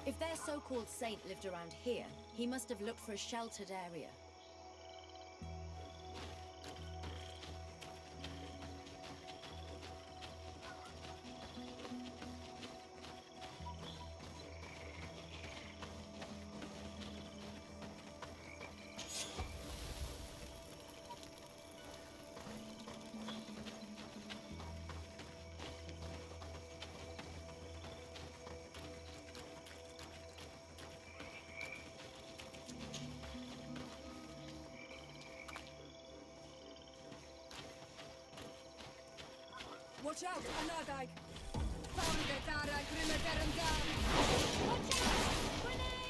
If their so-called saint lived around here, he must have looked for a sheltered area. Watch out, Anadag! Found it, Dara, Grimmer, down! Watch out! Grenade!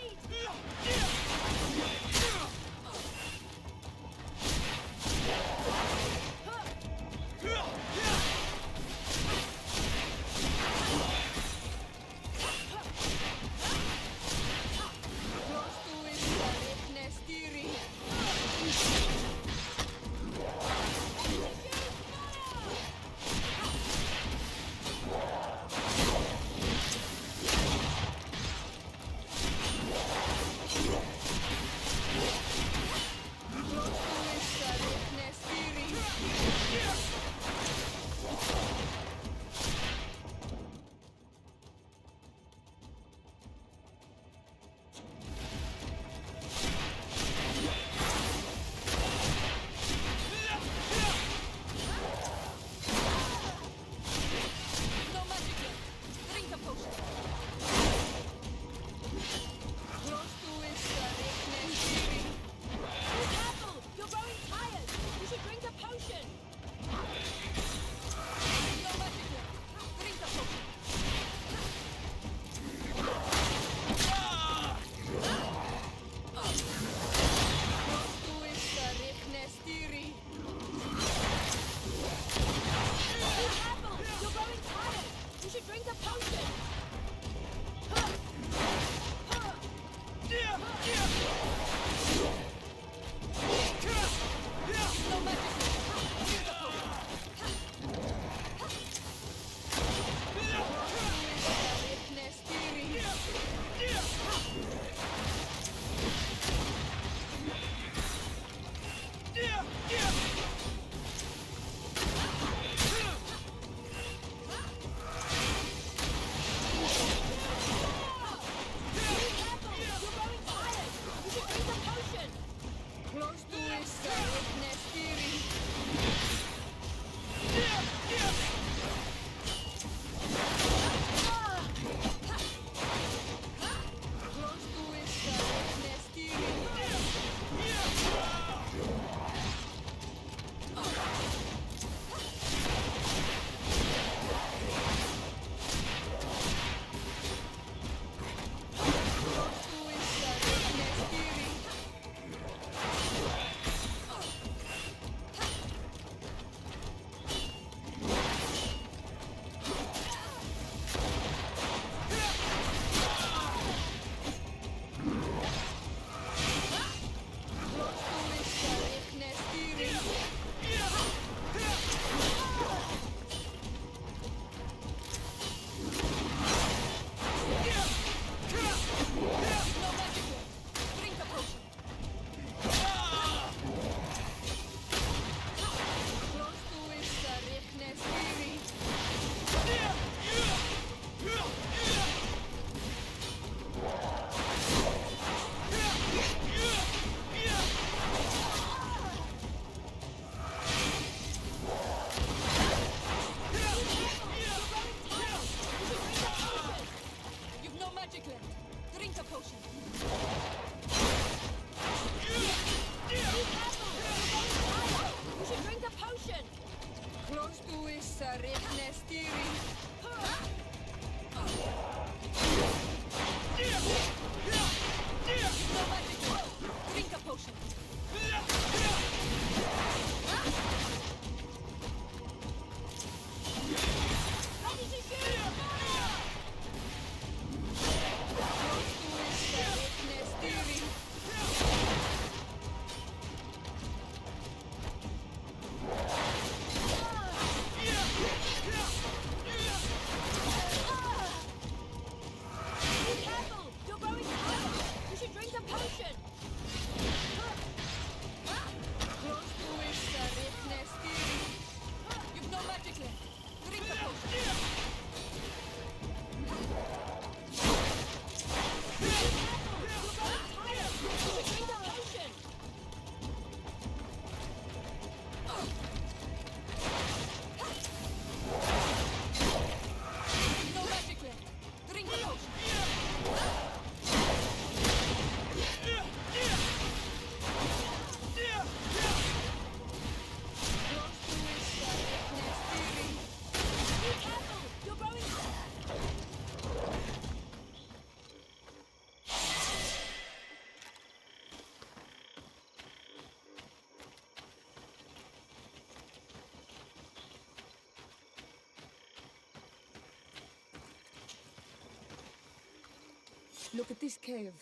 Look at this cave.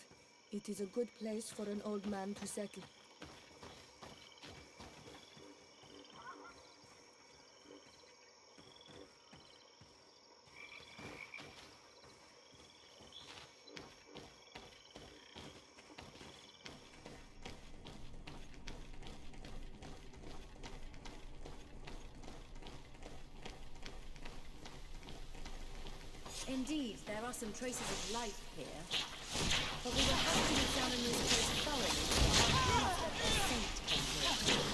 It is a good place for an old man to settle. Indeed, there are some traces of life here, but we will have to examine this place thoroughly to prove that a saint came here.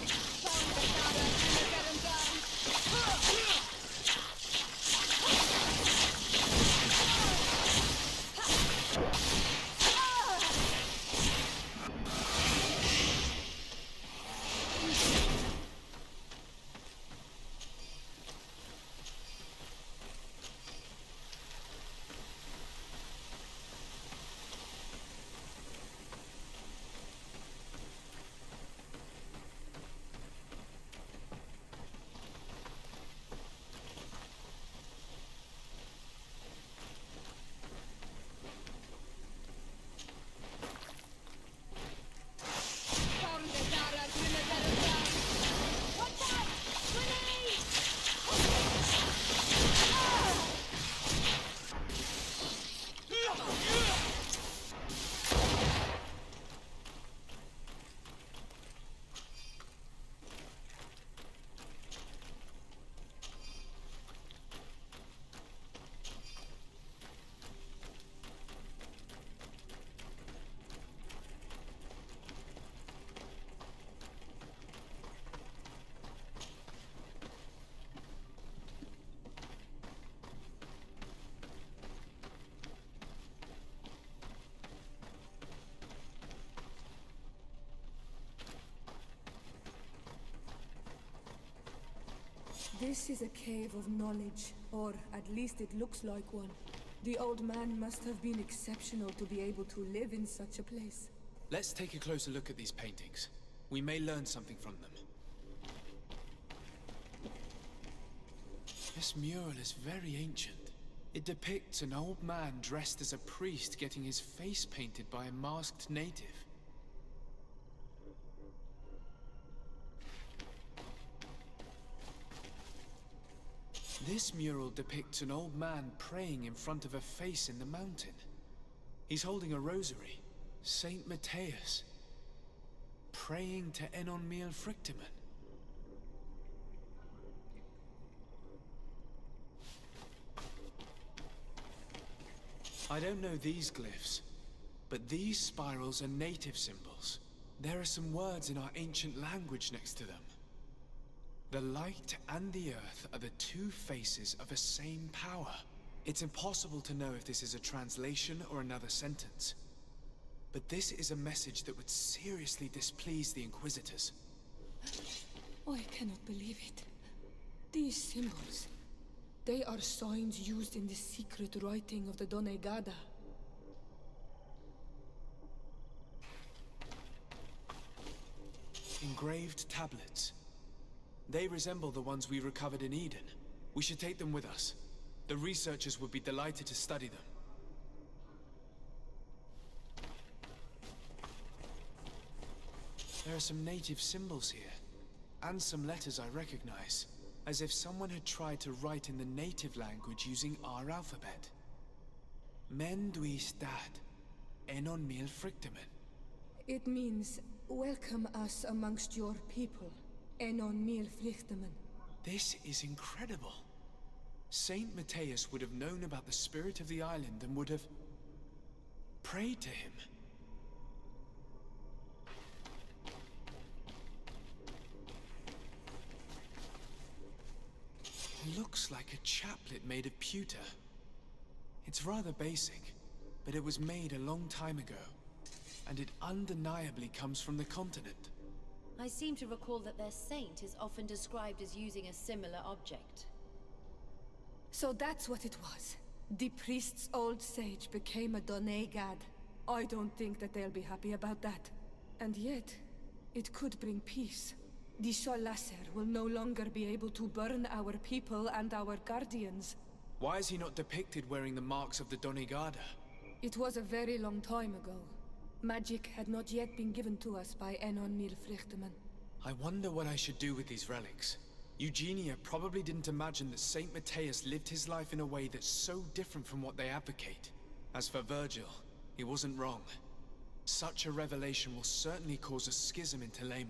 This is a cave of knowledge, or at least it looks like one. The old man must have been exceptional to be able to live in such a place. Let's take a closer look at these paintings. We may learn something from them. This mural is very ancient. It depicts an old man dressed as a priest getting his face painted by a masked native. This mural depicts an old man praying in front of a face in the mountain. He's holding a rosary. Saint Matthias. Praying to Enon Miel Frictiman. I don't know these glyphs, but these spirals are native symbols. There are some words in our ancient language next to them. The light and the earth are the two faces of a same power. It's impossible to know if this is a translation or another sentence. But this is a message that would seriously displease the Inquisitors. Oh, I cannot believe it. These symbols, they are signs used in the secret writing of the Donegada. Engraved tablets. They resemble the ones we recovered in Eden. We should take them with us. The researchers would be delighted to study them. There are some native symbols here, and some letters I recognize, as if someone had tried to write in the native language using our alphabet. Men duis dad, enon mil frictimen. It means, welcome us amongst your people. Enon mil frictimen. This is incredible. Saint Matthias would have known about the spirit of the island and would have prayed to him. It looks like a chaplet made of pewter. It's rather basic, but it was made a long time ago, and it undeniably comes from the continent. I seem to recall that their saint is often described as using a similar object. So that's what it was. The priest's old sage became a Donegad. I don't think that they'll be happy about that. And yet, it could bring peace. The Solasser will no longer be able to burn our people and our guardians. Why is he not depicted wearing the marks of the Donegada? It was a very long time ago. Magic had not yet been given to us by Enon Milfrichtemann. I wonder what I should do with these relics. Eugenia probably didn't imagine that Saint Matthias lived his life in a way that's so different from what they advocate. As for Virgil, he wasn't wrong. Such a revelation will certainly cause a schism in Thélème.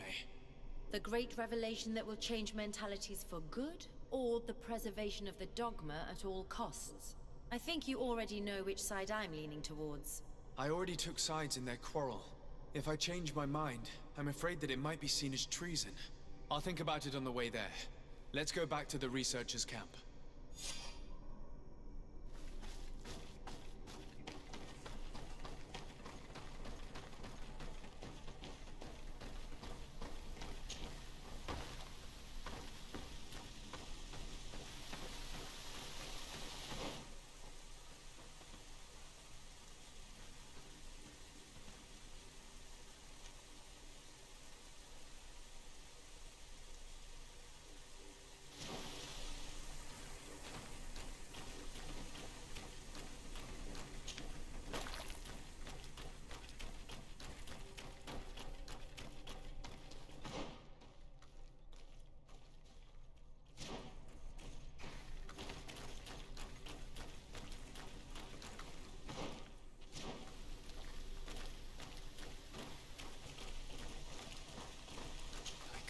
The great revelation that will change mentalities for good, or the preservation of the dogma at all costs? I think you already know which side I'm leaning towards. I already took sides in their quarrel. If I change my mind, I'm afraid that it might be seen as treason. I'll think about it on the way there. Let's go back to the researchers' camp.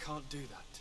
Can't do that.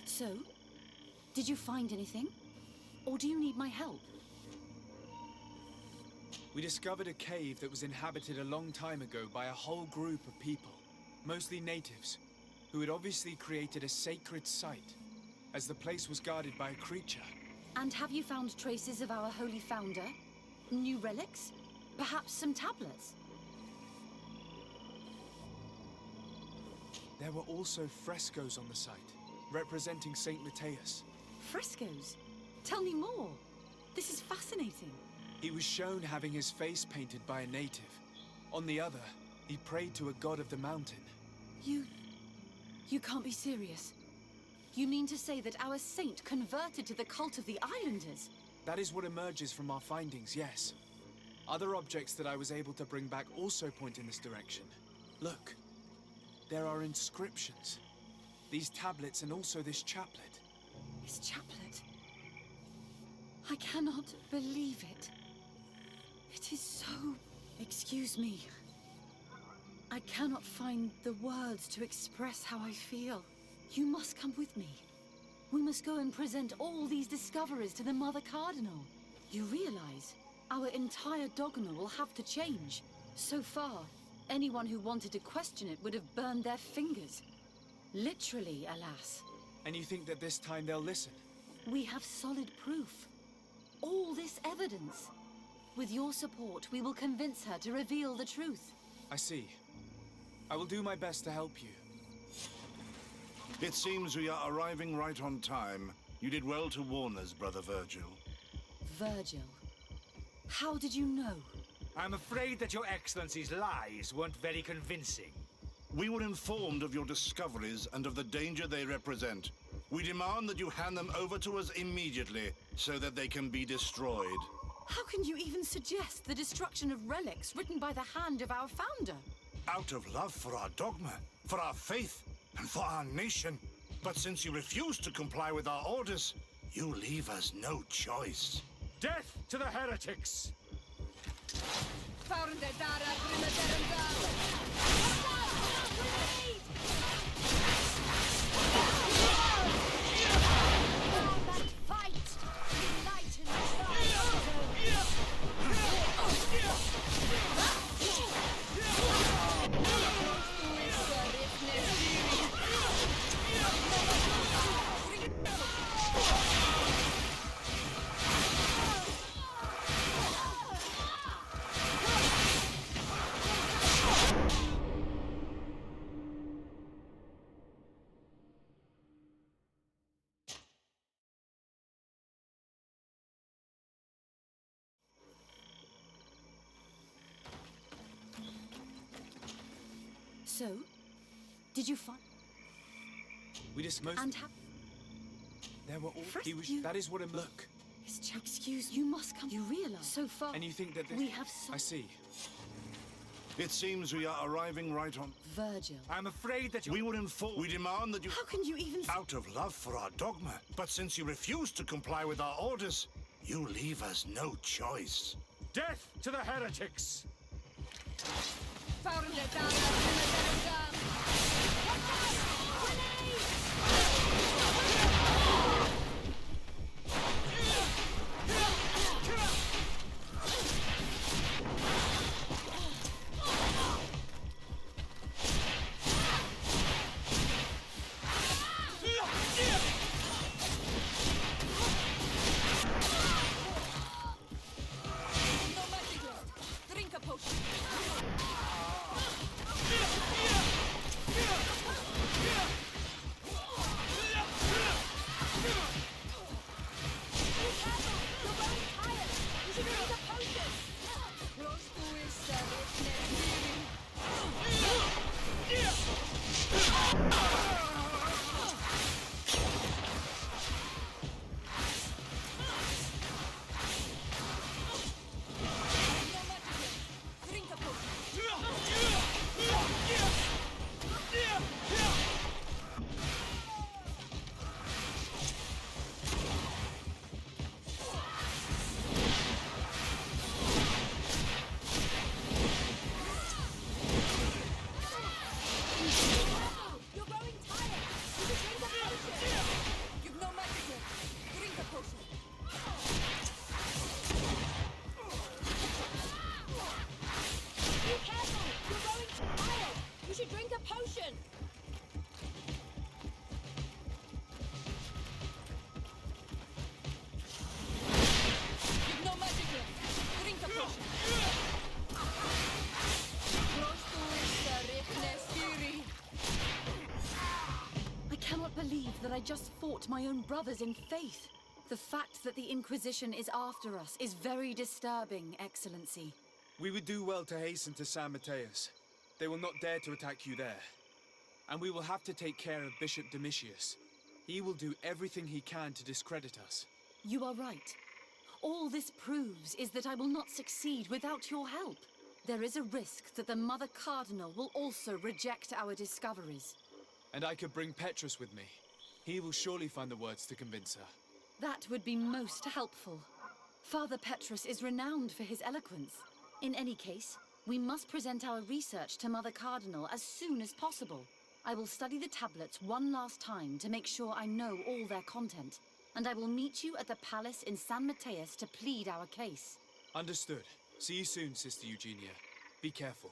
So, did you find anything? Or do you need my help? We discovered a cave that was inhabited a long time ago by a whole group of people, mostly natives, who had obviously created a sacred site, as the place was guarded by a creature. And have you found traces of our holy founder? New relics? Perhaps some tablets? There were also frescoes on the site, representing Saint Matthias. Frescoes? Tell me more. This is fascinating. He was shown having his face painted by a native. On the other, he prayed to a god of the mountain. You can't be serious. You mean to say that our saint converted to the cult of the islanders? That is what emerges from our findings, yes. Other objects that I was able to bring back also point in this direction. Look, there are inscriptions. These tablets and also this chaplet. This chaplet? I cannot believe it. It is so... Excuse me. I cannot find the words to express how I feel. You must come with me. We must go and present all these discoveries to the Mother Cardinal. You realize our entire dogma will have to change. So far, anyone who wanted to question it would have burned their fingers. Literally, alas. And you think that this time they'll listen? We have solid proof. All this evidence. With your support, we will convince her to reveal the truth. I see. I will do my best to help you. It seems we are arriving right on time. You did well to warn us, Brother Virgil. Virgil, how did you know? I'm afraid that your Excellency's lies weren't very convincing. We were informed of your discoveries and of the danger they represent. We demand that you hand them over to us immediately, so that they can be destroyed. How can you even suggest the destruction of relics written by the hand of our founder? Out of love for our dogma, for our faith, and for our nation. But since you refuse to comply with our orders, you leave us no choice. Death to the heretics! So, did you find... We dismissed... And how... There were all... First He was... you- That is what it... Look. Excuse, you must come... You realize so far... And you think that this... We have so... I see. It seems we are arriving right on... Virgil, I'm afraid that you... We were informed... We demand that you... how can you even... Out of love for our dogma. But since you refuse to comply with our orders, you leave us no choice. Death to the heretics! Drink a potion. that I just fought my own brothers in faith. The fact that the Inquisition is after us is very disturbing, Excellency. We would do well to hasten to San Mateus. They will not dare to attack you there. And we will have to take care of Bishop Domitius. He will do everything he can to discredit us. You are right. All this proves is that I will not succeed without your help. There is a risk that the Mother Cardinal will also reject our discoveries. And I could bring Petrus with me. He will surely find the words to convince her. That would be most helpful. Father Petrus is renowned for his eloquence. In any case, we must present our research to Mother Cardinal as soon as possible. I will study the tablets one last time to make sure I know all their content. And I will meet you at the palace in San Mateus to plead our case. Understood. See you soon, Sister Eugenia. Be careful.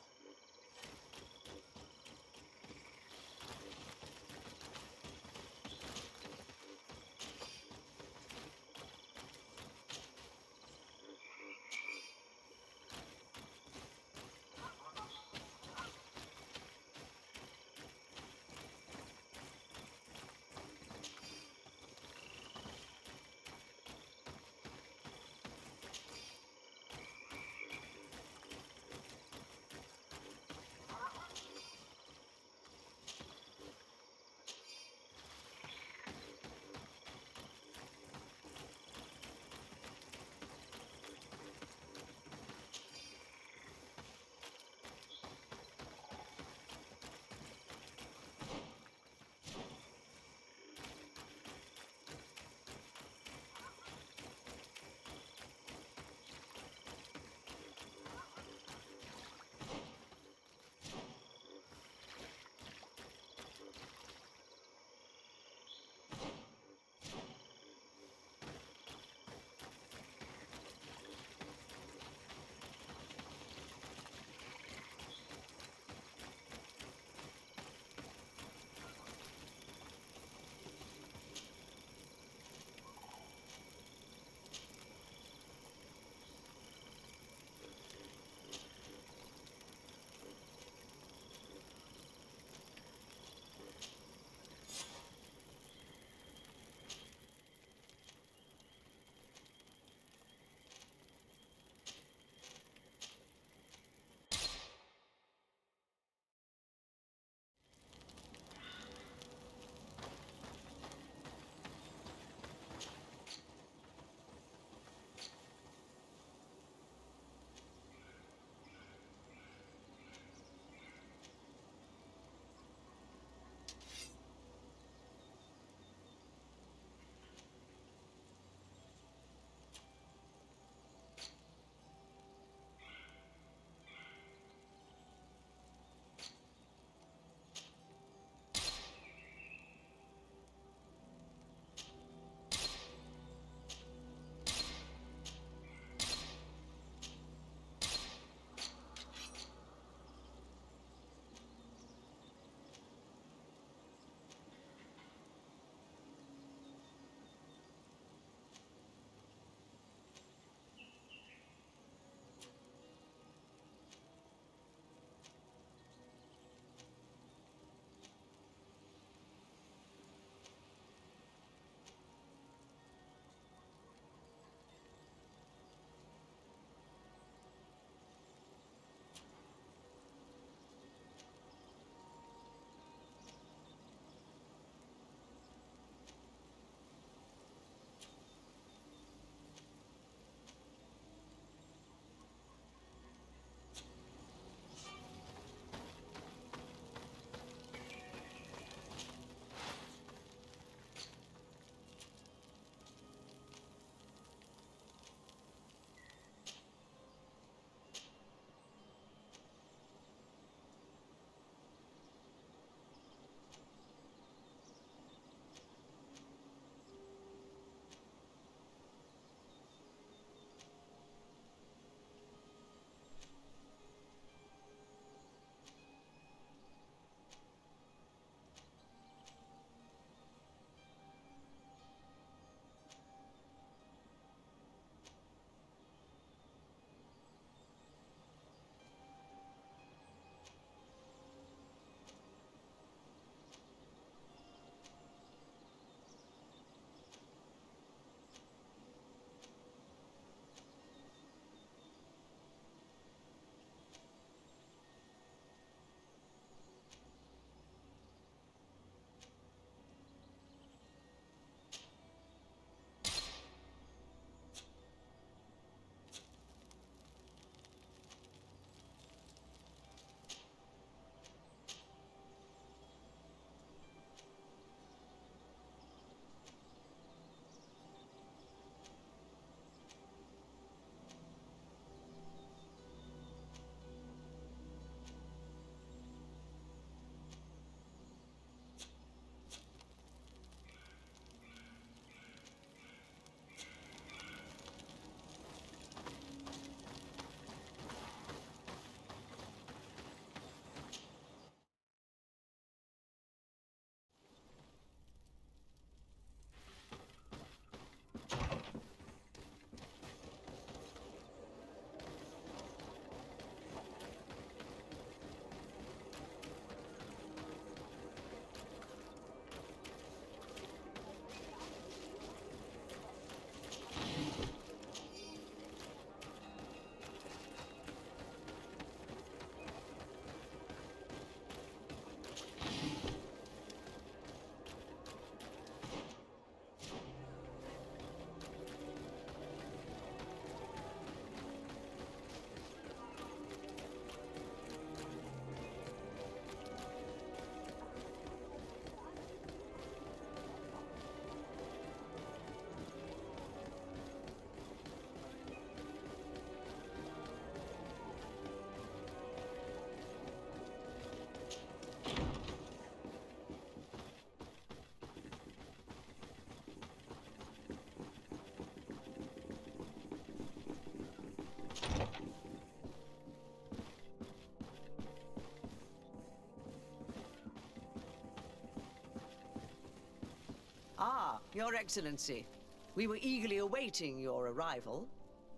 Your Excellency, we were eagerly awaiting your arrival.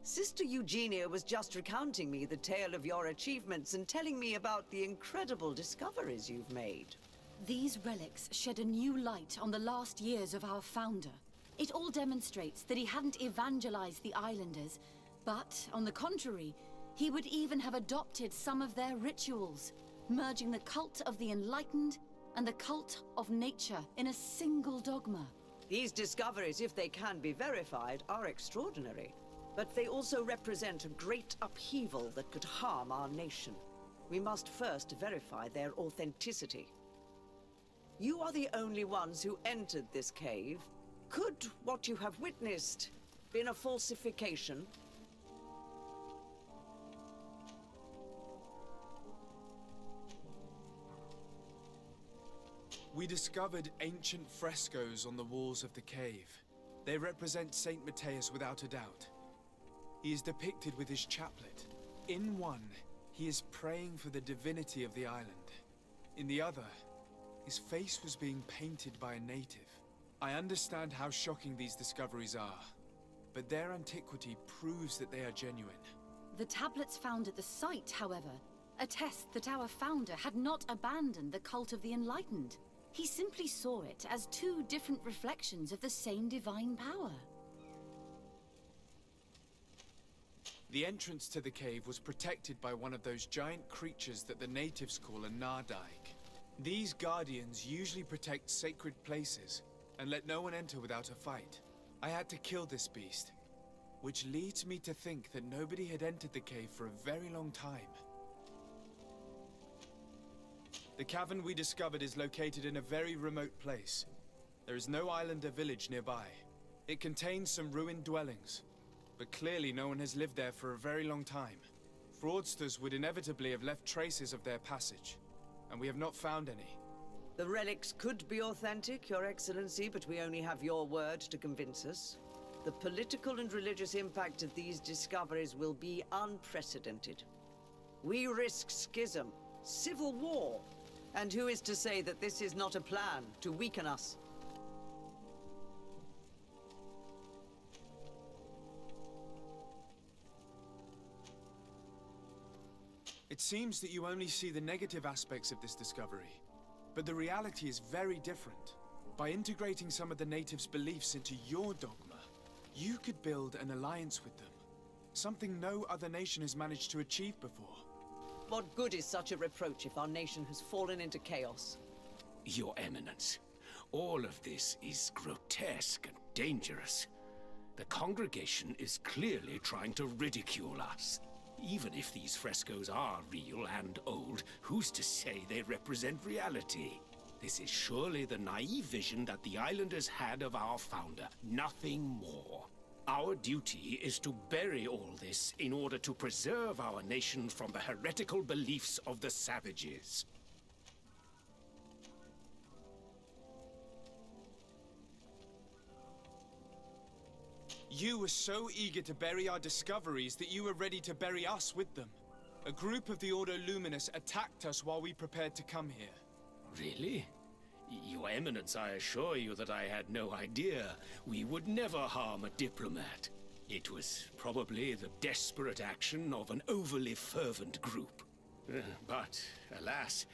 Sister Eugenia was just recounting me the tale of your achievements and telling me about the incredible discoveries you've made. These relics shed a new light on the last years of our founder. It all demonstrates that he hadn't evangelized the islanders, but, on the contrary, he would even have adopted some of their rituals, merging the cult of the enlightened and the cult of nature in a single dogma. These discoveries, if they can be verified, are extraordinary. But they also represent a great upheaval that could harm our nation. We must first verify their authenticity. You are the only ones who entered this cave. Could what you have witnessed been a falsification? We discovered ancient frescoes on the walls of the cave. They represent Saint Matthias without a doubt. He is depicted with his chaplet. In one, he is praying for the divinity of the island. In the other, his face was being painted by a native. I understand how shocking these discoveries are, but their antiquity proves that they are genuine. The tablets found at the site, however, attest that our founder had not abandoned the cult of the enlightened. He simply saw it as two different reflections of the same divine power. The entrance to the cave was protected by one of those giant creatures that the natives call a Nardaig. These guardians usually protect sacred places and let no one enter without a fight. I had to kill this beast, which leads me to think that nobody had entered the cave for a very long time. The cavern we discovered is located in a very remote place. There is no island or village nearby. It contains some ruined dwellings, but clearly no one has lived there for a very long time. Fraudsters would inevitably have left traces of their passage, and we have not found any. The relics could be authentic, Your Excellency, but we only have your word to convince us. The political and religious impact of these discoveries will be unprecedented. We risk schism, civil war, and who is to say that this is not a plan to weaken us? It seems that you only see the negative aspects of this discovery, but the reality is very different. By integrating some of the natives' beliefs into your dogma, you could build an alliance with them, something no other nation has managed to achieve before. What good is such a reproach if our nation has fallen into chaos? Your Eminence, all of this is grotesque and dangerous. The congregation is clearly trying to ridicule us. Even if these frescoes are real and old, who's to say they represent reality? This is surely the naive vision that the islanders had of our founder, nothing more. Our duty is to bury all this in order to preserve our nation from the heretical beliefs of the savages. You were so eager to bury our discoveries that you were ready to bury us with them. A group of the Ordo Luminous attacked us while we prepared to come here. Really? Your Eminence, I assure you that I had no idea. We would never harm a diplomat. It was probably the desperate action of an overly fervent group. But, alas,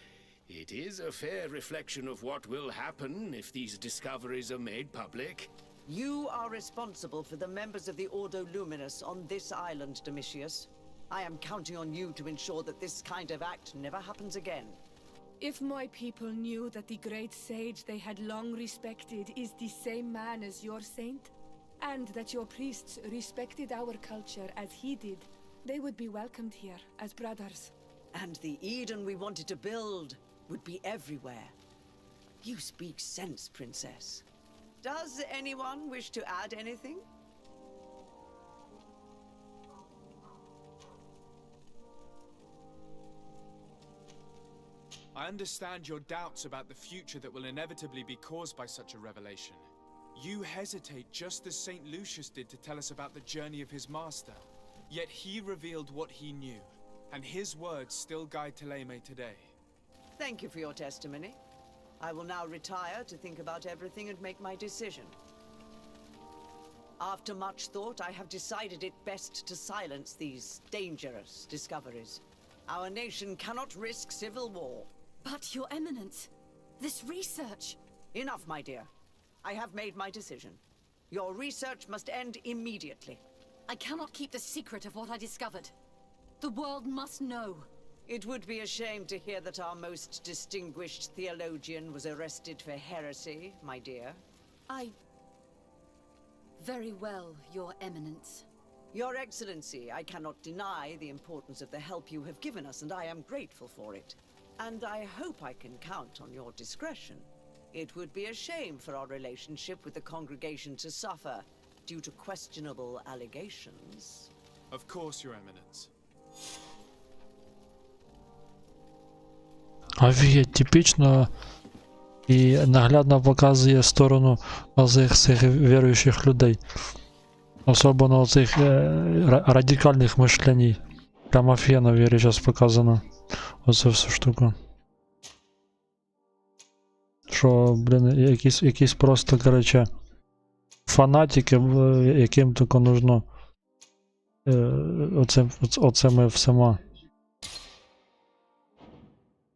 it is a fair reflection of what will happen if these discoveries are made public. You are responsible for the members of the Ordo Luminous on this island, Domitius. I am counting on you to ensure that this kind of act never happens again. If my people knew that the great sage they had long respected is the same man as your saint, and that your priests respected our culture as he did, they would be welcomed here as brothers. And the Eden we wanted to build would be everywhere. You speak sense, Princess. Does anyone wish to add anything? I understand your doubts about the future that will inevitably be caused by such a revelation. You hesitate just as St. Lucius did to tell us about the journey of his master. Yet he revealed what he knew, and his words still guide Thélème today. Thank you for your testimony. I will now retire to think about everything and make my decision. After much thought, I have decided it best to silence these dangerous discoveries. Our nation cannot risk civil war. But, Your Eminence, this research... Enough, my dear. I have made my decision. Your research must end immediately. I cannot keep the secret of what I discovered. The world must know. It would be a shame to hear that our most distinguished theologian was arrested for heresy, my dear. Very well, Your Eminence. Your Excellency, I cannot deny the importance of the help you have given us, and I am grateful for it. And I hope I can count on your discretion. It would be a shame for our relationship with the congregation to suffer due to questionable allegations. Of course, Your Eminence. Офігеть, типічно і наглядно показує сторону цих віруючих людей. Особливо цих радикальних мишленій. Прямо офігенно в вірі зараз показано. Оце всю штуку. Що, блін, якісь просто, короче, фанатики, яким тільки нужно оцими всіма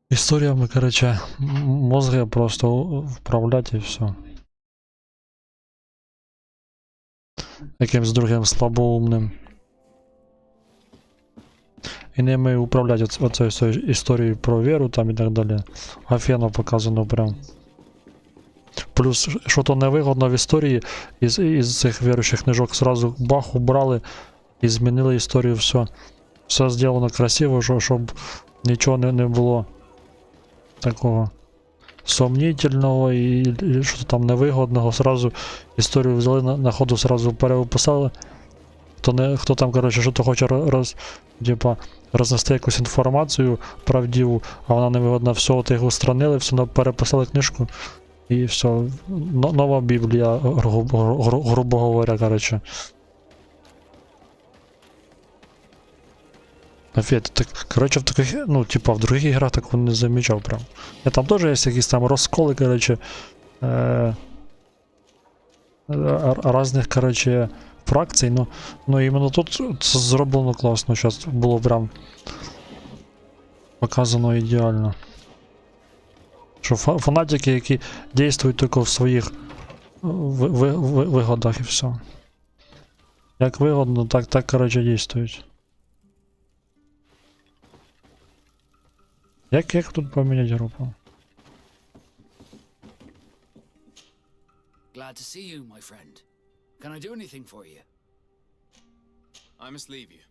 історіями, короче, мозги просто вправляти і все. Якимсь другим слабоумним. І ними управляти оцею історією про віру там і так далі. Офігенно показано прям. Плюс, що то невигодно в історії, із цих віруючих книжок сразу бах убрали і змінили історію, все. Все зроблено красиво, щоб нічого не було такого сумнітельного і що там невигодного. Сразу історію взяли на ходу, сразу перевиписали. Хто там, коротше, що то хоче рознести якусь інформацію правдиву, а вона невигодна, все, от їх устранили, все, переписали книжку. І все, нова Біблія, грубо говоря, короче. Короче, в таких, ну, типа, в других іграх такого не замічав прям. Я там теж є якісь там розколи, короче, різних, короче, фракцій, ну іменно тут це зроблено класно, зараз було прям показано ідеально. Що фанатики, які дійствують тільки в своїх вигодах і все. Як вигодно, так короче, дійствують. Як тут поміняти групу? Glad to see you, my friend. Can I do anything for you? I must leave you.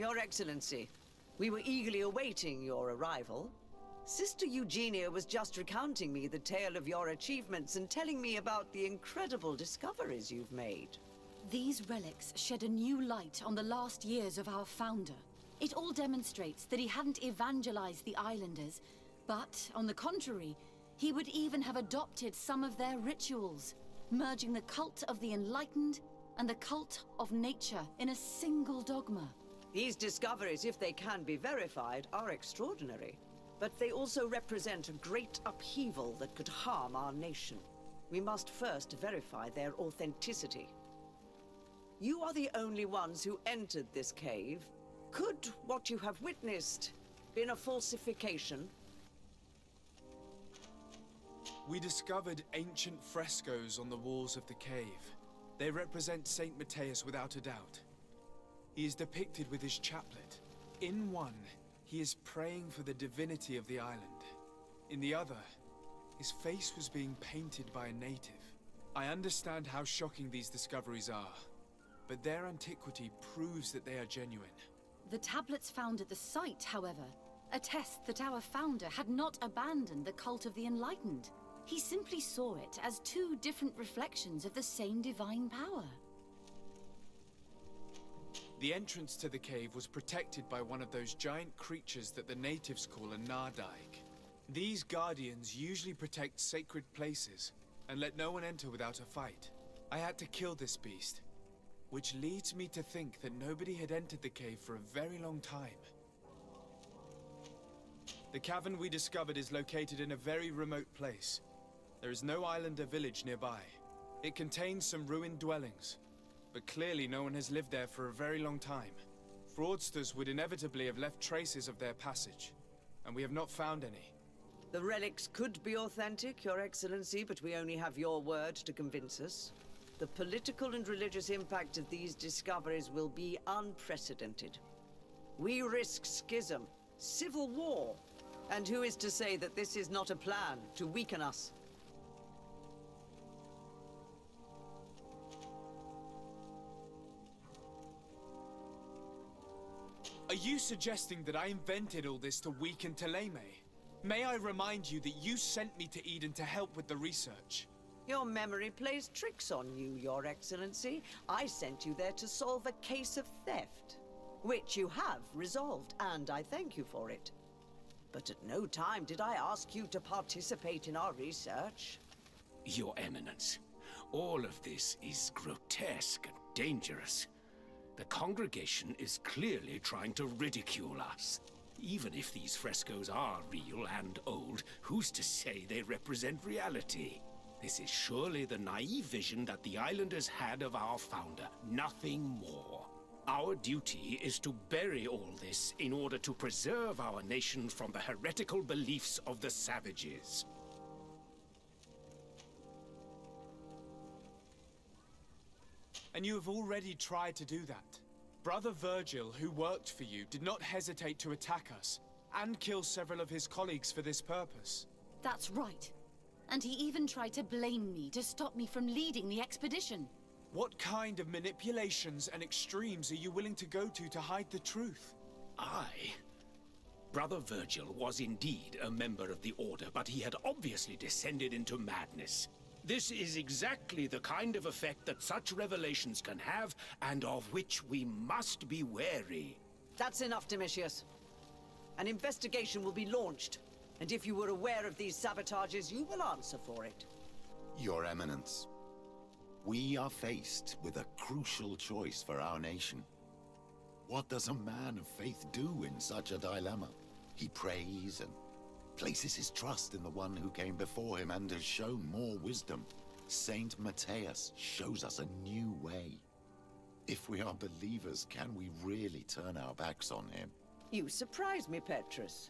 Your Excellency, we were eagerly awaiting your arrival. Sister Eugenia was just recounting me the tale of your achievements and telling me about the incredible discoveries you've made. These relics shed a new light on the last years of our founder. It all demonstrates that he hadn't evangelized the islanders, but, on the contrary, he would even have adopted some of their rituals, merging the cult of the enlightened and the cult of nature in a single dogma. These discoveries, if they can be verified, are extraordinary. But they also represent a great upheaval that could harm our nation. We must first verify their authenticity. You are the only ones who entered this cave. Could what you have witnessed been a falsification? We discovered ancient frescoes on the walls of the cave. They represent Saint Matthias without a doubt. He is depicted with his chaplet. In one, he is praying for the divinity of the island. In the other, his face was being painted by a native. I understand how shocking these discoveries are, but their antiquity proves that they are genuine. The tablets found at the site, however, attest that our founder had not abandoned the cult of the Enlightened. He simply saw it as two different reflections of the same divine power. The entrance to the cave was protected by one of those giant creatures that the natives call a nardaig. These guardians usually protect sacred places and let no one enter without a fight. I had to kill this beast, which leads me to think that nobody had entered the cave for a very long time. The cavern we discovered is located in a very remote place. There is no island or village nearby. It contains some ruined dwellings, but clearly no one has lived there for a very long time. Fraudsters would inevitably have left traces of their passage, and we have not found any. The relics could be authentic, Your Excellency, but we only have your word to convince us. The political and religious impact of these discoveries will be unprecedented. We risk schism, civil war, and who is to say that this is not a plan to weaken us? Are you suggesting that I invented all this to weaken Teleme? May I remind you that you sent me to Eden to help with the research? Your memory plays tricks on you, Your Excellency. I sent you there to solve a case of theft, which you have resolved, and I thank you for it. But at no time did I ask you to participate in our research. Your Eminence, all of this is grotesque and dangerous. The congregation is clearly trying to ridicule us. Even if these frescoes are real and old, who's to say they represent reality? This is surely the naive vision that the islanders had of our founder, nothing more. Our duty is to bury all this in order to preserve our nation from the heretical beliefs of the savages. And you have already tried to do that. Brother Virgil, who worked for you, did not hesitate to attack us, and kill several of his colleagues for this purpose. That's right. And he even tried to blame me to stop me from leading the expedition. What kind of manipulations and extremes are you willing to go to hide the truth? Brother Virgil was indeed a member of the Order, but he had obviously descended into madness. This is exactly the kind of effect that such revelations can have, and of which we must be wary. That's enough, Domitius. An investigation will be launched, and if you were aware of these sabotages, you will answer for it. Your Eminence, we are faced with a crucial choice for our nation. What does a man of faith do in such a dilemma? He prays and places his trust in the one who came before him and has shown more wisdom. Saint Matthias shows us a new way. If we are believers, can we really turn our backs on him? You surprise me, Petrus.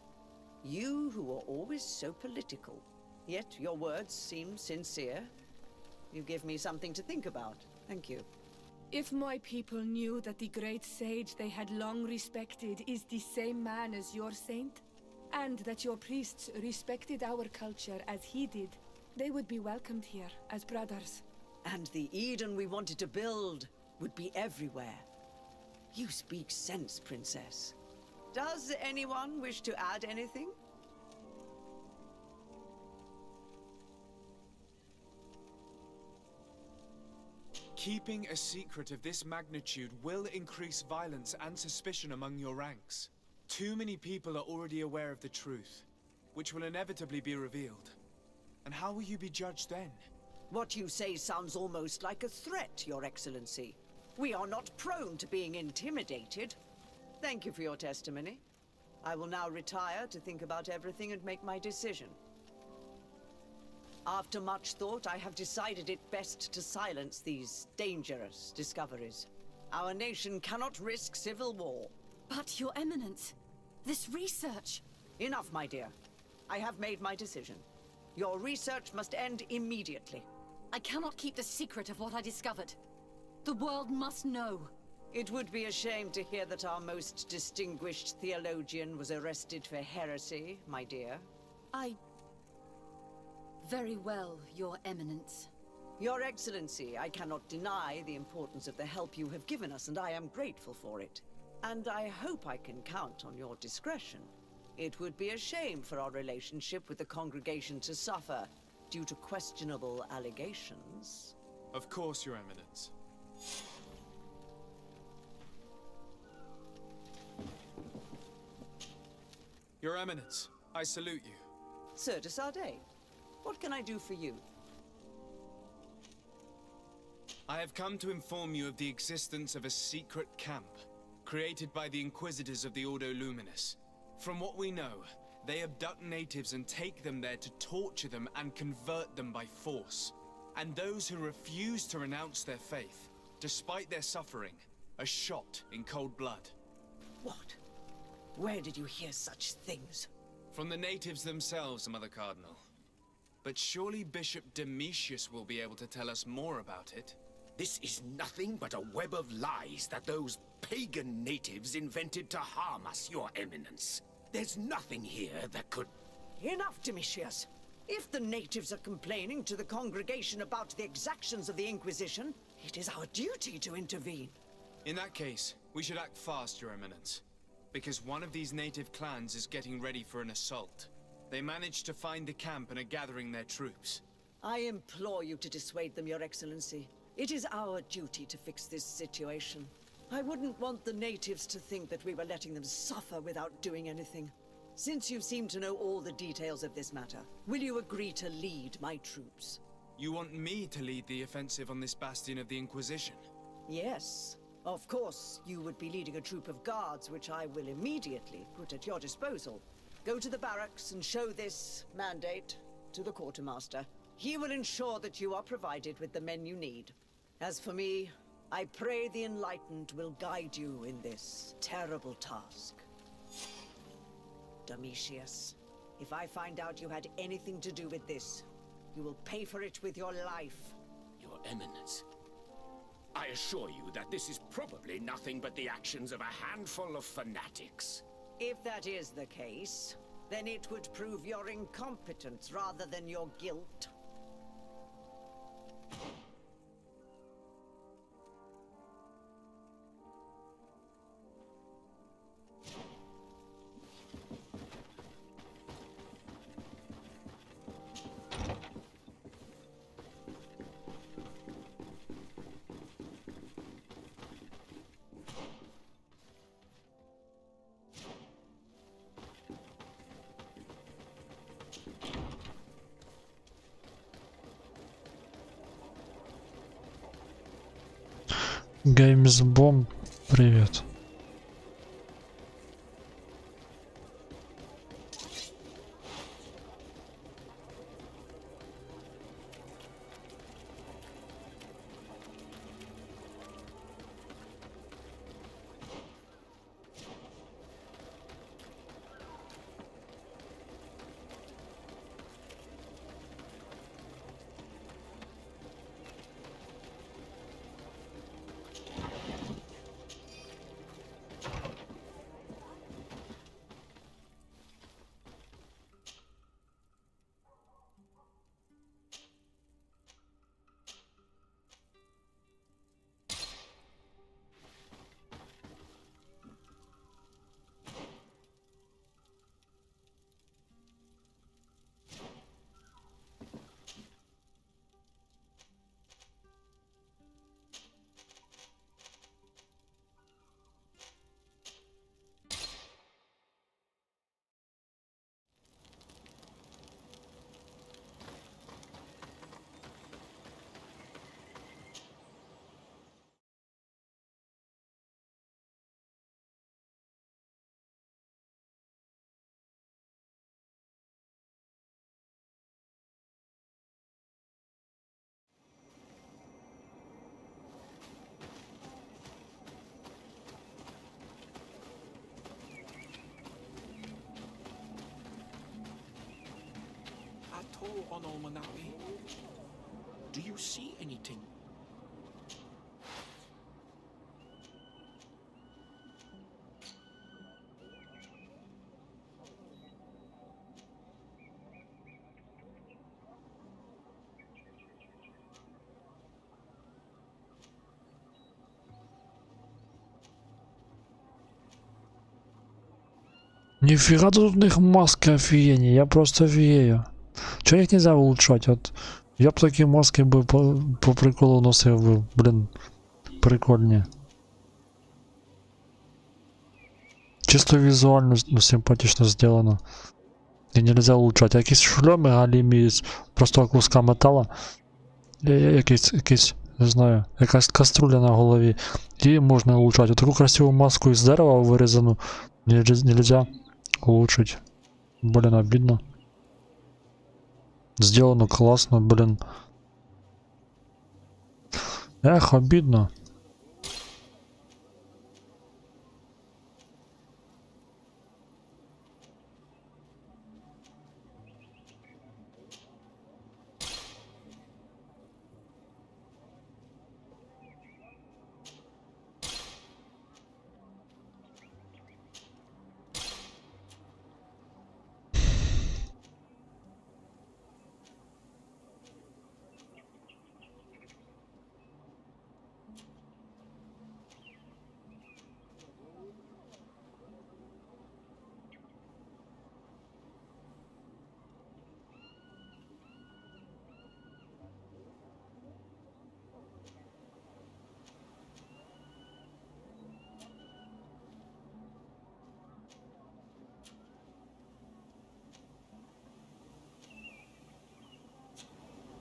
You who are always so political, yet your words seem sincere. You give me something to think about. Thank you. If my people knew that the great sage they had long respected is the same man as your saint, and that your priests respected our culture as he did, they would be welcomed here as brothers. And the Eden we wanted to build would be everywhere. You speak sense, Princess. Does anyone wish to add anything? Keeping a secret of this magnitude will increase violence and suspicion among your ranks. Too many people are already aware of the truth, which will inevitably be revealed. And how will you be judged then? What you say sounds almost like a threat, Your Excellency. We are not prone to being intimidated. Thank you for your testimony. I will now retire to think about everything and make my decision. After much thought, I have decided it best to silence these dangerous discoveries. Our nation cannot risk civil war. But, Your Eminence, This research. Enough, my dear. I have made my decision. Your research must end immediately. I cannot keep the secret of what I discovered. The world must know. It would be a shame to hear that our most distinguished theologian was arrested for heresy, my dear. Very well, Your Eminence. Your Excellency, I cannot deny the importance of the help you have given us, and I am grateful for it. And I hope I can count on your discretion. It would be a shame for our relationship with the congregation to suffer due to questionable allegations. Of course, Your Eminence. Your Eminence, I salute you. Sir de Sardet, what can I do for you? I have come to inform you of the existence of a secret camp, created by the Inquisitors of the Ordo Luminis. From what we know, they abduct natives and take them there to torture them and convert them by force. And those who refuse to renounce their faith, despite their suffering, are shot in cold blood. What? Where did you hear such things? From the natives themselves, Mother Cardinal. But surely Bishop Domitius will be able to tell us more about it. This is nothing but a web of lies that those pagan natives invented to harm us, Your Eminence. There's nothing here that could... Enough, Domitius! If the natives are complaining to the congregation about the exactions of the Inquisition, it is our duty to intervene. In that case, we should act fast, Your Eminence. Because one of these native clans is getting ready for an assault. They managed to find the camp and are gathering their troops. I implore you to dissuade them, Your Excellency. It is our duty to fix this situation. I wouldn't want the natives to think that we were letting them suffer without doing anything. Since you seem to know all the details of this matter, will you agree to lead my troops? You want me to lead the offensive on this bastion of the Inquisition? Yes. Of course, you would be leading a troop of guards, which I will immediately put at your disposal. Go to the barracks and show this mandate to the quartermaster. He will ensure that you are provided with the men you need. As for me, I pray the enlightened will guide you in this terrible task. Domitius, if I find out you had anything to do with this, you will pay for it with your life. Your Eminence, I assure you that this is probably nothing but the actions of a handful of fanatics. If that is the case, then it would prove your incompetence rather than your guilt. Геймсбом, привет. at all on Almanawi? Do you see anything? Нифига тут у них маски офигенные, я просто офигею. Чё их нельзя улучшать? Вот я б такие маски бы по приколу носил бы, блин, прикольнее. Чисто визуально симпатично сделано. І нельзя улучшать. А якісь шльоми галімі з простого куска метала. Якийсь, не знаю, якась каструля на голові. Її можна улучшати. Таку красиву маску із дерева вирізану нельзя улучшить. Блин, обидно. Сделано классно, блин. Эх, обидно.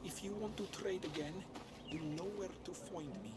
If you want to trade again, you know where to find me.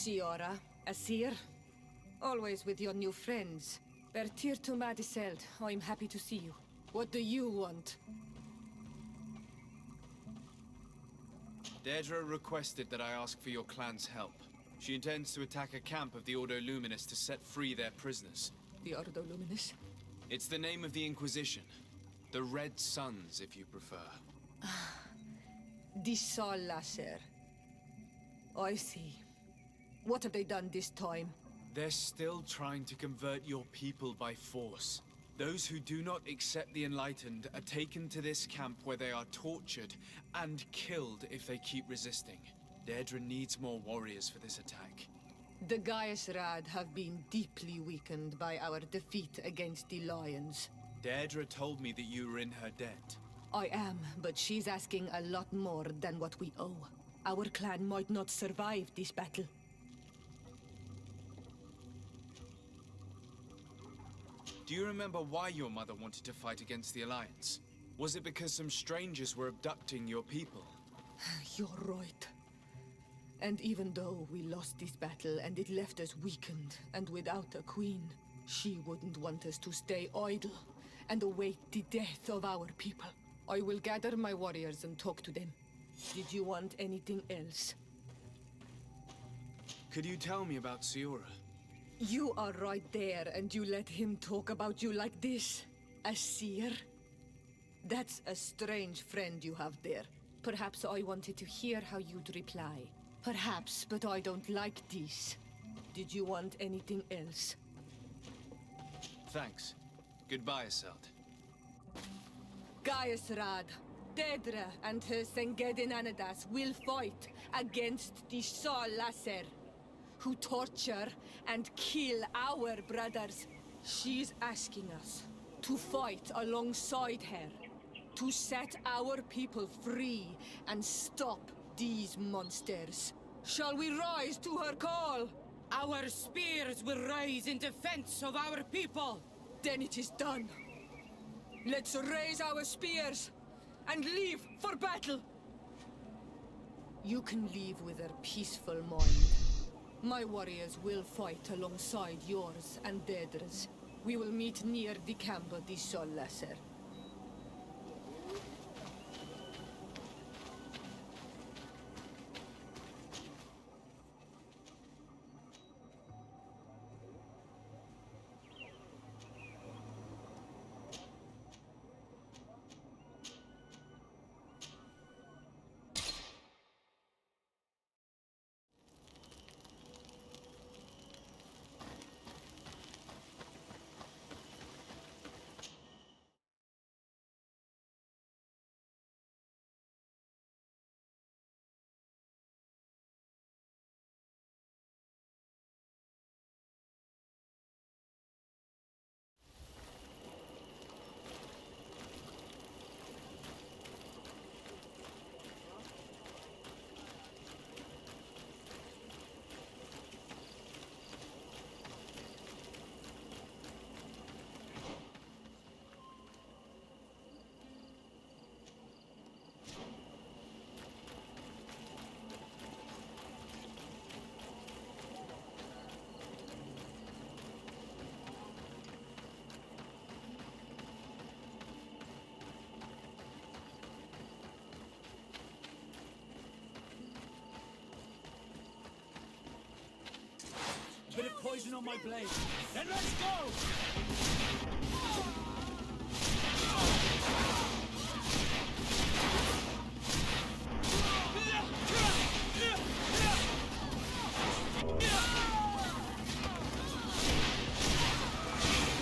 Siora, Asir, always with your new friends. Bertir to Madiseld, I'm happy to see you. What do you want? Deirdre requested that I ask for your clan's help. She intends to attack a camp of the Ordo Luminous to set free their prisoners. The Ordo Luminous? It's the name of the Inquisition. The Red Suns, if you prefer. The Sol Lasser. I see. What have they done this time? They're still trying to convert your people by force. Those who do not accept the Enlightened are taken to this camp where they are tortured and killed if they keep resisting. Deirdre needs more warriors for this attack. The Gaius Rad have been deeply weakened by our defeat against the Lions. Deirdre told me that you were in her debt. I am, but she's asking a lot more than what we owe. Our clan might not survive this battle. Do you remember why your mother wanted to fight against the Alliance? Was it because some strangers were abducting your people? You're right. And even though we lost this battle and it left us weakened and without a queen, she wouldn't want us to stay idle and await the death of our people. I will gather my warriors and talk to them. Did you want anything else? Could you tell me about Siora? You are right there and you let him talk about you like this. A seer? That's a strange friend you have there. Perhaps I wanted to hear how you'd reply. Perhaps, but I don't like this. Did you want anything else? Thanks. Goodbye, Iselt. Gaiusrad, Dedra and her Sengedin Anadas will fight against the Sol Lasser, who torture and kill our brothers. She's asking us to fight alongside her, to set our people free and stop these monsters. Shall we rise to her call? Our spears will rise in defense of our people. Then it is done. Let's raise our spears and leave for battle. You can leave with a peaceful mind. My warriors will fight alongside yours and Dedra's. We will meet near the camp of the Sol Lasser. Bit of poison on my blade. Then let's go!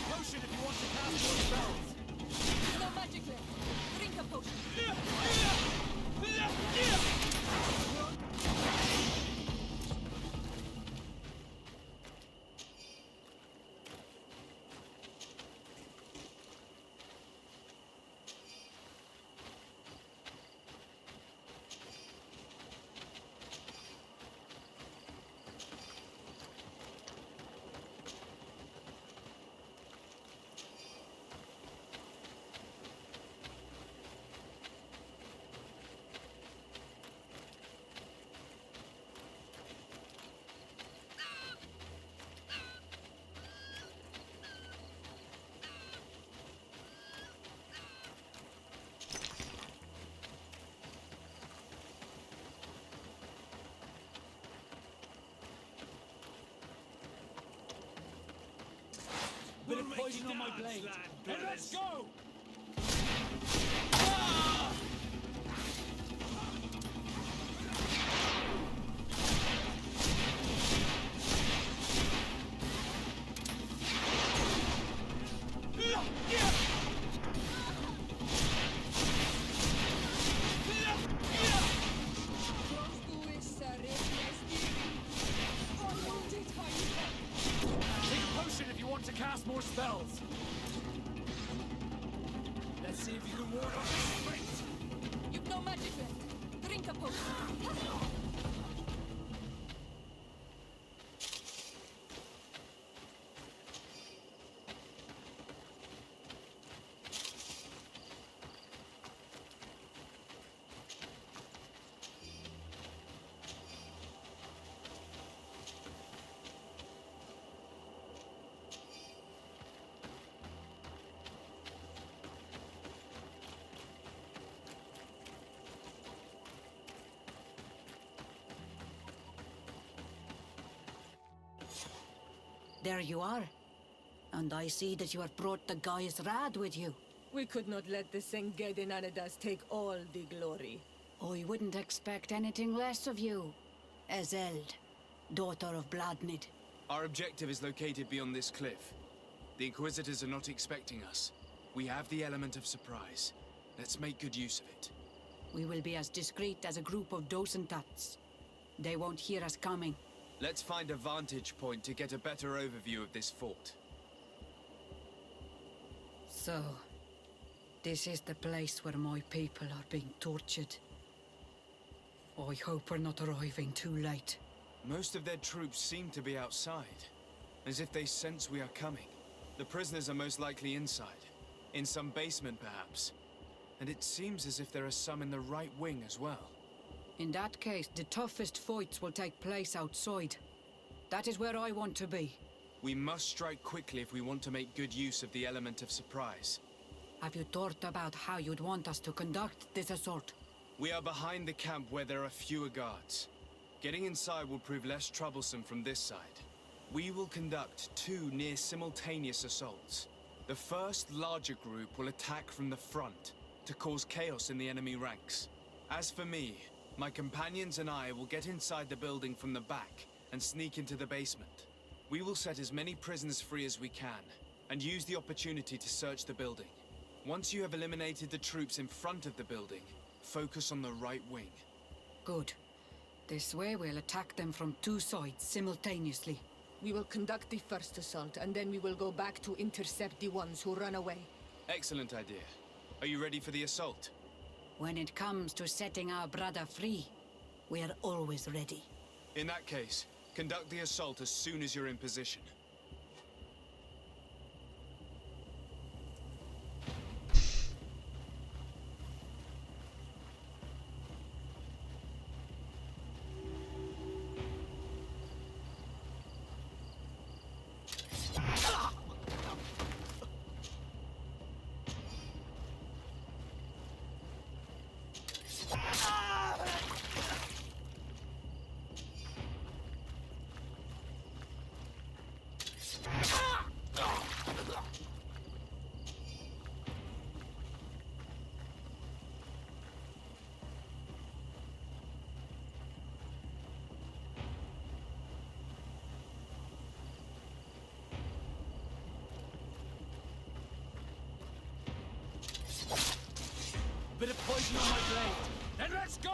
Potion if you want to cast more spells. No magic left. Drink a potion. Bit of poison on my blade. Then let's go! To cast more spells. Let's see if you can ward off this fate. You've no magic left. Drink a potion. There you are. And I see that you have brought the guy's rad with you. We could not let the Sengedin Anadas take all the glory. I wouldn't expect anything less of you, Ezeld, daughter of Bladnid. Our objective is located beyond this cliff. The Inquisitors are not expecting us. We have the element of surprise. Let's make good use of it. We will be as discreet as a group of dosentats. They won't hear us coming. Let's find a vantage point to get a better overview of this fort. So, this is the place where my people are being tortured. I hope we're not arriving too late. Most of their troops seem to be outside, as if they sense we are coming. The prisoners are most likely inside, in some basement perhaps. And it seems as if there are some in the right wing as well. In that case, the toughest fights will take place outside. That is where I want to be. We must strike quickly if we want to make good use of the element of surprise. Have you thought about how you'd want us to conduct this assault? We are behind the camp where there are fewer guards. Getting inside will prove less troublesome from this side. We will conduct 2 near-simultaneous assaults. The first larger group will attack from the front to cause chaos in the enemy ranks. As for me, my companions and I will get inside the building from the back and sneak into the basement. We will set as many prisoners free as we can and use the opportunity to search the building. Once you have eliminated the troops in front of the building, focus on the right wing. Good. This way we'll attack them from 2 sides simultaneously. We will conduct the first assault, and then we will go back to intercept the ones who run away. Excellent idea. Are you ready for the assault? When it comes to setting our brother free, we are always ready. In that case, conduct the assault as soon as you're in position. Bit of poison on my blade. Then let's go!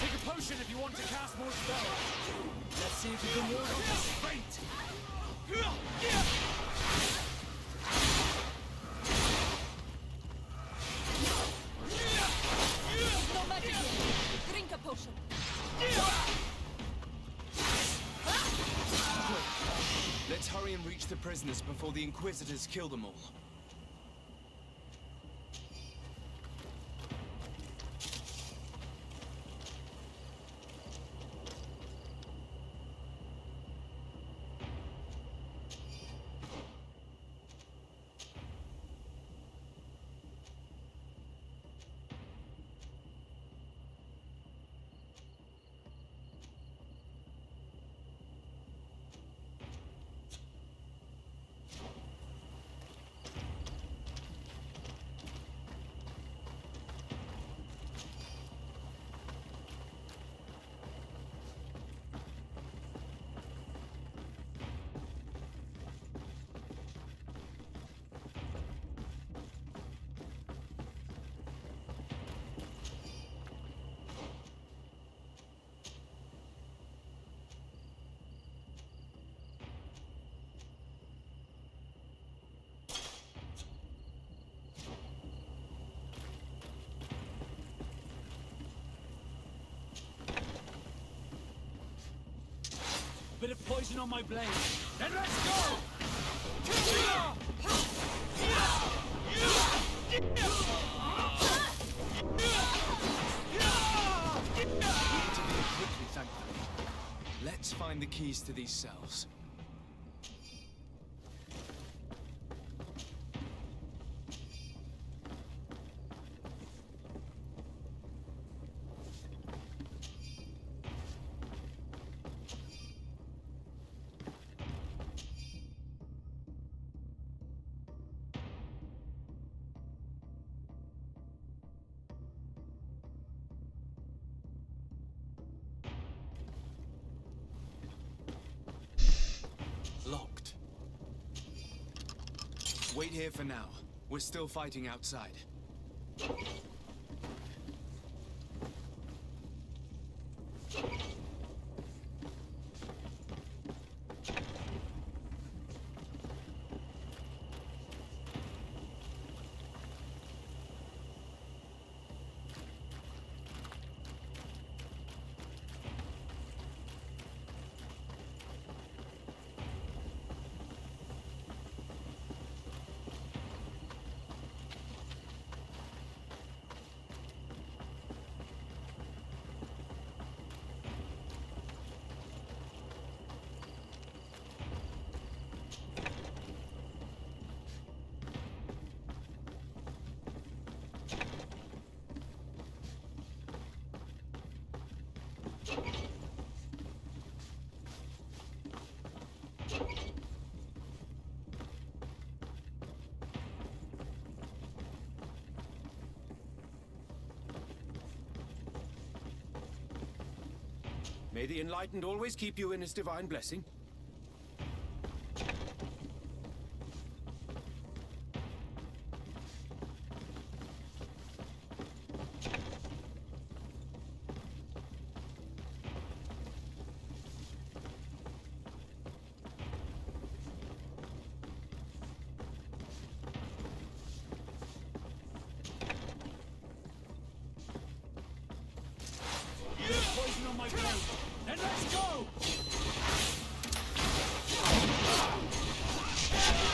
Take a potion if you want to cast more spells. Let's see if you can ward off this fate. No magic here. Drink a potion. Let's hurry and reach the prisoners before the Inquisitors kill them all. Bit of poison on my blade. Then let's go! We need to move quickly the keys to these cells. Locked. Wait here for now. We're still fighting outside. May the Enlightened always keep you in his divine blessing. Poison on my blade. Then let's go!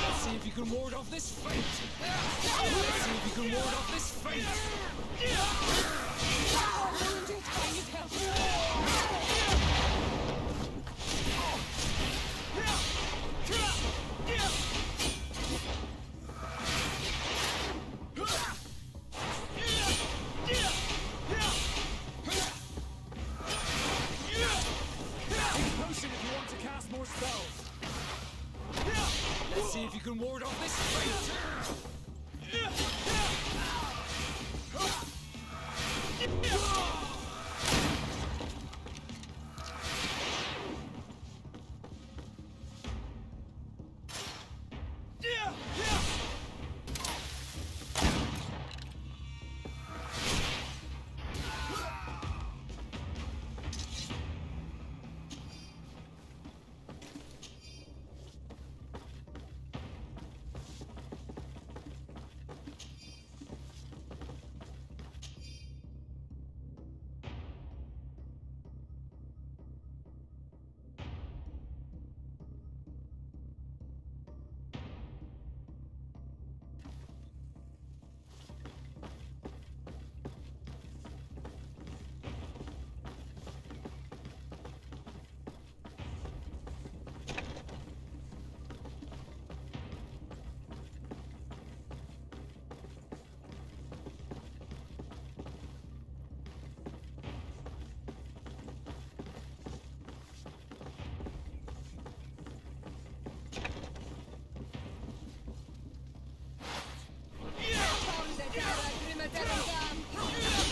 Let's see if you can ward off this fate. Let's see if you can ward off this fate. I need help. Potion if you want to cast more spells. Let's see if you can ward off this fate.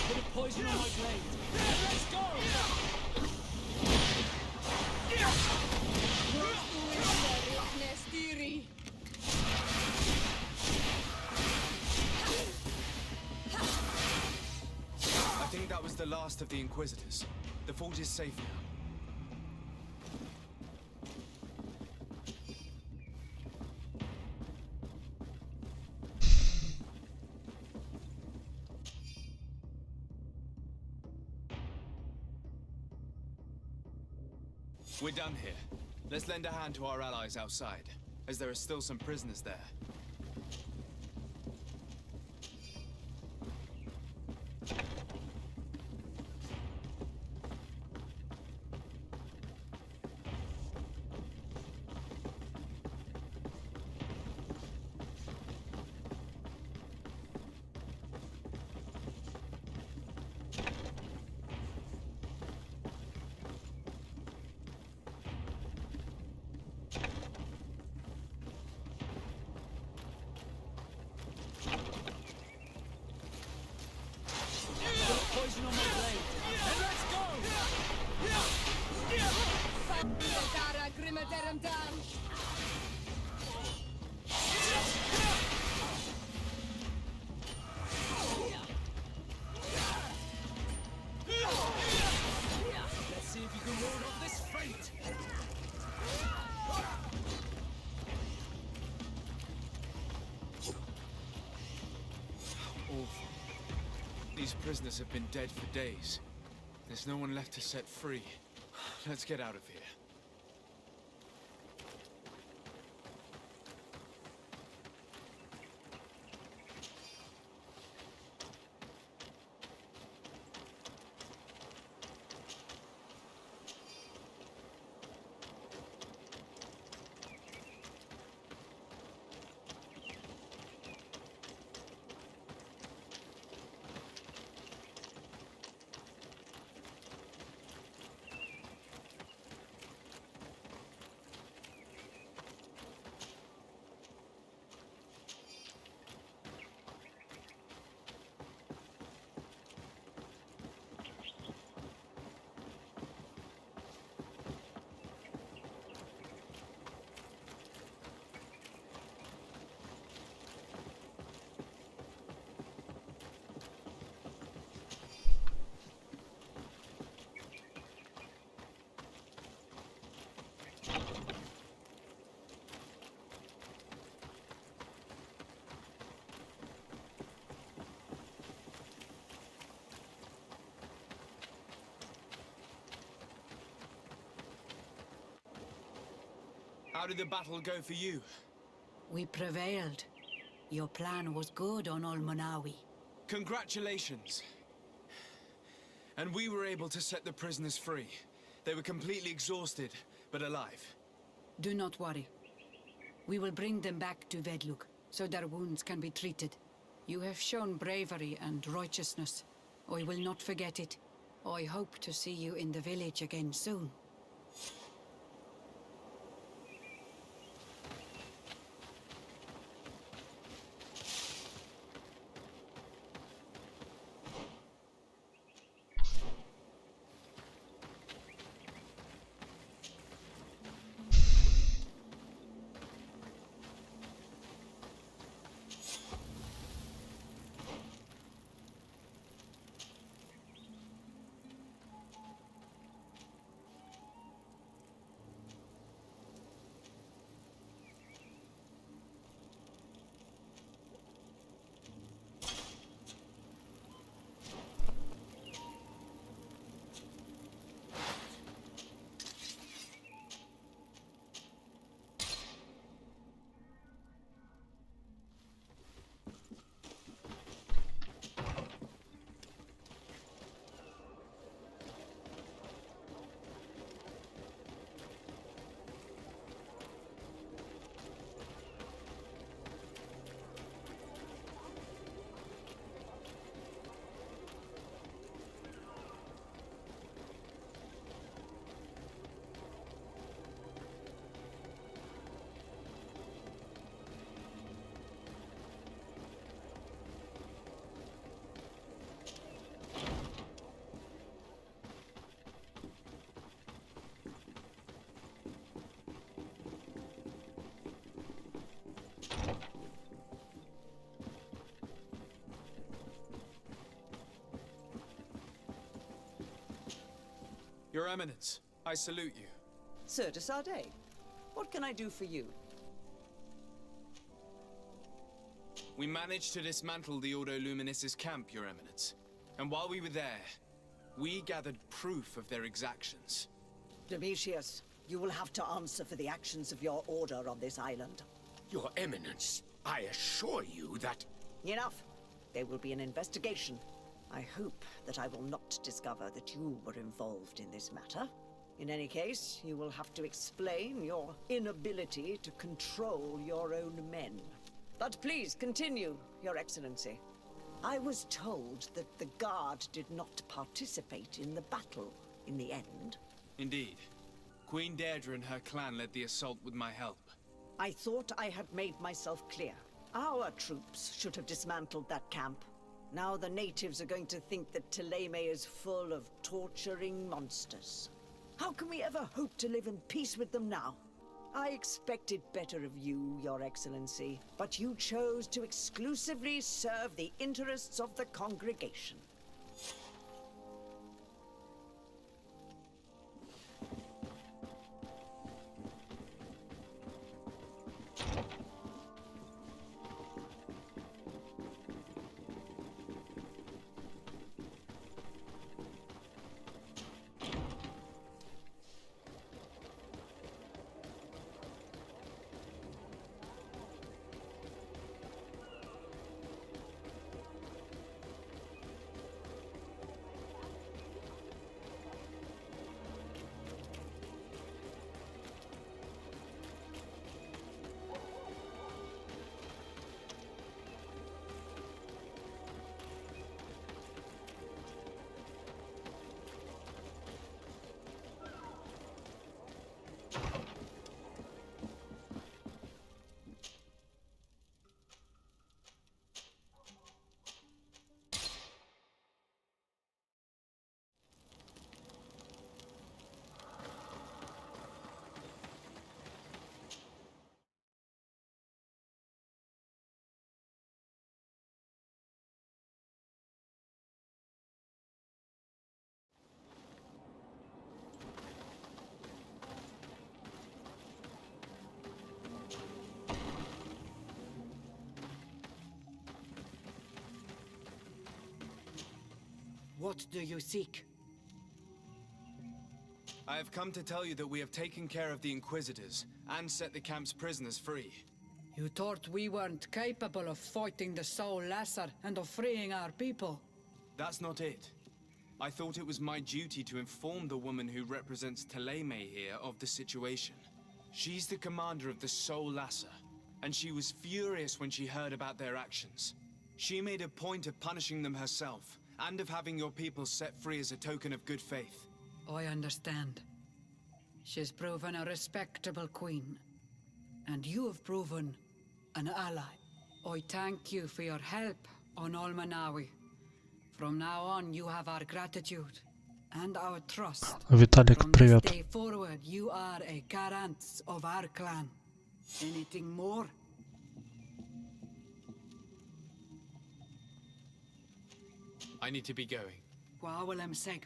Put a poison on my blade. Let's go! I think that was the last of the Inquisitors. The fort is safe now. We're done here. Let's lend a hand to our allies outside, as there are still some prisoners there. These prisoners have been dead for days. There's no one left to set free. Let's get out of here. How did the battle go for you? We prevailed. Your plan was good on Olmonawi. Congratulations. And we were able to set the prisoners free. They were completely exhausted, but alive. Do not worry. We will bring them back to Vedluk, so their wounds can be treated. You have shown bravery and righteousness. I will not forget it. I hope to see you in the village again soon. Your Eminence, I salute you. Sir de Sardet, what can I do for you? We managed to dismantle the Ordo Luminis's camp, Your Eminence. And while we were there, we gathered proof of their exactions. Demetrius, you will have to answer for the actions of your order on this island. Your Eminence, I assure you that... Enough. There will be an investigation. I hope that I will not discover that you were involved in this matter. In any case, you will have to explain your inability to control your own men. But please continue, Your Excellency. I was told that the Guard did not participate in the battle in the end. Indeed. Queen Deirdre and her clan led the assault with my help. I thought I had made myself clear. Our troops should have dismantled that camp. Now the natives are going to think that Thélème is full of torturing monsters. How can we ever hope to live in peace with them now? I expected better of you, Your Excellency, but you chose to exclusively serve the interests of the congregation. What do you seek? I have come to tell you that we have taken care of the Inquisitors and set the camp's prisoners free. You thought we weren't capable of fighting the Soul Lesser and of freeing our people? That's not it. I thought it was my duty to inform the woman who represents Teleme here of the situation. She's the commander of the Soul Lesser, and she was furious when she heard about their actions. She made a point of punishing them herself, and of having your people set free as a token of good faith. I understand. She's proven a respectable queen. And you have proven an ally. I thank you for your help on Olmanawi. From now on, you have our gratitude and our trust. Виталик, From this привет. day forward, you are a Garant of our clan. Anything more? I need to be going. Qua willem seg.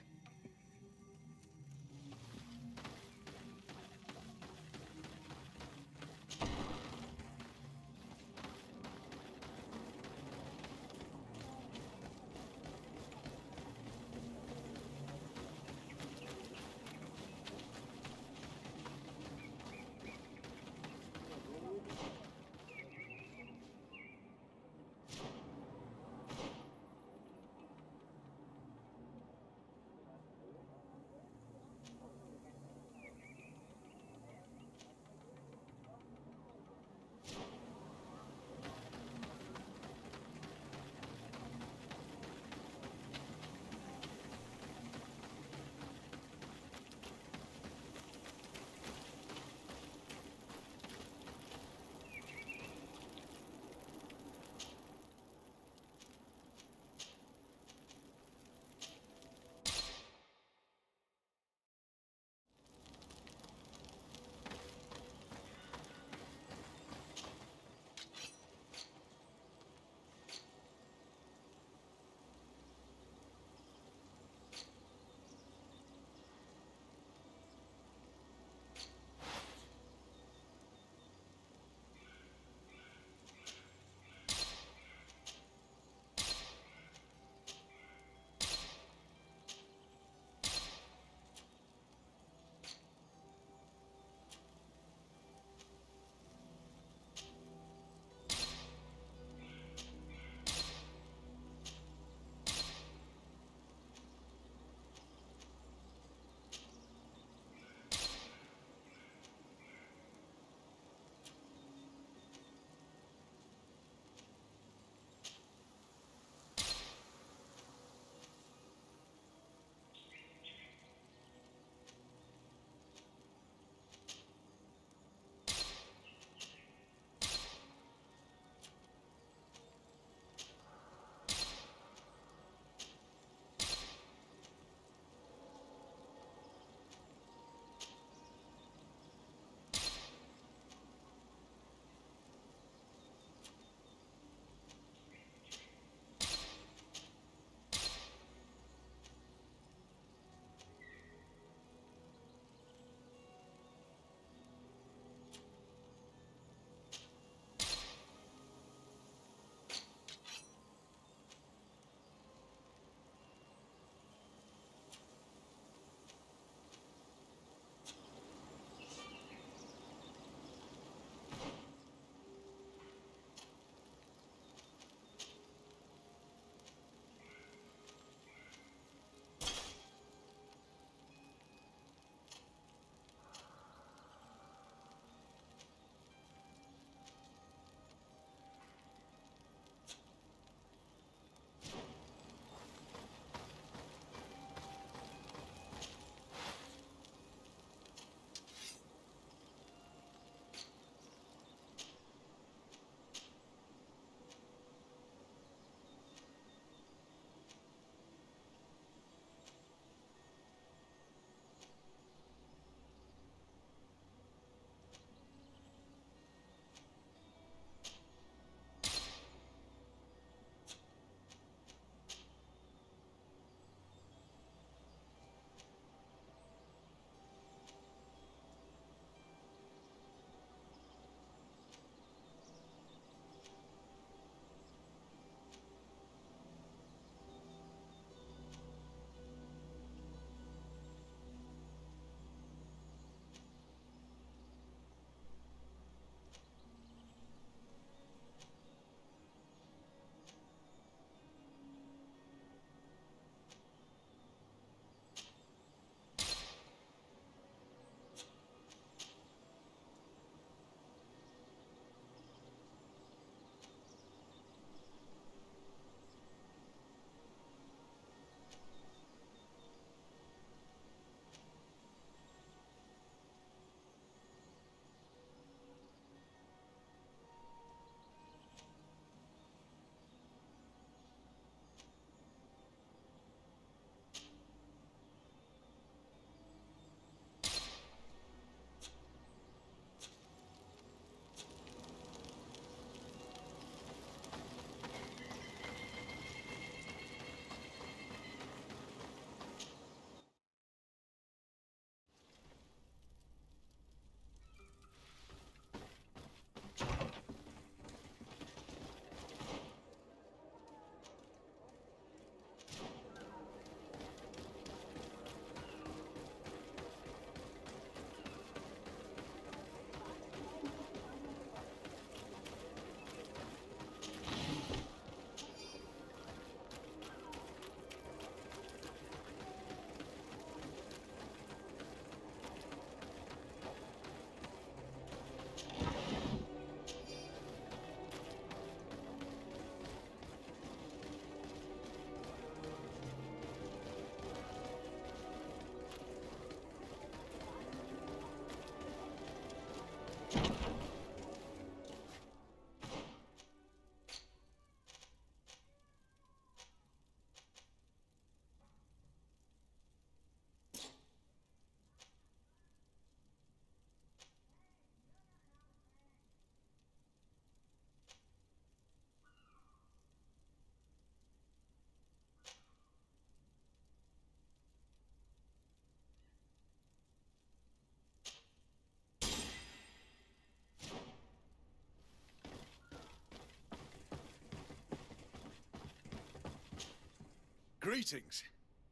Greetings.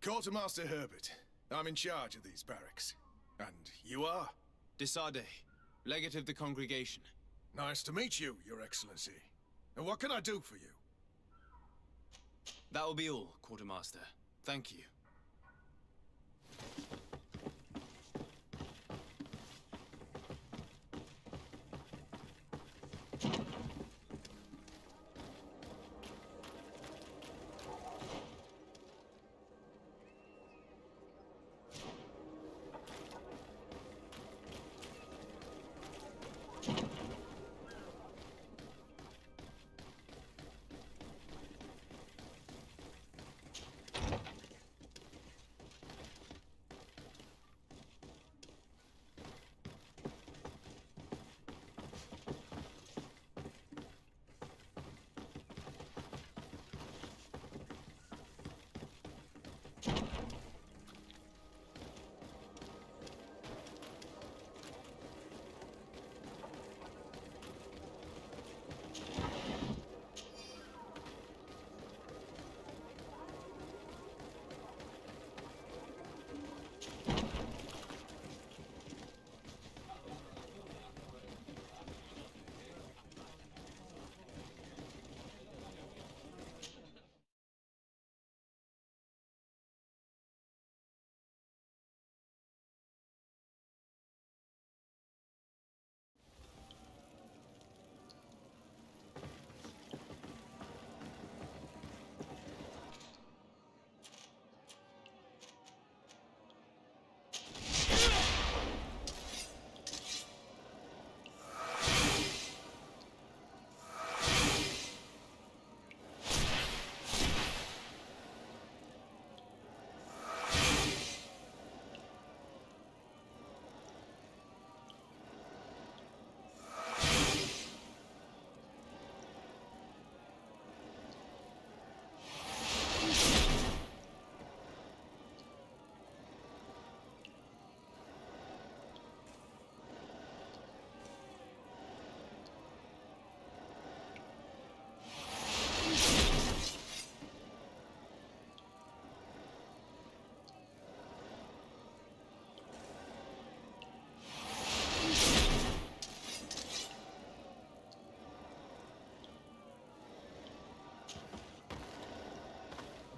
Quartermaster Herbert. I'm in charge of these barracks. And you are? Desade, legate of the congregation. Nice to meet you, Your Excellency. And what can I do for you? That will be all, Quartermaster. Thank you.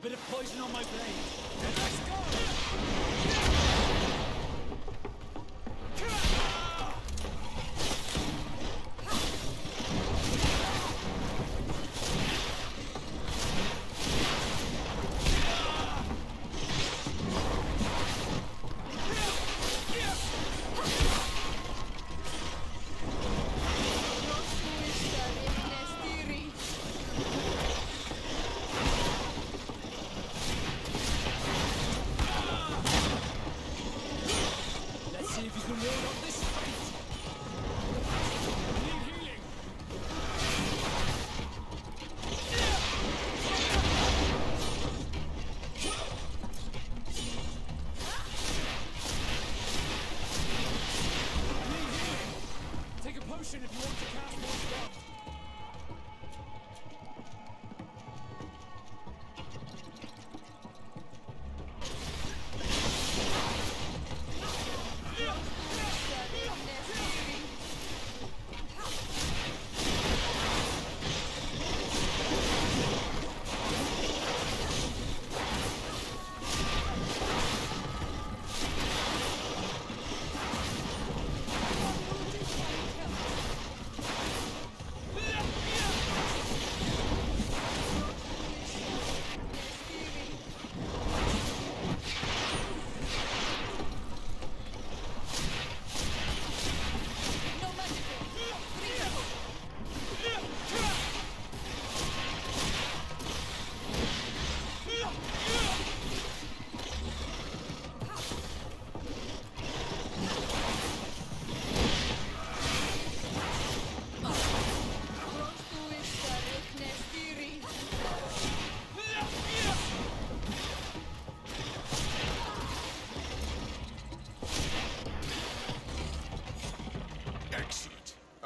Bit of poison on my blade. Then let's go!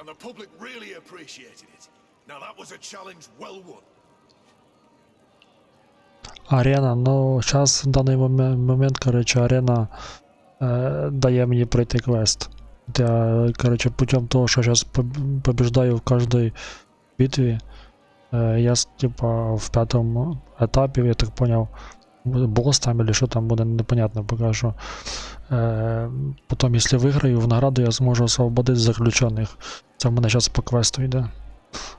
The public really appreciated it. Now that was a challenge well won. Арена, ну, зараз в даний момент, коротше, арена дає мені пройти квест. Я, коротше, путем того, що зараз побіждаю в кожній битві, я, типа, в 5-му етапі, я так поняв, босс там или що там буде, непонятно поки що. Потім, якщо виграю, в награду я зможу освободити заключених. Це в мене зараз по квесту йде.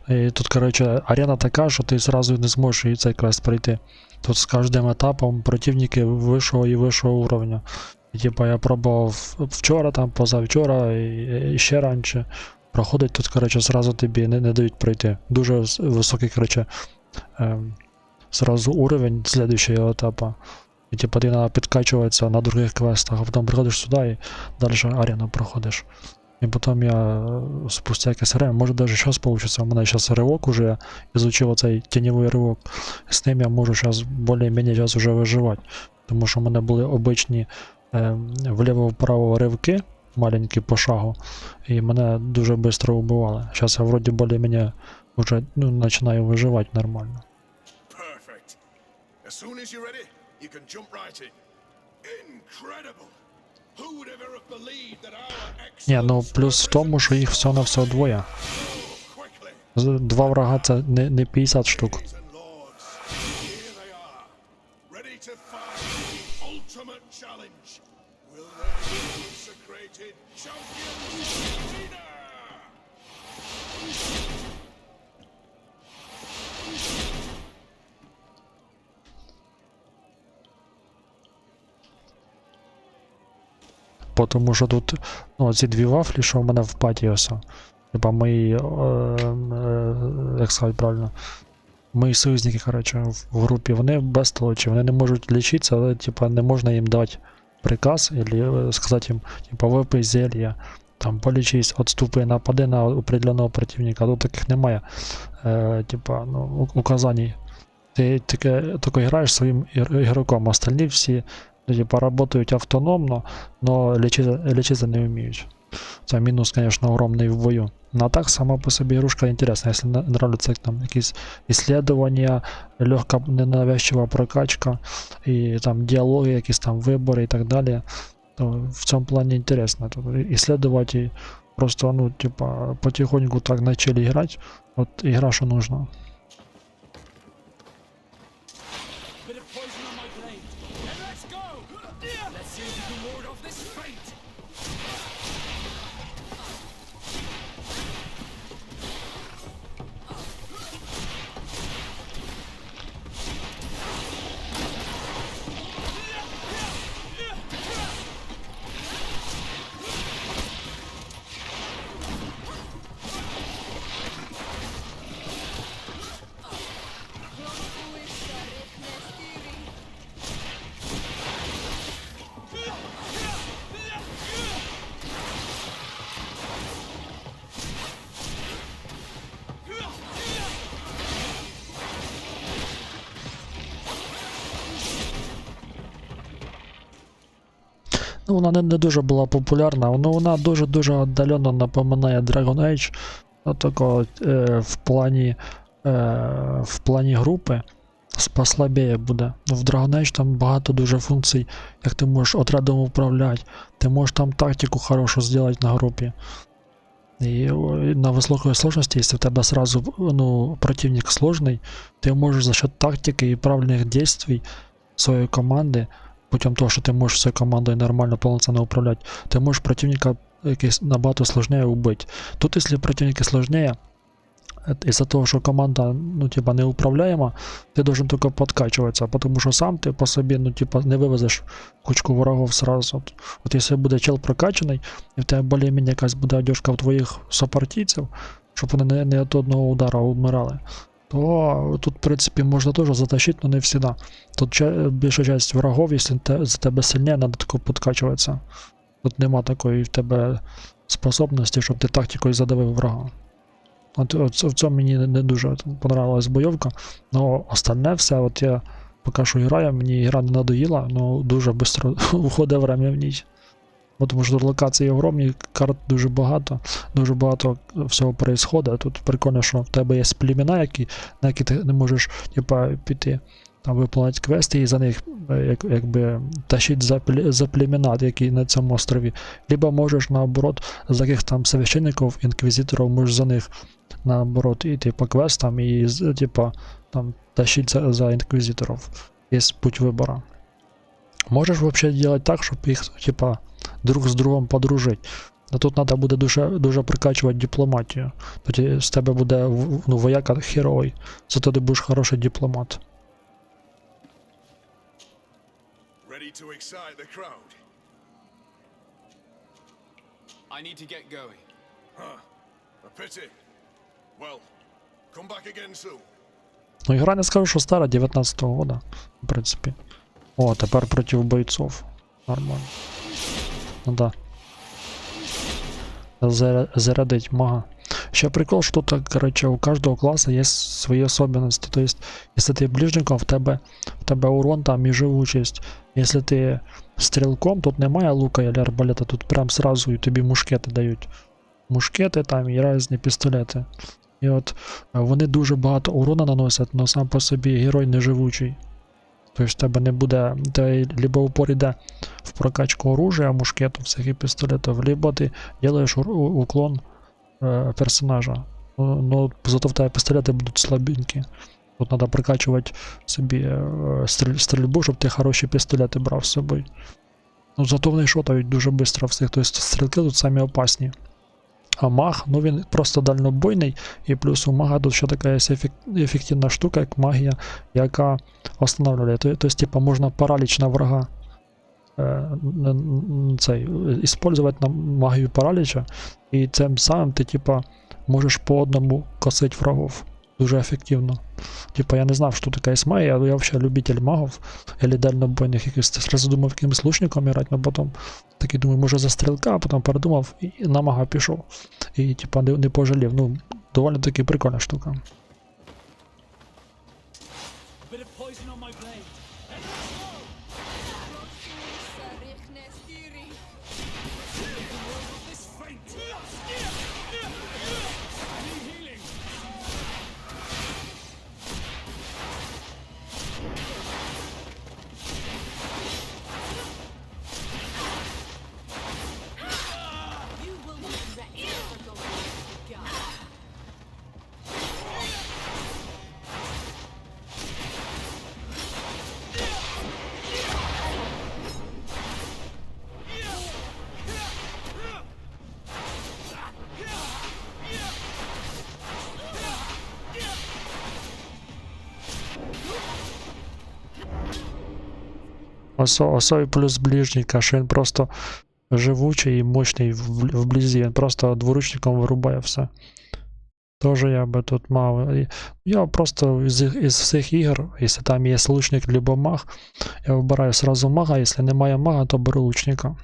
І тут, коротше, арена така, що ти зразу не зможеш і цей квест пройти. Тут з кожним етапом противники вищого і вищого уровня. І, типа, я пробував вчора, там, позавчора і ще раніше. Проходить тут, коротше, зразу тобі не дають пройти. Дуже високий, коротше, зразу уровень слідуючого етапу. І типа ти треба підкачуватися на других квестах, а потім приходиш сюди і далі арену проходиш. І потім я спустя якесь время, може навіть зараз вийде, у мене зараз ривок уже, я изучив оцей тіньовий ривок. З ним я можу зараз більш-менш зараз вже виживати. Тому що в мене були обичні вліво-вправо ривки, маленькі по шагу, і мене дуже швидко вбивали. Зараз я вроді більш-менш вже починаю виживати нормально. Perfect. As soon as you're ready, you can jump right in. Incredible. Who would ever have believed that our Ні, ну плюс в тому, що їх все на все двоє. Два врага це не 50 штук. Here they are, ready to fight the ultimate challenge. Will they be consecrated champions? Winner! Тому що тут, ну, ці дві вафлі, що в мене в паті ось. Типа мої, як сказати правильно, мої союзники, коротше, в групі, вони безтолочі, вони не можуть лічитися, але, типа, не можна їм дати приказ, або сказати їм, типа, випий зелья, там, полічись, отступи, напади на определеного противника, тут таких немає, типа, ну, указаний. Ти тільки граєш своїм ігроком, остальні всі, типа, работають автономно, но лечиться не вміють. Це мінус, звісно, огромний в бою. Ну а так, сама по собі ігрушка інтересна, якщо нравляться там якісь исследования, легка, ненавязчива прокачка, і там діалоги, якісь там вибори і так далі, то в цьому плані інтересно. Исследовать і просто, ну, типа, потихоньку так начали грати, от ігра, що нужно. Ну, вона не дуже була популярна, але вона дуже-дуже віддалено напоминає Dragon Age. Отако, в плані групи послабіє буде. В Dragon Age там багато дуже функцій, як ти можеш отрядом управляти, ти можеш там тактику хорошу зробити на групі. І на високій сложності, якщо в тебе сразу, ну, противник сложний, ти можеш за счет тактики і правильних дій своєї команди, путем того, що ти можеш своєю командою нормально, повноцінно управляти, ти можеш противника якийсь набагато сложніше убити. Тут, якщо противники сложніше, із-за того, що команда, ну, типа, неуправляема, ти должен тільки подкачуватися, тому що сам ти по собі, ну, типа, не вивезеш кучку ворогів сразу. От якщо буде чел прокачаний, і в тебе більш-менш якась буде одежка в твоїх сопартійців, щоб вони не від одного удара вмирали, то тут, в принципі, можна теж затащити, але не завжди. Тут більша частина врагів, якщо за тебе сильніше, треба тако підкачуватися. Тут нема такої в тебе способності, щоб ти тактикою задавив врага. От в цьому мені не дуже понравилась бойовка, але остальне все, от я поки що граю, мені гра не надоїла, але дуже швидко уходить время в ніч. Тому що тут локації огромні, карт дуже багато всього відбувається. Тут прикольно, що в тебе є племена, на які ти не можеш, типа, піти. там виповнити квести і за них якби тащить за племена, які на цьому острові. Либо можеш наоборот за яких там священників, інквізиторів, можеш за них наоборот іти по квестам і типа там тащить за інквізиторів. Є путь вибору. Можеш взагалі робити так, щоб їх типа друг з другом подружити. А тут треба буде дуже прикачувати дипломатію. Тоді з тебе буде вояка герой. Зато ти будеш хороший дипломат. Ready to excite the crowd? I need to get going. Huh. A pity. Well, come back again soon. Ну, ігра не скажу, що стара, 19-го года, в принципі. О, тепер проти бойців. Нормально. Ну да. Зарядить мага. Ще прикол, що тут, короче, у кожного класу є свої особливості. То есть, якщо ти ближником, в тебе урон там і живучість. Якщо ти стрілком, тут немає лука або арбалета, тут прям сразу і тобі мушкети дають. Мушкети там і різні пістолети. І от вони дуже багато урона наносять, але сам по собі герой не живучий. Тобто в тебе не буде, ти либо упор йде в прокачку оружия, мушкету, всяких пістолетів, либо ти робиш уклон персонажа. Но зато в тебе пістолети будуть слабенькі. Тут треба прокачувати собі стрільбу, щоб ти хороші пістолети брав з собою. Ну зато вони шотають дуже швидко всіх, тобто стрілки тут самі опасні. А маг, ну він просто дальнобойний, і плюс у мага тут ще така є ефективна штука, як магія, яка встановлює. Тобто, типа, можна параліч на врага использувати на магію параліча, і цим самим ти, типа, можеш по одному косити врагов. Дуже ефективно. Типа, я не знав, що тут така є магія, але я взагалі любитель магів, або дальнобойних якихось. Сразу думав, якимось лучником грати, але потім такий думаю, може за стрілка, а потім передумав і на мага пішов. І типа не пожалів. Ну, доволі таки прикольна штука. Осой плюс ближника, що він просто живучий і мощний вблизі, він просто двуручником вирубає все. Тоже я би тут мав. Я просто із всіх ігор, якщо там є лучник либо маг, я вибираю сразу мага, якщо немає мага, то беру лучника.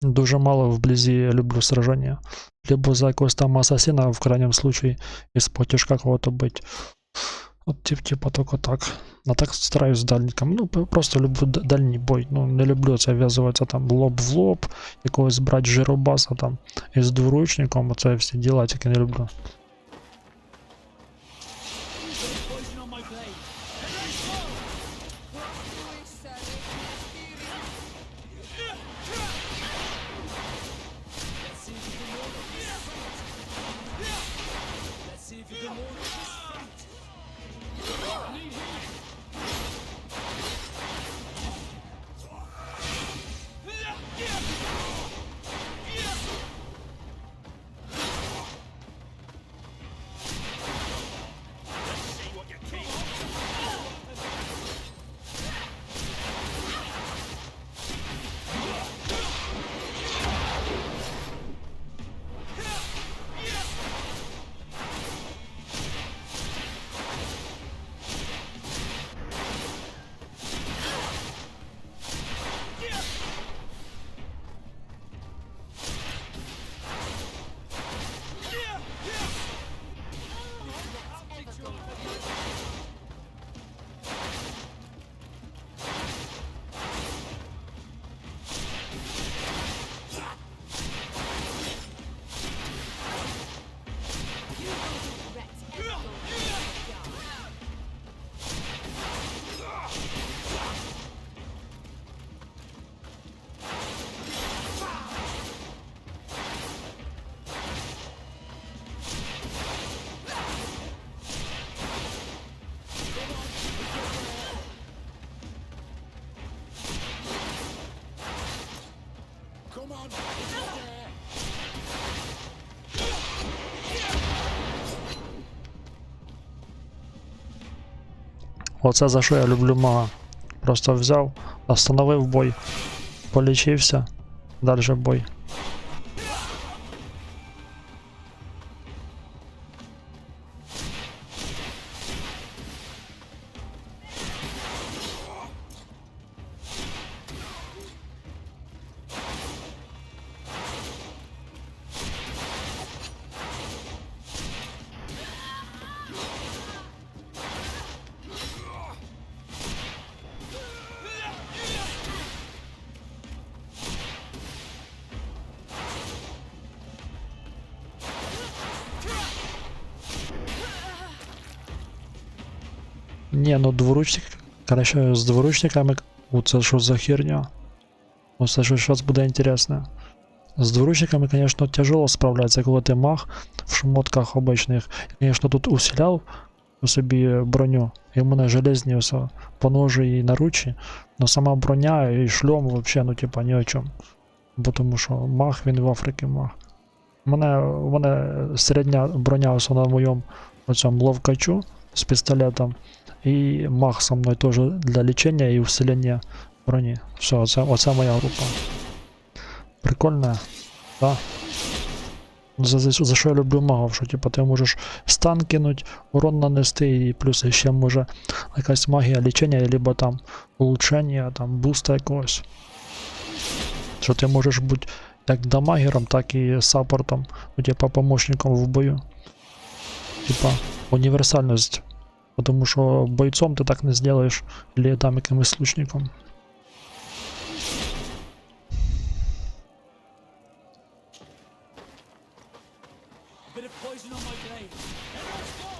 Дуже мало вблизі люблю сраження. Либо за якогось там асасина, в крайнем случае, із потяжка кого-то бить. От типа только так. А так стараюсь з дальником. Ну, просто люблю дальній бой. Ну, не люблю це в'язуватися там лоб в лоб, якогось брати жиробаса там із двуручником, оце всі діла, тільки не люблю. Оце за що я люблю мага. Просто взяв, остановив бой, полічився, далі бой. Ні, ну дворучник, короче, з дворучниками, оце що за херня? Оце що зараз буде інтересно. З дворучниками, конечно, тяжело справлятися, коли ти маг в шмотках обичних. Я, конечно, тут усиляв у собі броню, і в мене железні все, поножі і наручі, но сама броня і шльом вообще, ну типа, ні о чому. Бо тому що маг, він в Африці маг. У мене середня броня ось на моєму оцьому ловкачу з пістолетом. І маг со мною теж для лічення і усилення броні. Все, оце моя група. Прикольно, да? За що я люблю магов, що типу, ти можеш стан кинуть, урон нанести, і плюс ще може якась магія лічення, або там улучшення, там буста якогось. Що ти можеш бути як дамагером, так і саппортом, ну, типа помощником в бою. Типа універсальність. Потому що бойцом ти так не зробиш, або там якимось лучником. Bit of poison on my blade. Let's go!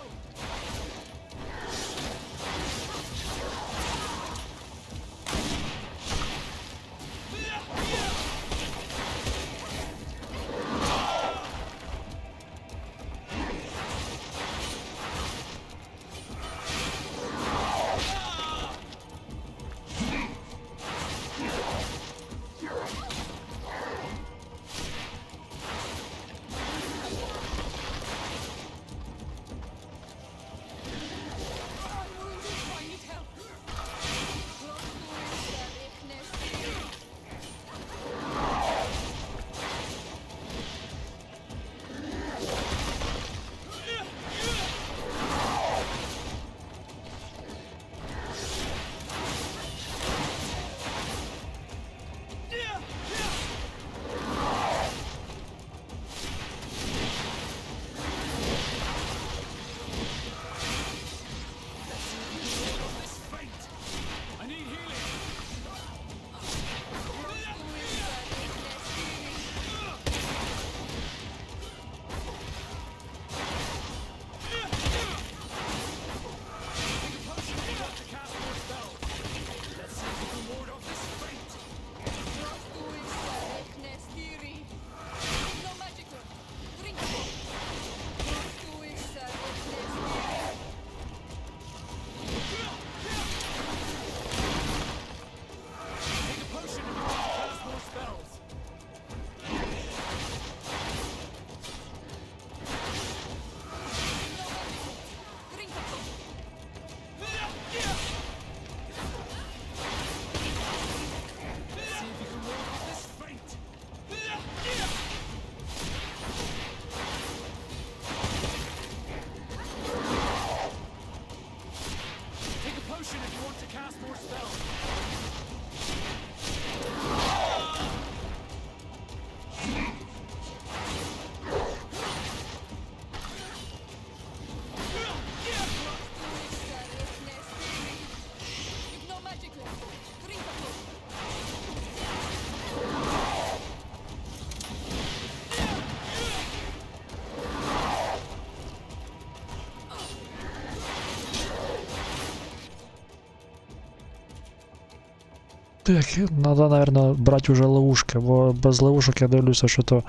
Так, надо, наверное, брать уже ловушки, бо без ловушок я дивлюся, що то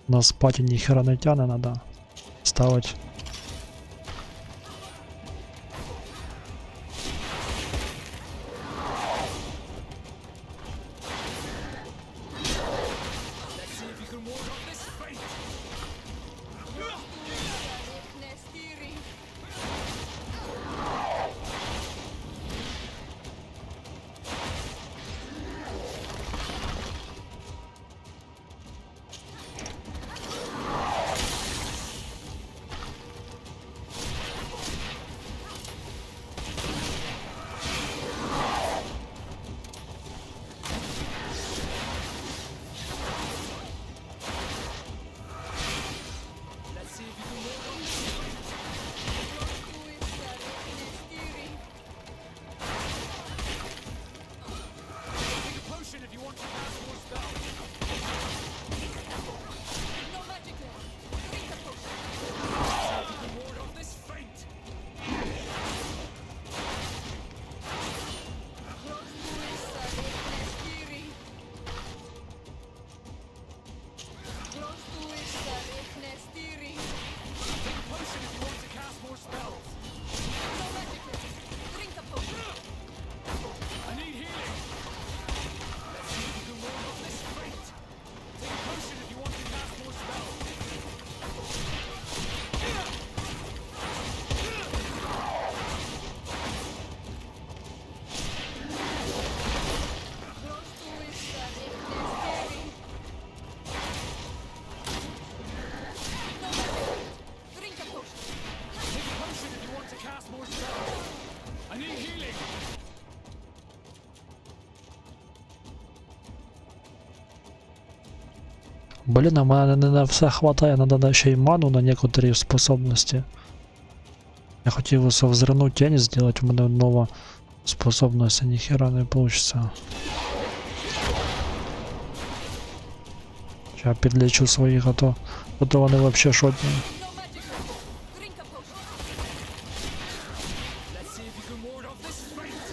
на спаті ніхера не тяне, надо ставить. Блін, а мене не на все хватає, надо ще й ману на некоторі способності. Я хотів усе взрывнуть тень сделать, у мене нова способность, а ніхера не получится. Сейчас підлечу своїх, а то вони вообще шотні. Let's see if you can ward off this fate.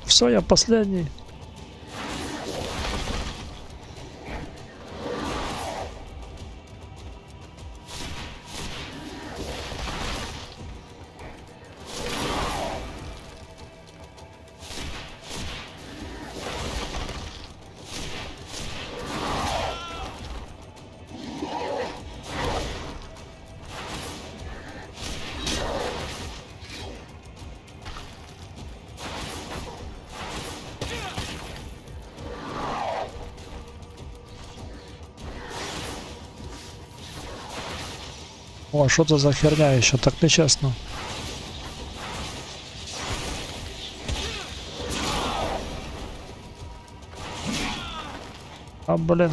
Все, я последний. О, що це за херня ще? Так нечесно. А, блін.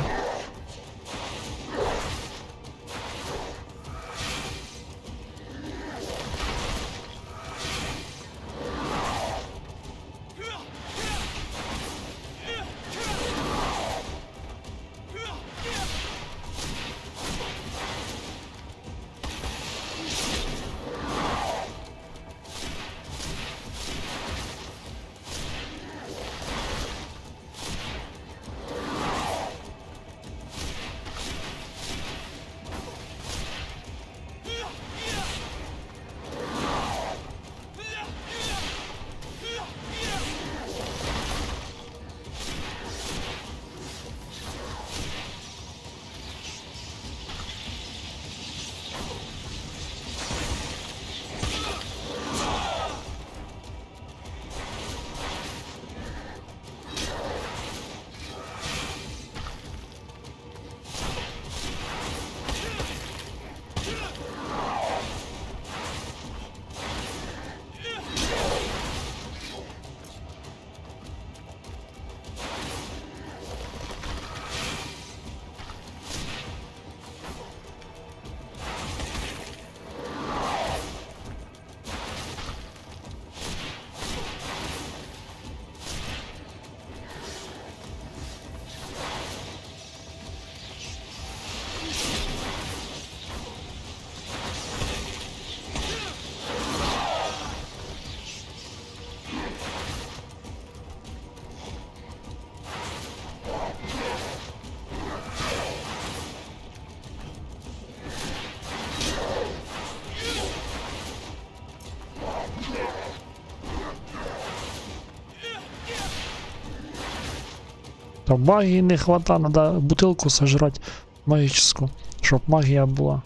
Та магії не хватає, надо бутилку сожрать магическую, чтоб магия была.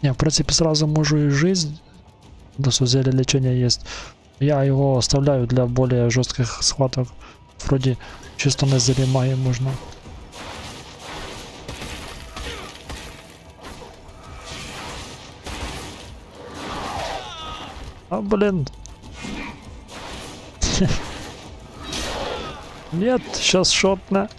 Не, в принципе, сразу можу и жизнь, до зелья лечения есть. Я его оставляю для более жестких схваток. Вроде чисто на зелье магии можно. А, блин. Нет, сейчас шотно.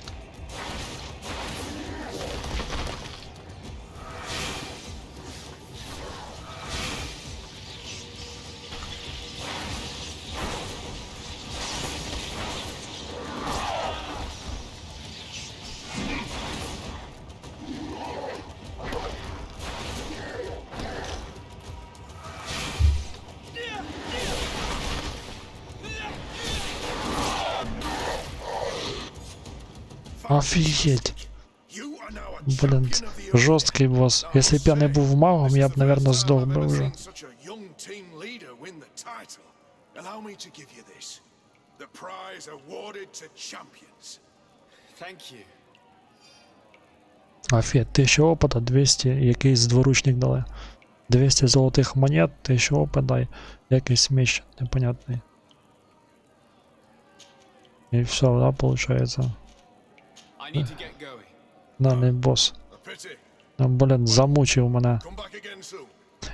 Офигеть. Блин, жесткий босс. Если бы я не был магом, я бы, наверное, сдох бы уже. Офігеть, 1000 опыта, 200, якийсь двуручник дали. 200 золотих монет, 1000 опыта, якийсь меч непонятний. И все, да, получается. Фінальний босс. Блин, замучив мене.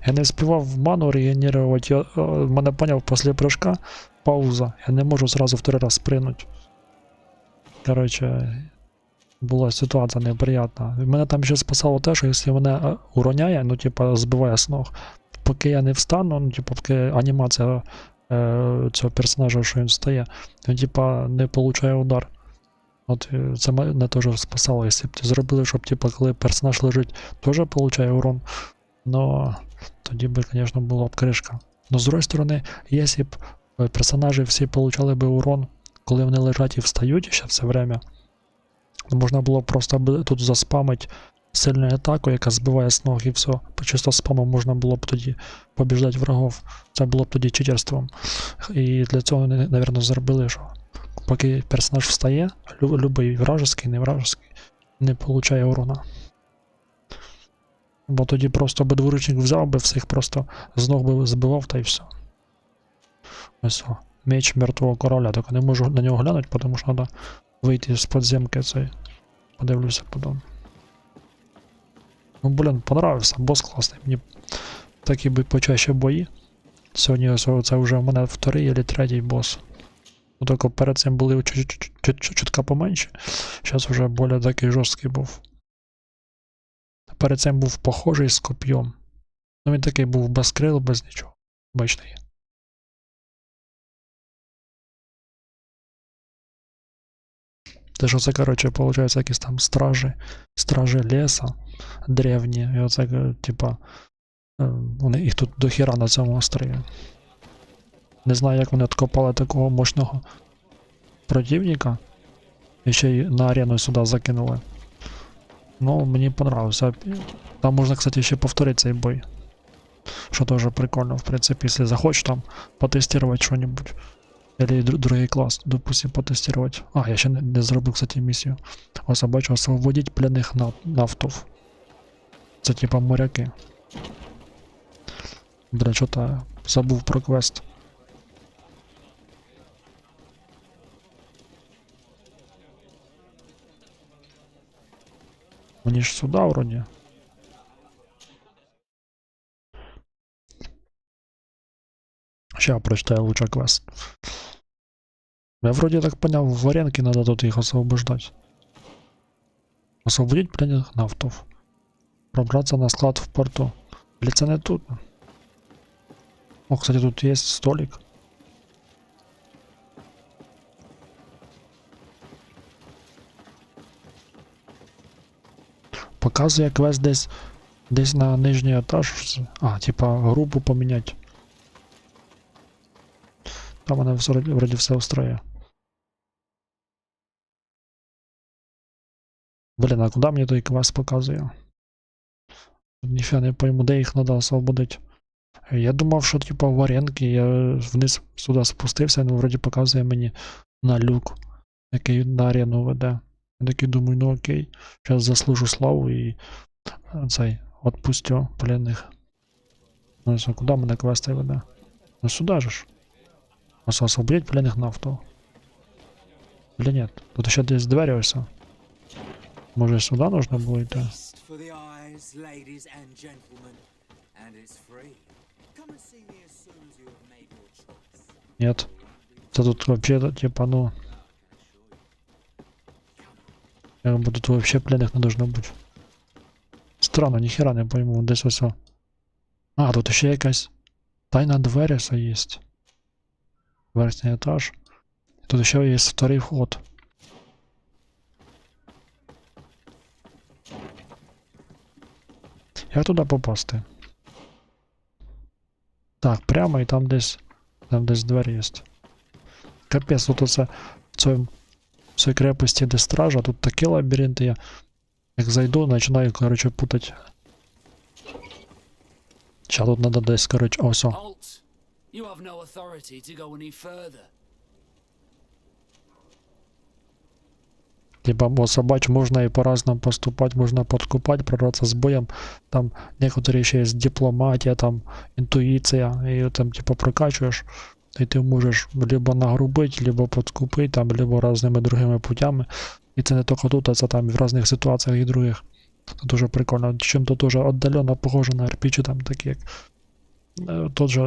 Я не встигав ману регенерувати, я мене поняв, після прыжка пауза. Я не можу зразу второй раз спринути. Коротше, була ситуація неприятна. Мене там ще спасало те, що якщо мене уроняє, ну типа збиває з ног, поки я не встану, ну типа поки анімація цього персонажа, що він встає, він типа не получає удар. От це мене теж спасало, якщо б ти зробили, щоб типа коли персонаж лежить, теж получає урон. Но тоді би, звісно, була б кришка. Но з другої сторони, якщо б персонажі всі получали би урон, коли вони лежать і встають ще все время, можна було просто тут заспамити сильну атаку, яка збиває з ног і все. Чисто спамом можна було б тоді побіждати врагов. Це було б тоді читерством. І для цього вони, мабуть, зробили, що поки персонаж встає, любий вражеский, не вражеский, не получає урона. Бо тоді просто би двуручник взяв би всіх, просто з ног би збивав та й все. Ось о, меч мертвого короля, так не можу на нього глянути, тому що треба вийти з подземки цей. Подивлюся потім. Ну блін, понравився, босс класний, мені такі би почаще бої. Сьогодні це вже в мене вторий або третій босс. Ну тільки перед цим були чутка поменше, зараз вже більш такий жорсткий був. Перед цим був похожий з коп'єм. Ну він такий був без крил, без нічого. Бачний. Те, що це, коротше, виходить, якісь там стражі леса древні. І оце, типа, вони їх тут до хіра на цьому острові. Не знаю, як вони откопали такого мощного противника. І ще й на арену сюди закинули. Ну, мені понравилося. Там можна, кстати, ще повторити цей бой. Що теж прикольно, в принципі, якщо захочеш там потестувати що-нибудь. Или другий клас, допустим, потестувати. А, я ще не зробив, кстати, місію. Ось я бачу, освободить пленних нафтов. Це типа моряки. Бля, що-то забув про квест. Мені ж сюди вроді. Ща прочитаю лучше квест. Я вроде так понял, в варенке надо тут их освобождать. Освободить пленных нафтов. Пробраться на склад в порту. Или це не тут? О, кстати, тут есть столик. Показує квест десь на нижній етаж. А, типа групу помінять. Там мене вроді все устроє. Блін, а куди мені той квест показує? Ніфіга не пойму, де їх треба освободити. Я думав, що типа в аренки, я вниз сюди спустився, ну вроді показує мені на люк, який на арену веде. Я такий думаю, ну окей, зараз заслужу славу і цей, отпустю пленних. Ну що, куди мене квести веде? Ну сюди же ж. Освободить пленных нафтов. Или нет? Тут еще здесь двери ось. Может сюда нужно будет? Нет. Это тут вообще типа, ну... Как бы тут вообще пленных не должно быть. Странно, нихера не пойму. Здесь все. А, тут еще якась тайна двері есть. Верхній етаж. Тут ще є вторий вход. Як туди попасти? Так, прямо і там десь двері є. Капець, тут оце в цій крепості, де стража, тут такі лабіринти, я як зайду, починаю, коротше, путати. Ща тут треба десь, коротше, ось о. You have no authority to go any further. Типа, бо собач можна і по-разному поступати, можна подкупати, прорватися з боєм. Там некоторі ще є дипломатія, там інтуїція, і там типа прокачуєш, і ти можеш либо нагрубити, либо подкупити, там, либо різними другими путями. І це не тільки тут, а це там в різних ситуаціях і других. Це дуже прикольно. Чим-то дуже віддалено похоже на RPG, там такі як тот же,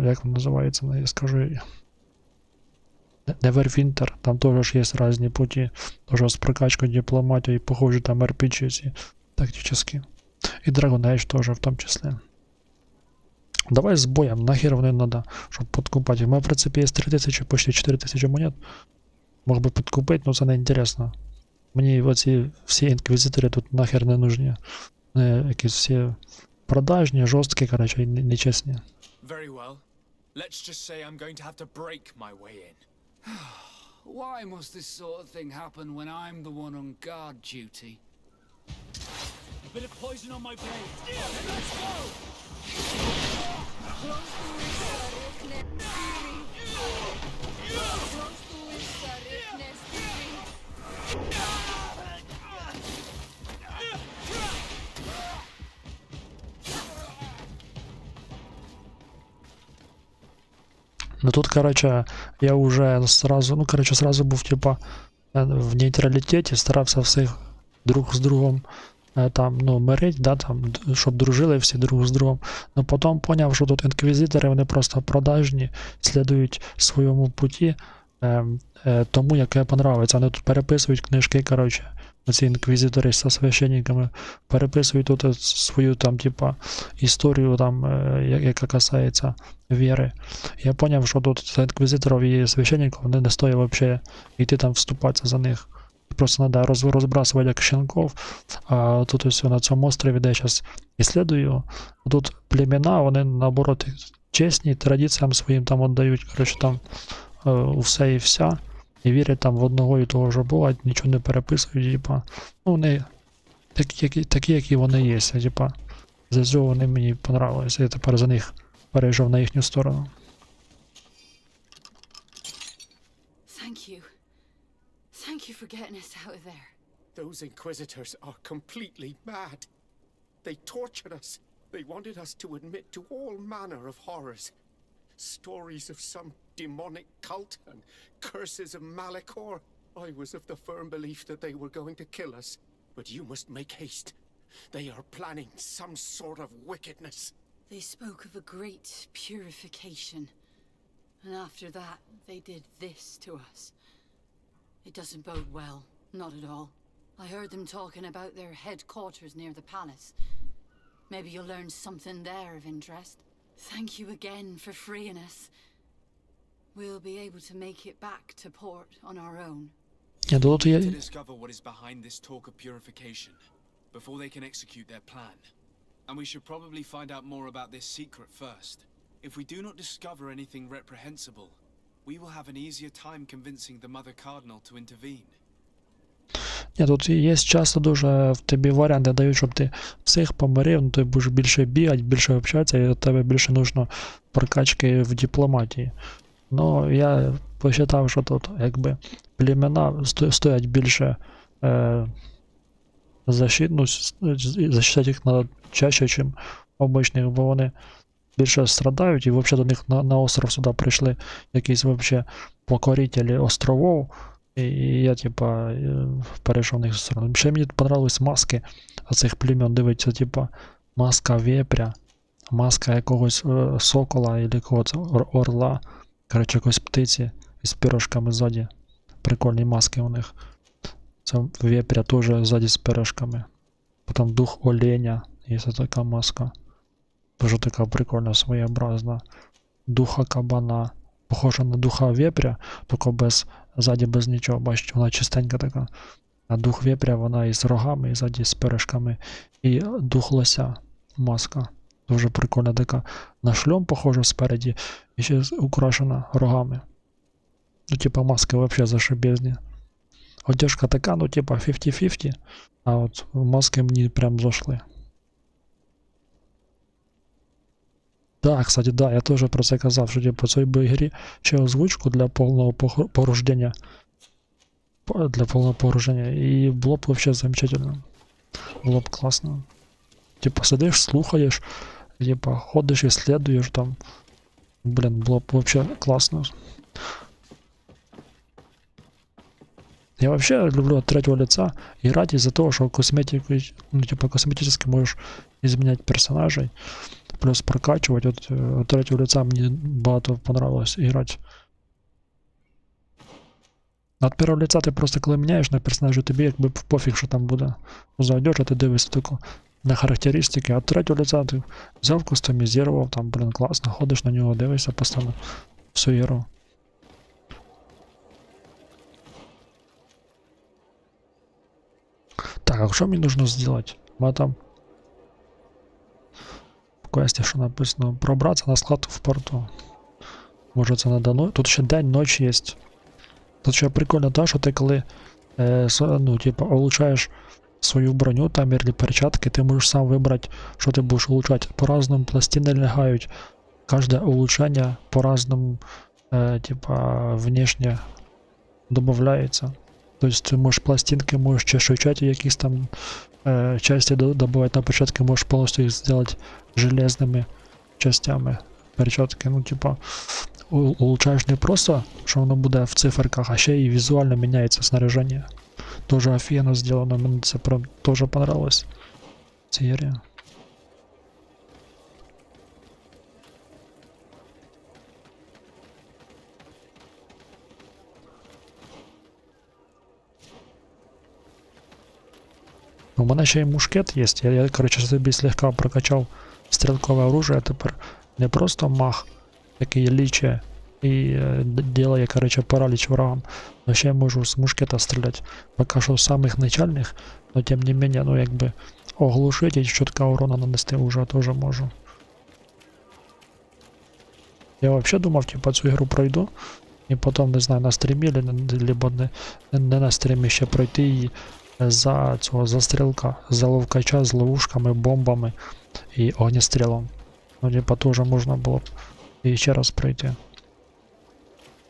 як він називається, я скажу, Neverwinter, там теж ж є різні пути, теж з прокачкою дипломатії, похожі там RPG ці тактическі. І Dragon Age теж в тому числі. Давай з боєм, нахер вони надо, щоб подкупати. У мене в принципі є 3000, почти 4000 монет. Мог би підкупити, але це не інтересно. Мені оці всі інквізитори тут нахер не нужні. Якісь всі продажні, жорсткі, коротше, і нечесні. Very well. Let's just say I'm going to have to break my way in. Why must this sort of thing happen when I'm the one on guard duty? A bit of poison on my blade. Let's go! Ну тут, короче, я уже сразу, ну, короче, сразу був, типа, в нейтралітеті, старався всіх друг з другом там, ну, мирить, да, там, щоб дружили всі друг з другом. Но потім поняв, що тут інквізитори, вони просто продажні, слідують своєму путі, тому, яке понравиться. Вони тут переписують книжки, короче, ці інквізитори зі священниками, переписують тут свою, там, типа, історію, там, яка касається віри. Я поняв, що тут інквізиторів і священників, вони не стоїть взагалі йти там вступатися за них. Просто треба розбрасувати як щенков. А тут ось на цьому острові, де я зараз іслідую, тут племена, вони наоборот чесні, традиціям своїм там віддають, коротше, там все і вся. І вірять там в одного і того ж Бога, нічого не переписують, типа. Ну, вони такі, які вони є, типа. За цього вони мені понравилися. Я тепер за них перейшов на їхню сторону. Thank you. Thank you for getting us out of there. Those inquisitors are completely mad. They tortured us. They wanted us to admit to all manner of horrors. Stories of some demonic cult and curses of Malachor. I was of the firm belief that they were going to kill us. But you must make haste. They are planning some sort of wickedness. They spoke of a great purification. And after that, they did this to us. It doesn't bode well. Not at all. I heard them talking about their headquarters near the palace. Maybe you'll learn something there of interest. Thank you again for freeing us. We'll be able to make it back to port on our own. Я думаю, We need to discover what is behind this talk of purification before they can execute their plan. And we should probably find out more about this secret first. If we do not discover anything reprehensible, we will have an easier time convincing the Mother Cardinal to intervene. Ні, тут є часто дуже в тобі варіанти дають, щоб ти всіх помирив, ну ти будеш більше бігати, більше общатися, і тебе більше нужно прокачки в дипломатії. Ну, я посчитав, що тут, якби, племена стоять більше защитати їх треба чаще, ніж обичних, бо вони більше страдають, і взагалі до них на остров сюди прийшли якісь взагалі покорителі островів, і я, типа, перейшов на їх сторону. Ще мені понравились маски оцих племен, дивиться, типа, маска вепря, маска якогось сокола, або якогось орла, коротше, якоїсь птиці з пирожками ззаді. Прикольні маски у них. Це вепря теж ззаді з пирожками. Потім дух оленя, є така маска. Дуже така прикольна, своєобразна. Духа кабана. Похожа на духа вепря, тільки ззаді без нічого. Бачите, вона чистенька така. А дух вепря, вона із рогами, і ззаді з пирожками. І дух лося. Маска. Дуже прикольна така. На шльом похожа спереді. І ще украшена рогами. Ну, типа маски взагалі зашибезні. Одежка така, ну, типа 50-50. А от маски мені прям зайшли. Так, кстати, да, я теж про це казав, що типу, цій би ігрі ще озвучку для повного погруження. Для повного погруження. І було б взагалі замечательно. Було б класно. Типа сидиш, слухаєш, типа ходиш і слідуєш там. Блін, було б взагалі класно. Я вообще люблю от третьего лица играть из-за того, что косметически можешь изменять персонажей. плюс прокачувати. От третього лица мені багато понравилось грати. От першого лица ти просто коли міняєш на персонажу, тобі якби пофіг, що там буде. Зайдеш, а ти дивишся таку на характеристики, а от третього лица ти взяв, кастомізував, там, блін, класно, ходиш на нього, дивишся постійно всю ігру. Так, а що мені нужно зробити? У мене там в квесті, що написано, пробратися на склад в порту. Може це надо, ну, тут ще день, ніч є. Тут ще прикольно те, що ти коли ну, типа, улучшаєш свою броню там, или перчатки, ти можеш сам вибрати, що ти будеш улучшати. По-разному пластини лягають. Кожне улучшення по-разному, типа, внешне додається. Тобто ти можеш пластинки, можеш чи швичати якісь там части добавити. На початку можеш повністю їх зробити железними частями перчатки. Ну, типа, улучшаєш не просто, що воно буде в циферках, а ще і візуально міняється снаряження. Тоже офігенно зроблено, мені це прям тоже понравилось. Ця ігра. У мене ще й мушкет є. Я коротше, собі слегка прокачав стрілкове оружие, тепер не просто мах, який ліче і делає, короче, параліч врагам, но ще я можу з мушкета стріляти. Поки що з самих начальних, но тем не менее, ну якби оглушити і чітко урона нанести вже теж можу. Я вообще думав, типа, цю ігру пройду, і потім, не знаю, на стрімі, либо не на стрімі ще пройти її за цього застрілка, за ловкача з ловушками, бомбами і огнестрілом. Ну, типа, теж можна було б і ще раз пройти.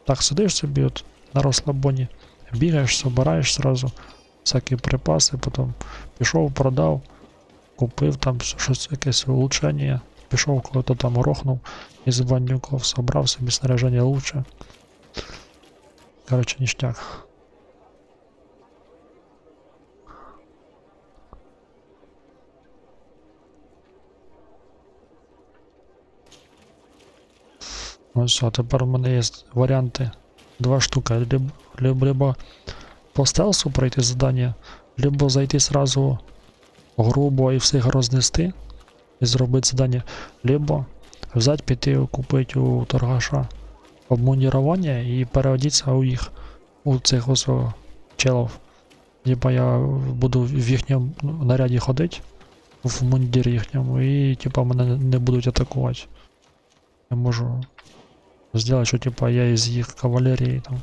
Так, сидиш собі от на розслабоні, бігаєш, собираєш сразу всякі припаси, потім пішов, продав, купив там щось, якесь улучшення, пішов, коли-то там грохнув із бандюков, собрав собі снаряження лучше. Короче, ништяк. Ну все, тепер у мене є варіанти. Два штуки. Либо по стелсу пройти задання, либо зайти сразу грубо і всіх рознести і зробити задання, либо взяти, піти купити у торгаша обмундірування і переодітися у їх, у цих ось челов. Типа я буду в їхньому наряді ходити, в мундірі їхньому, і типа мене не будуть атакувати. Я можу сделать, что типа я из их кавалерии там.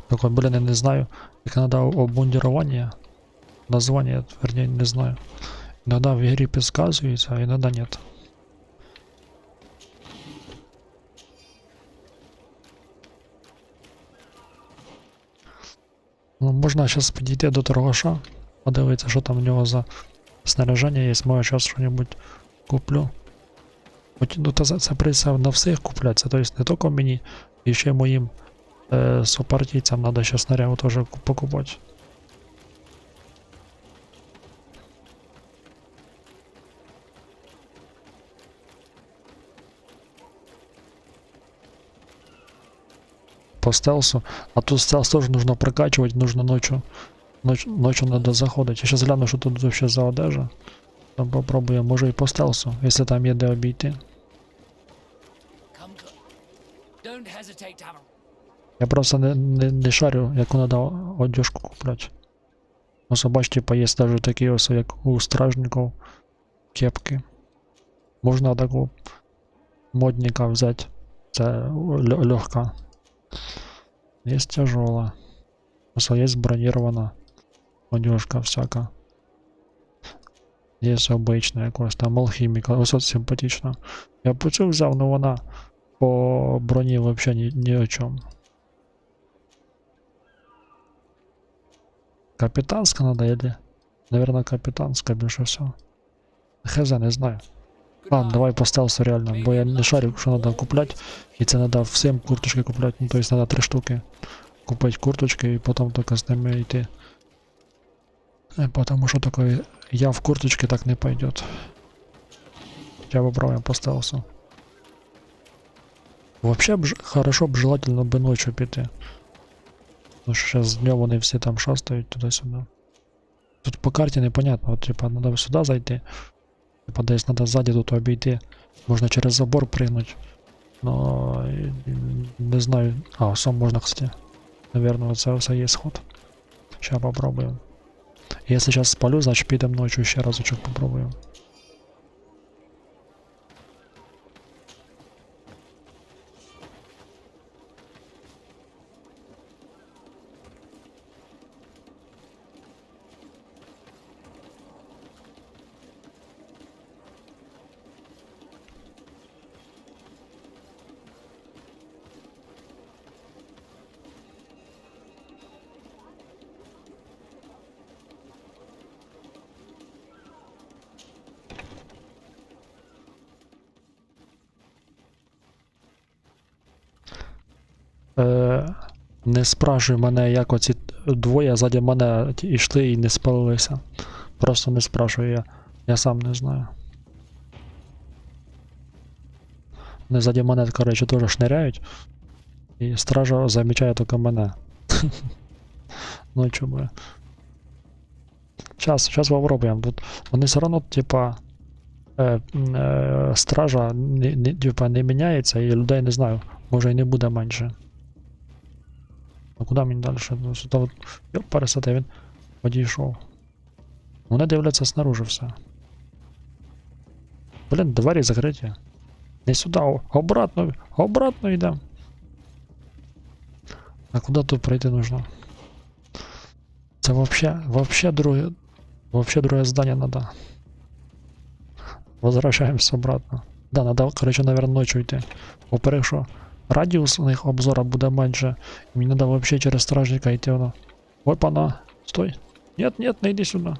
Такой, блин, я не знаю, как надо обмундирование. Название, вернее, не знаю. Иногда в игре подсказывается, а иногда нет. Ну, можна зараз підійти до торгаша, подивитися, що там в нього за снаряження є, може зараз щось куплю. Ну, це прийде на всіх купляться, тобто не тільки мені, і ще моїм сопартійцям треба ще снарягу теж покупати. По стелсу, а тут стелс тоже нужно прокачивать, нужно ночью надо заходить. Я сейчас гляну, что тут вообще за одежа. Там попробую, може і по стелсу, если там є де обійти. Я просто не шарю, яку надо одежку купляти. Ось бач, типа є даже такі ось, як у стражників, кепки. Можна таку модника взяти, це легка. Есть тяжелая. Есть бронирована одежка всяка. Есть обычная якась там алхіміка. Ось от симпатично. Я б цю взяв, но вона по броні вообще ні о чому. Капітанська надо или? Наверное, капітанська більше всього. Хз, не знаю. Ладно, давай по стелсу реально, бо я не шарю, що треба купляти. І це треба всім курточки купляти, ну то есть треба 3 штуки. купити курточки і потім тільки з ними йти. Потому що такой я в курточке так не пойдет. Я попробуем по стелсу. Вообще хорошо б желательно бы ночью піти. Потому что сейчас днем вони всі там шастають туди-сюди. Тут по карте непонятно, вот типа надо сюда зайти. Типа десь надо сзади тут обійти. Можно через забор прыгнуть. Но не знаю. А, сам можно, кстати. Наверное, це все є сход. Сейчас попробуем. Если сейчас спалю, значит підем ночью ще разочек попробуем. Не спрашуй мене, як оці двоє ззаді мене йшли і не спалилися. Просто не спрашуй, я сам не знаю. Вони ззаді мене, коротше, теж шниряють. І стража замічає тільки мене. Ну чому? Зараз попробуємо. Тут вони все одно, типа, стража не міняється і людей не знаю, може і не буде менше. А куди мені далі? Ну, сюди от... Пересади, він одійшов. Вони дивляться снаружи все. Блін, двері закриті. Не сюди, обратно йдемо. А куди тут пройти нужно? Це вообще друге здання надо. Возвращаемся обратно. Да, надо, короче, наверное, ночью йти. Во-первых, що радіус у них обзора буде менше. І мені треба вообще через стражника йти воно. Опа-на, стой. Нет, не йди сюди.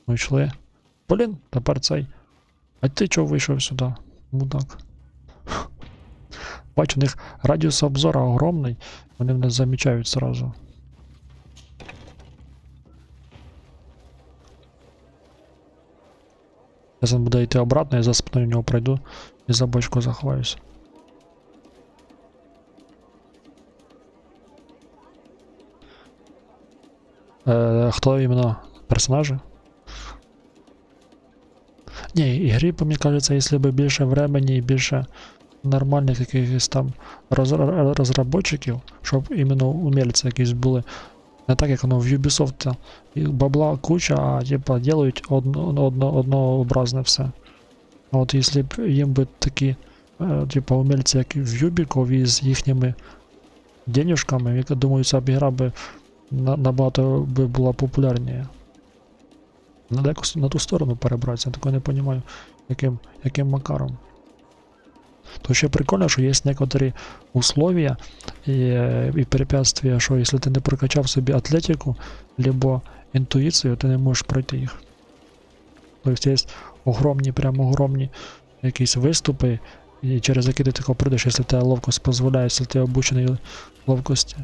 Ми йшли. Блін, тепер цей. А ти чого вийшов сюди, мудак? Бачу, у них радіус обзора огромний, вони мене замічають сразу. Зараз він буде йти обратно, я за спиною нього пройду і за бочку заховаюсь. Хто іменно персонажі? Ні, ігрі, мені кажеться, якщо б більше времени і більше нормальних якихось там розробників, щоб іменно умельці якісь були. Не так, як воно в Ubisoft, бабла куча, а типа делають однообразне все. А от якщо б їм би такі, типа умельці, як в Юбікові з їхніми денюжками, я думаю, ця б гра би набагато би була популярніше. Надо якось на ту сторону перебратися, я такого не розумію, яким макаром. То ще прикольно, що є некоторі условия і препятствия, що якщо ти не прокачав собі атлетику, либо інтуїцію, ти не можеш пройти їх. Тобто є огромні якісь виступи, і через які ти тако прийдеш, якщо тебе ловкость дозволяє, якщо ти обучений ловкості.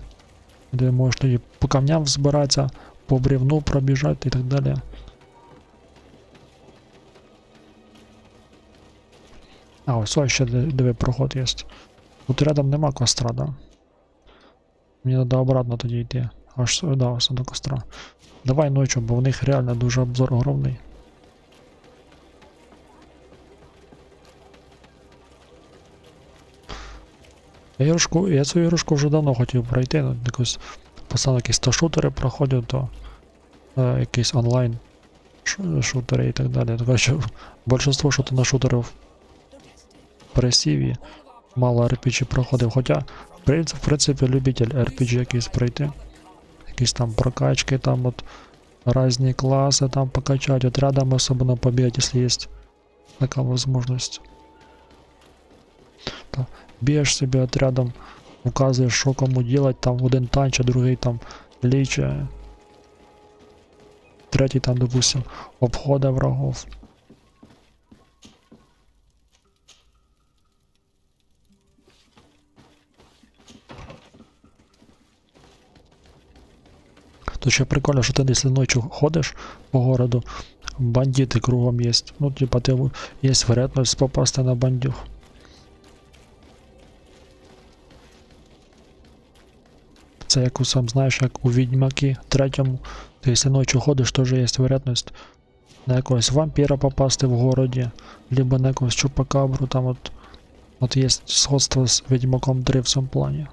Ти можеш тоді по камням збиратися, по бревну пробіжати і так далі. А, ось ще диви проход є. Тут рядом нема костра, да? Мені треба обратно тоді йти. Аж сюди, ось до костра. Давай ночі, бо в них реально дуже обзор огромний. Я цю ігрушку вже давно хотів пройти, ну, якось пацан якісь то шутери проходять, то якісь онлайн шутери і так далі. Так що більшість що-то на шутерів пресіві, мало RPG проходив, хоча в принципі любитель RPG якийсь пройти. Якісь там прокачки, там от різні класи там покачати, отрядами особливо побігати, якщо є така можливість. Бігаєш собі отрядом, указуєш, що кому делать, там один танчить, другий там ліче, третій там, допустим, обходить врагов. То ще прикольно, що ти якщо ночі ходиш по городу, бандити кругом є. Ну, типа, є вероятність попасти на бандюг. Це як сам знаєш, як у Відьмаки 3-му. Ти якщо ночі ходиш, теж є вероятність на якогось вампіра попасти в городі, либо на якогось чупакабру, там от є сходство з Відьмаком 3 в цьому плані.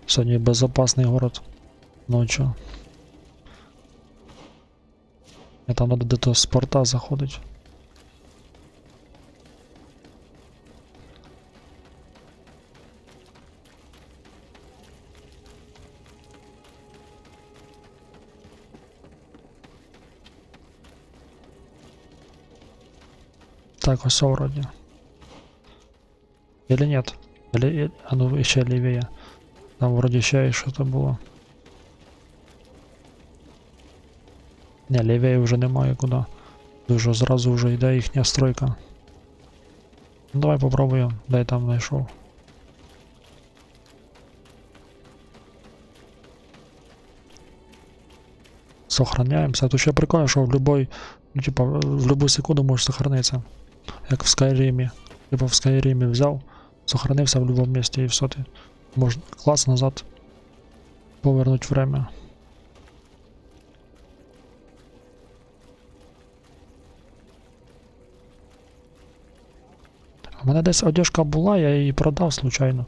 Сьогодні безопасний город ночью. Я там надо до спорта заходить. Так, все вроде. Или нет? Или, а ну еще левее. Там вроде еще и что-то было. Не, лівее вже немає куди. Дуже зразу вже йде їхня стройка. Ну давай попробуємо, дай там знайшов. Сохраняємося. Тут ще прикольно, що в любой, ну типа, в любую секунду можеш сохранитися. Як в Скайримі. Типа в Скайримі взяв, сохранився в любом місці і все ти. Можна клас назад повернути время. У мене десь одежка була, я її продав случайно.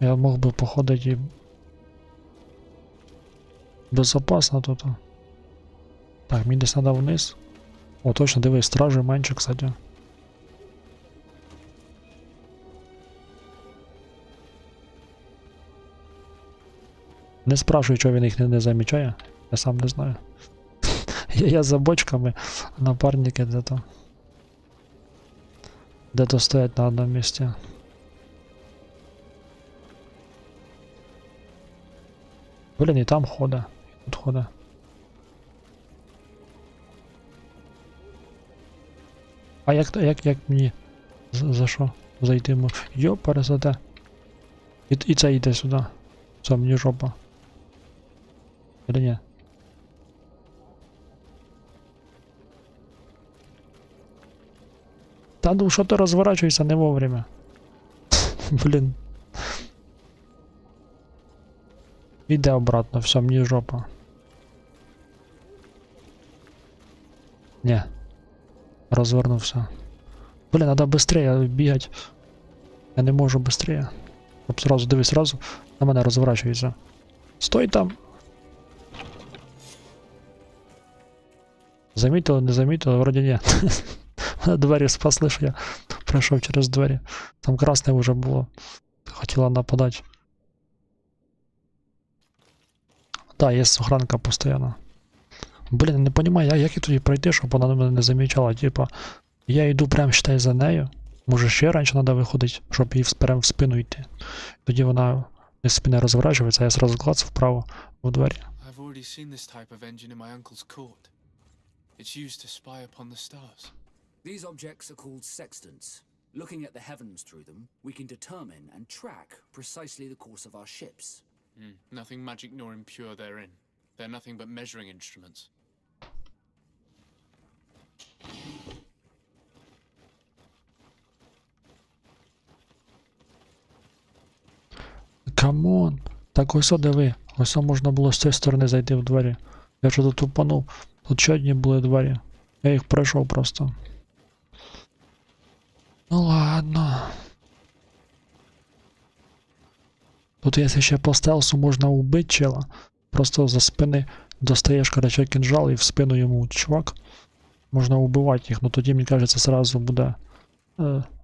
Я мог би походити і безопасно тут. Так, мені десь треба вниз. О, точно, дивись, стражі менше, кстати. Не спрашиваю, чого він їх не замічає. Я сам не знаю. Я за бочками, напарники де-то. Де-то стоять на одному місці. Блін, і там хода. Тут хода. А як мені за що зайти можу? Йо, пересаде. І це йде сюди. Це мені жопа. Или ні? Та ну що ти розворачуєшся не вовремя. Блін. Іде обратно, все, мені жопа. Не. Розвернувся. Блін, треба быстрее бігати. Я не можу быстрее. Оп, сразу, дивись, сразу на мене розворачується. Стой там! Замітили, не замітили? Вроді ні. Двері спасли, що я пройшов через двері. Там красне вже було. Хотіла нападати. Так, є охранка постійно. Блін, не розумію, як я тоді пройти, щоб вона мене не замічала. Типа, я йду прям, считай, за нею. Може ще раніше треба виходити, щоб їй прям в спину йти. Тоді вона з спини розворачується, а я зразу клац вправо в двері. It's used to spy upon the stars. These objects are called sextants. Looking at the heavens through them, we can determine and track precisely the course of our ships. Nothing magic nor impure therein. They're nothing but measuring instruments. Камон! Так ось диви. Ось можна було з цієї сторони зайти в двері. Я вже тут упанув. Тут ще одні були двері. Я їх пройшов просто. Ну ладно. Тут якщо ще по стелсу можна убити чела. Просто за спини достаєш, короче, кинжал і в спину йому, чувак. Можна убивати їх, но тоді, мені кажеться, сразу буде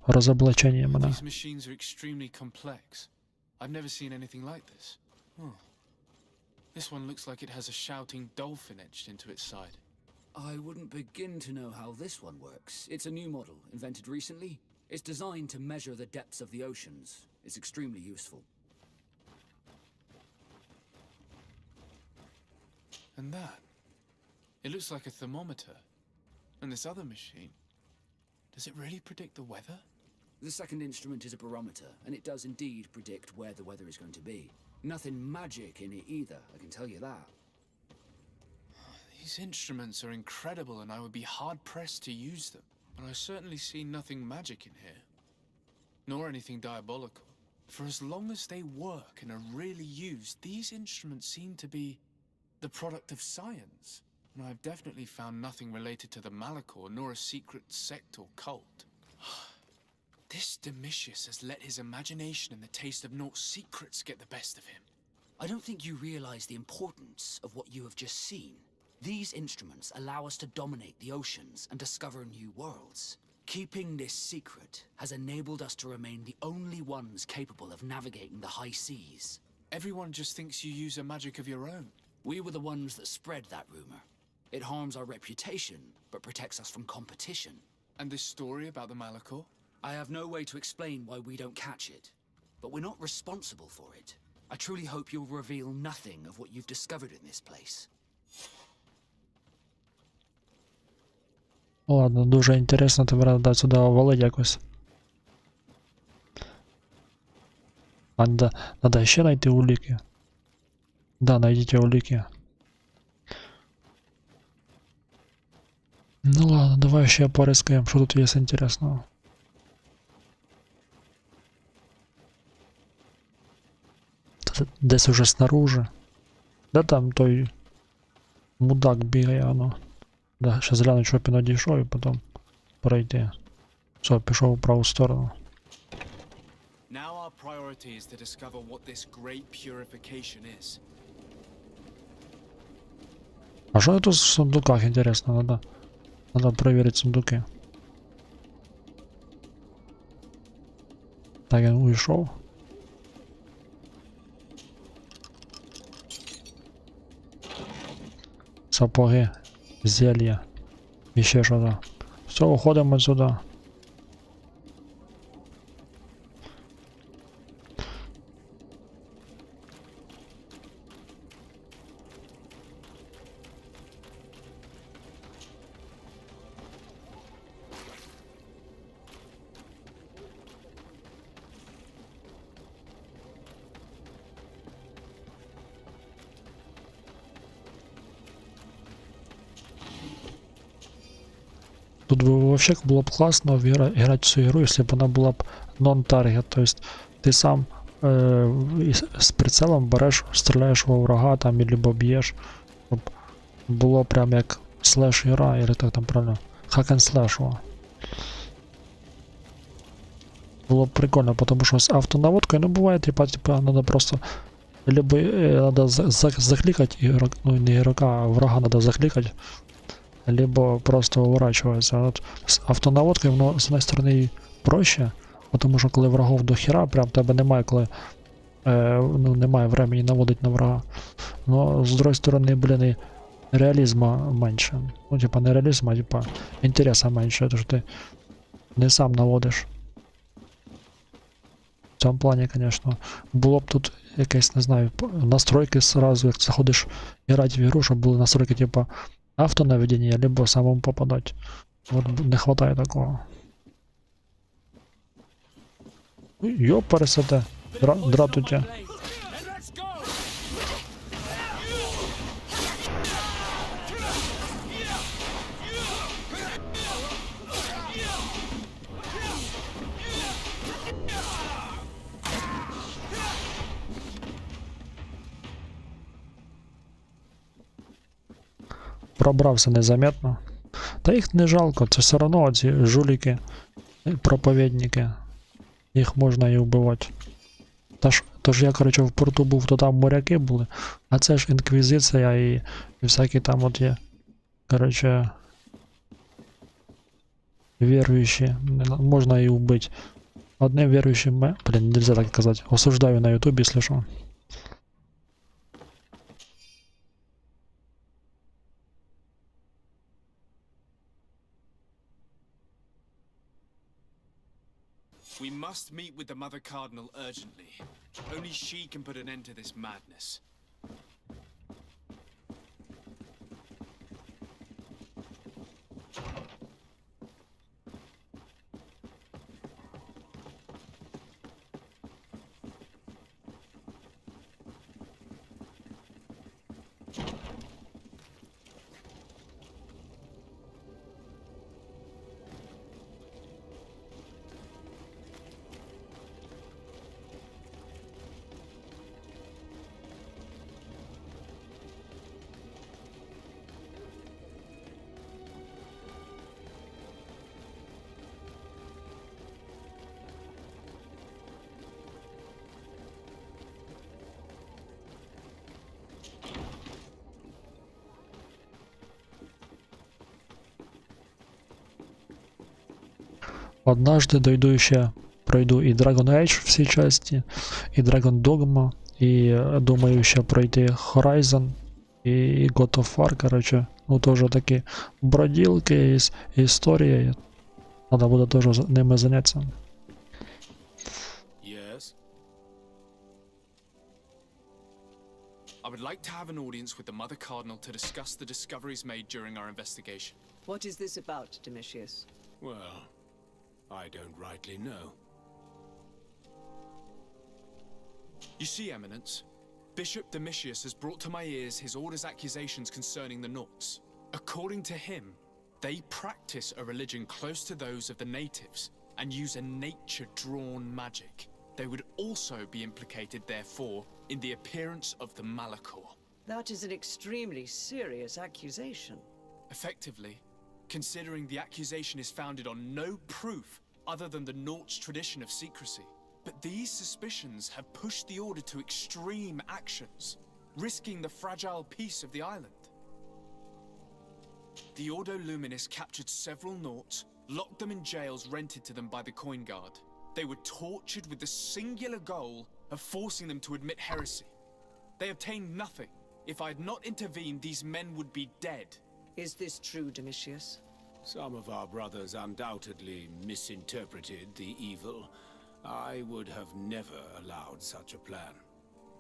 розоблачення мене. These machines are extremely complex. I've never seen anything like this. This one looks like it has a shouting dolphin etched into its side. I wouldn't begin to know how this one works. It's a new model, invented recently. It's designed to measure the depths of the oceans. It's extremely useful. And that? It looks like a thermometer. And this other machine, does it really predict the weather? The second instrument is a barometer, and it does indeed predict where the weather is going to be. Nothing magic in it either, I can tell you that. These instruments are incredible, and I would be hard-pressed to use them. But I certainly see nothing magic in here. Nor anything diabolical. For as long as they work and are really used, these instruments seem to be the product of science. And I've definitely found nothing related to the Malachor, nor a secret sect or cult. This Domitius has let his imagination and the taste of Naught's secrets get the best of him. I don't think you realize the importance of what you have just seen. These instruments allow us to dominate the oceans and discover new worlds. Keeping this secret has enabled us to remain the only ones capable of navigating the high seas. Everyone just thinks you use a magic of your own. We were the ones that spread that rumor. It harms our reputation, but protects us from competition. And this story about the Malachor? I have no way to explain why we don't catch it, but we're not responsible for it. I truly hope you'll reveal nothing of what you've discovered in this place. Ладно, дуже інтересно, тепер треба сюди валить якось. А, надо ще знайти уліки. Да, найдіть уліки. Ну ладно, давай ще порискаємо, що тут є інтересного. Десь уже снаружи. Де там той мудак бігає, воно. Да, щас гляну, що він одійшов і потім пройти. Все, пішов у праву сторону. Now our priority is to discover what this great purification is. А що тут в сундуках, інтересно, надо перевірити сундуки. Так, він уйшов. Сапоги, зелья, і ще що-то. Все, уходимо отсюда. Тут бы вообще было б классно играть в цю игру, если бы она была б нон-таргет, то есть ты сам с прицелом береш, стріляєш во врага там, либо б'єш, щоб було прям як слеш игра, или так там правильно, hack and slash. Было б прикольно, потому что с автонаводкой, ну бывает, типа надо просто, либо надо закликать игрока, ну не игрока, а врага надо закликать, либо просто уворачивается. Вот с автонаводкой воно з однієї сторони проще, тому що коли врагов до хіра, прям тебе немає, коли ну, немає времени наводити на врага. Но з другої сторони, блін, і реалізму менше. Ну, типа не реалізму, а типа інтересу менше, тому що ти не сам наводиш. В цьому плані, звісно, було б тут якесь, не знаю, настройки сразу, як заходиш грати в ігру, щоб були настройки, типа автонаведение, либо самому попадать. Вот не хватает такого. Ёпарасоте. Дратуйте. Пробрався незаметно. Та їх не жалко, це все одно ці жуліки, проповідники. Їх можна і вбивати. Тож я, коротше, в порту був, то там моряки були, а це ж інквізиція і всякі там от є, коротше, віруючі. Можна і вбити. Одним віруючим, блін, нельзя так казати, осуждаю на ютубі, якщо що. We must meet with the Mother Cardinal urgently. Only she can put an end to this madness. Однажды дойду ще, пройду і Dragon Age всі часті, і Dragon Dogma, і думаю ще пройти Horizon, і God of War, короче. Ну, теж такі броділки із історією. Треба буде теж ними зайнятися. Yes? I would like to have an audience with the Mother Cardinal to discuss the discoveries made during our investigation. What is this about, Domitius? Well, I don't rightly know. You see, Eminence, Bishop Domitius has brought to my ears his order's accusations concerning the Nauts. According to him, they practice a religion close to those of the natives and use a nature-drawn magic. They would also be implicated, therefore, in the appearance of the Malachor. That is an extremely serious accusation. Effectively, considering the accusation is founded on no proof other than the Nauts' tradition of secrecy. But these suspicions have pushed the Order to extreme actions, risking the fragile peace of the island. The Ordo Luminis captured several Nauts, locked them in jails rented to them by the Coin Guard. They were tortured with the singular goal of forcing them to admit heresy. They obtained nothing. If I had not intervened, these men would be dead. Is this true, Domitius? Some of our brothers undoubtedly misinterpreted the evil. I would have never allowed such a plan.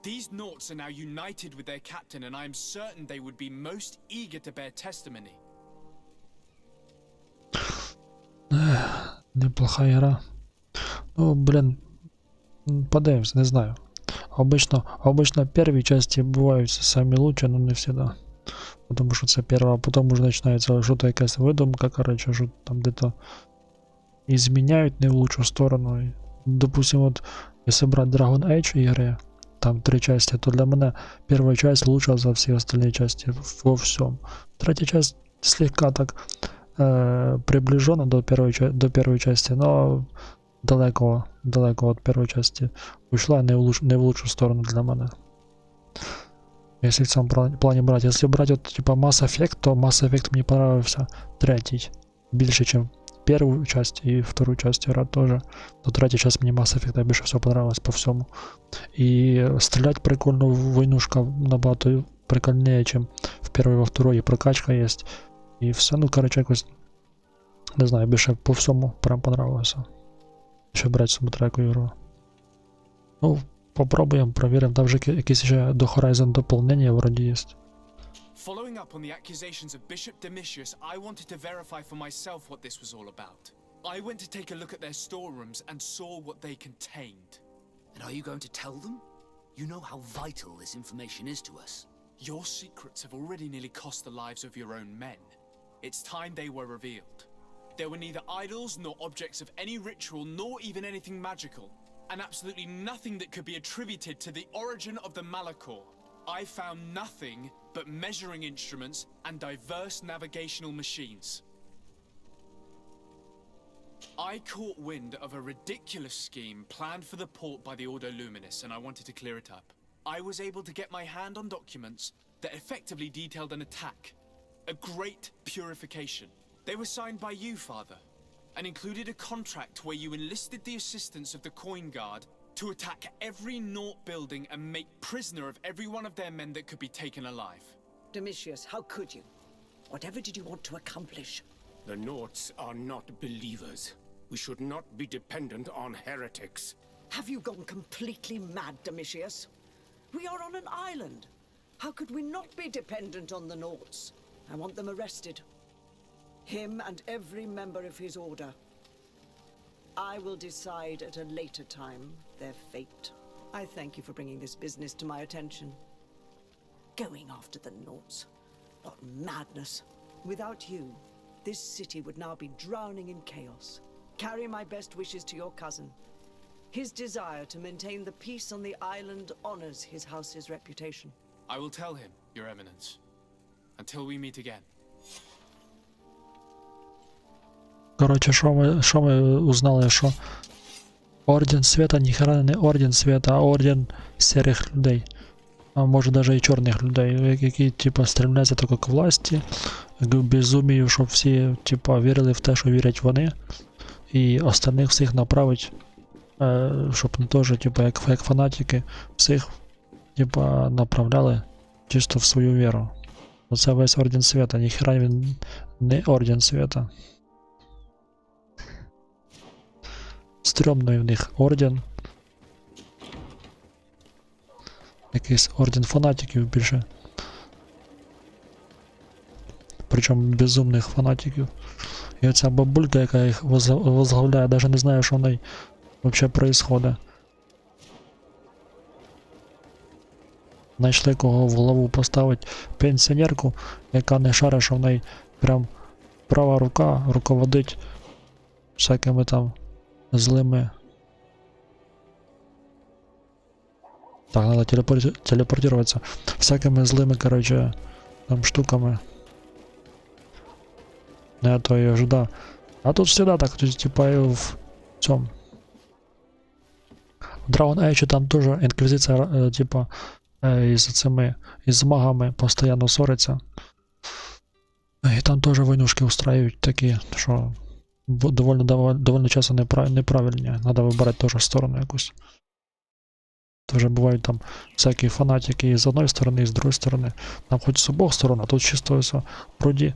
These Nauts are now united with their captain, and I am certain they would be most eager to bear testimony. Неплоха гра. Ну, блин, подивимось, не знаю. Обычно первые части бывают самые лучшие, но не всегда. Потому что это первая, а потом уже начинается что-то якась выдумка, короче, что там где-то изменяют не в лучшую сторону. И, допустим, вот, если брать Dragon Age игры, там 3 части, то для меня первая часть лучше за все остальные части во всем. Третья часть слегка так приближена до первой части, но далеко от первой части ушла не в лучшую сторону для меня. Если в цьому плані брати. Если брать вот типа Mass Effect, то Mass Effect мне понравился третий більше, чем первую часть и вторую часть играть тоже. Но третья часть мне Mass Effect больше всего понравилась по всему. И стрелять прикольно, войнушка набагато прикольнее, чем в первой и во второй. И прокачка есть. И все, ну короче, якось, не знаю, більше по всьому прям понравилося. Ще брати саму треку ігру. Ну, попробуємо, проверим. Там вже якісь ще до Horizon доповнення вроді є. Following up on the accusations of Bishop Domitius, I wanted to verify for myself what this was all about. I went to take a look at their storerooms and saw what they contained. And are you going to tell them? You know how vital this information is to us. Your secrets have already nearly cost the lives of your own men. It's time they were revealed. There were neither idols nor objects of any ritual, nor even anything magical, and absolutely nothing that could be attributed to the origin of the Malachor. I found nothing but measuring instruments and diverse navigational machines. I caught wind of a ridiculous scheme planned for the port by the Ordo Luminis, and I wanted to clear it up. I was able to get my hand on documents that effectively detailed an attack, a great purification. They were signed by you, Father, and included a contract where you enlisted the assistance of the Coin Guard to attack every Naut building and make prisoner of every one of their men that could be taken alive. Domitius, how could you? Whatever did you want to accomplish? The Nauts are not believers. We should not be dependent on heretics. Have you gone completely mad, Domitius? We are on an island. How could we not be dependent on the Nauts? I want them arrested. Him and every member of his order. I will decide at a later time their fate. I thank you for bringing this business to my attention. Going after the Nauts. What madness. Without you, this city would now be drowning in chaos. Carry my best wishes to your cousin. His desire to maintain the peace on the island honors his house's reputation. I will tell him, Your Eminence. Until we meet again. Короче, що ми узнали, що Орден Света ніхера не Орден Света, а Орден серих людей. А може даже і чорних людей, які типа стремляться тільки к власті, к безумію, щоб всі типа вірили в те, що вірять вони. і остальних всіх направить, щоб не теж, типа, як фанатики, всіх, типа, направляли чисто в свою віру. Оце весь Орден Света, ніхера він не Орден Света. Стрьомний в них орден. Якийсь орден фанатиків більше. Причому безумних фанатиків. І оця бабулька, яка їх возглавляє, навіть не знаю, що в неї взагалі происходить. Знайшли кого в голову поставити пенсіонерку, яка не шарить, що в неї прям права рука руководить всякими там злими. Так, надо телепортироваться. Всякими злими, короче, там штуками. Я то и ожидал. А тут всегда так, то есть, типа и в цьому. В Dragon Age там тоже инквизиция, типа, із магами постоянно ссориться. І там теж войнушки устраивают такі, що довольно часто неправильні. Надо вибирати теж сторону якусь. Тоже бувають там всякі фанатики і з одної сторони, і з другої сторони. Там хоч з обох сторон, а тут чисто все. Вроді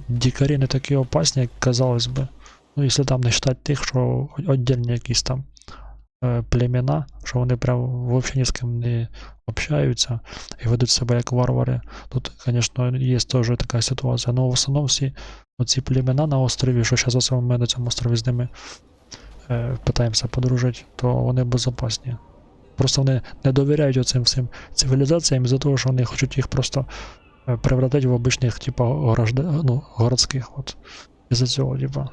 дикарі не такі опасні, як казалось би. Ну, якщо там не вважати тих, що віддільні якісь там племена, що вони прям взагалі ні з ким не общаються і ведуть себе як варвари. Тут, звісно, є теж така ситуація. Але в основному всі оці племена на острові, що зараз ми на цьому острові з ними питаємося подружити, то вони безпечні. Просто вони не довіряють оцим всім цивілізаціям із-за того, що вони хочуть їх просто превратити в обичних, типа, городських, от. Із-за цього, типа.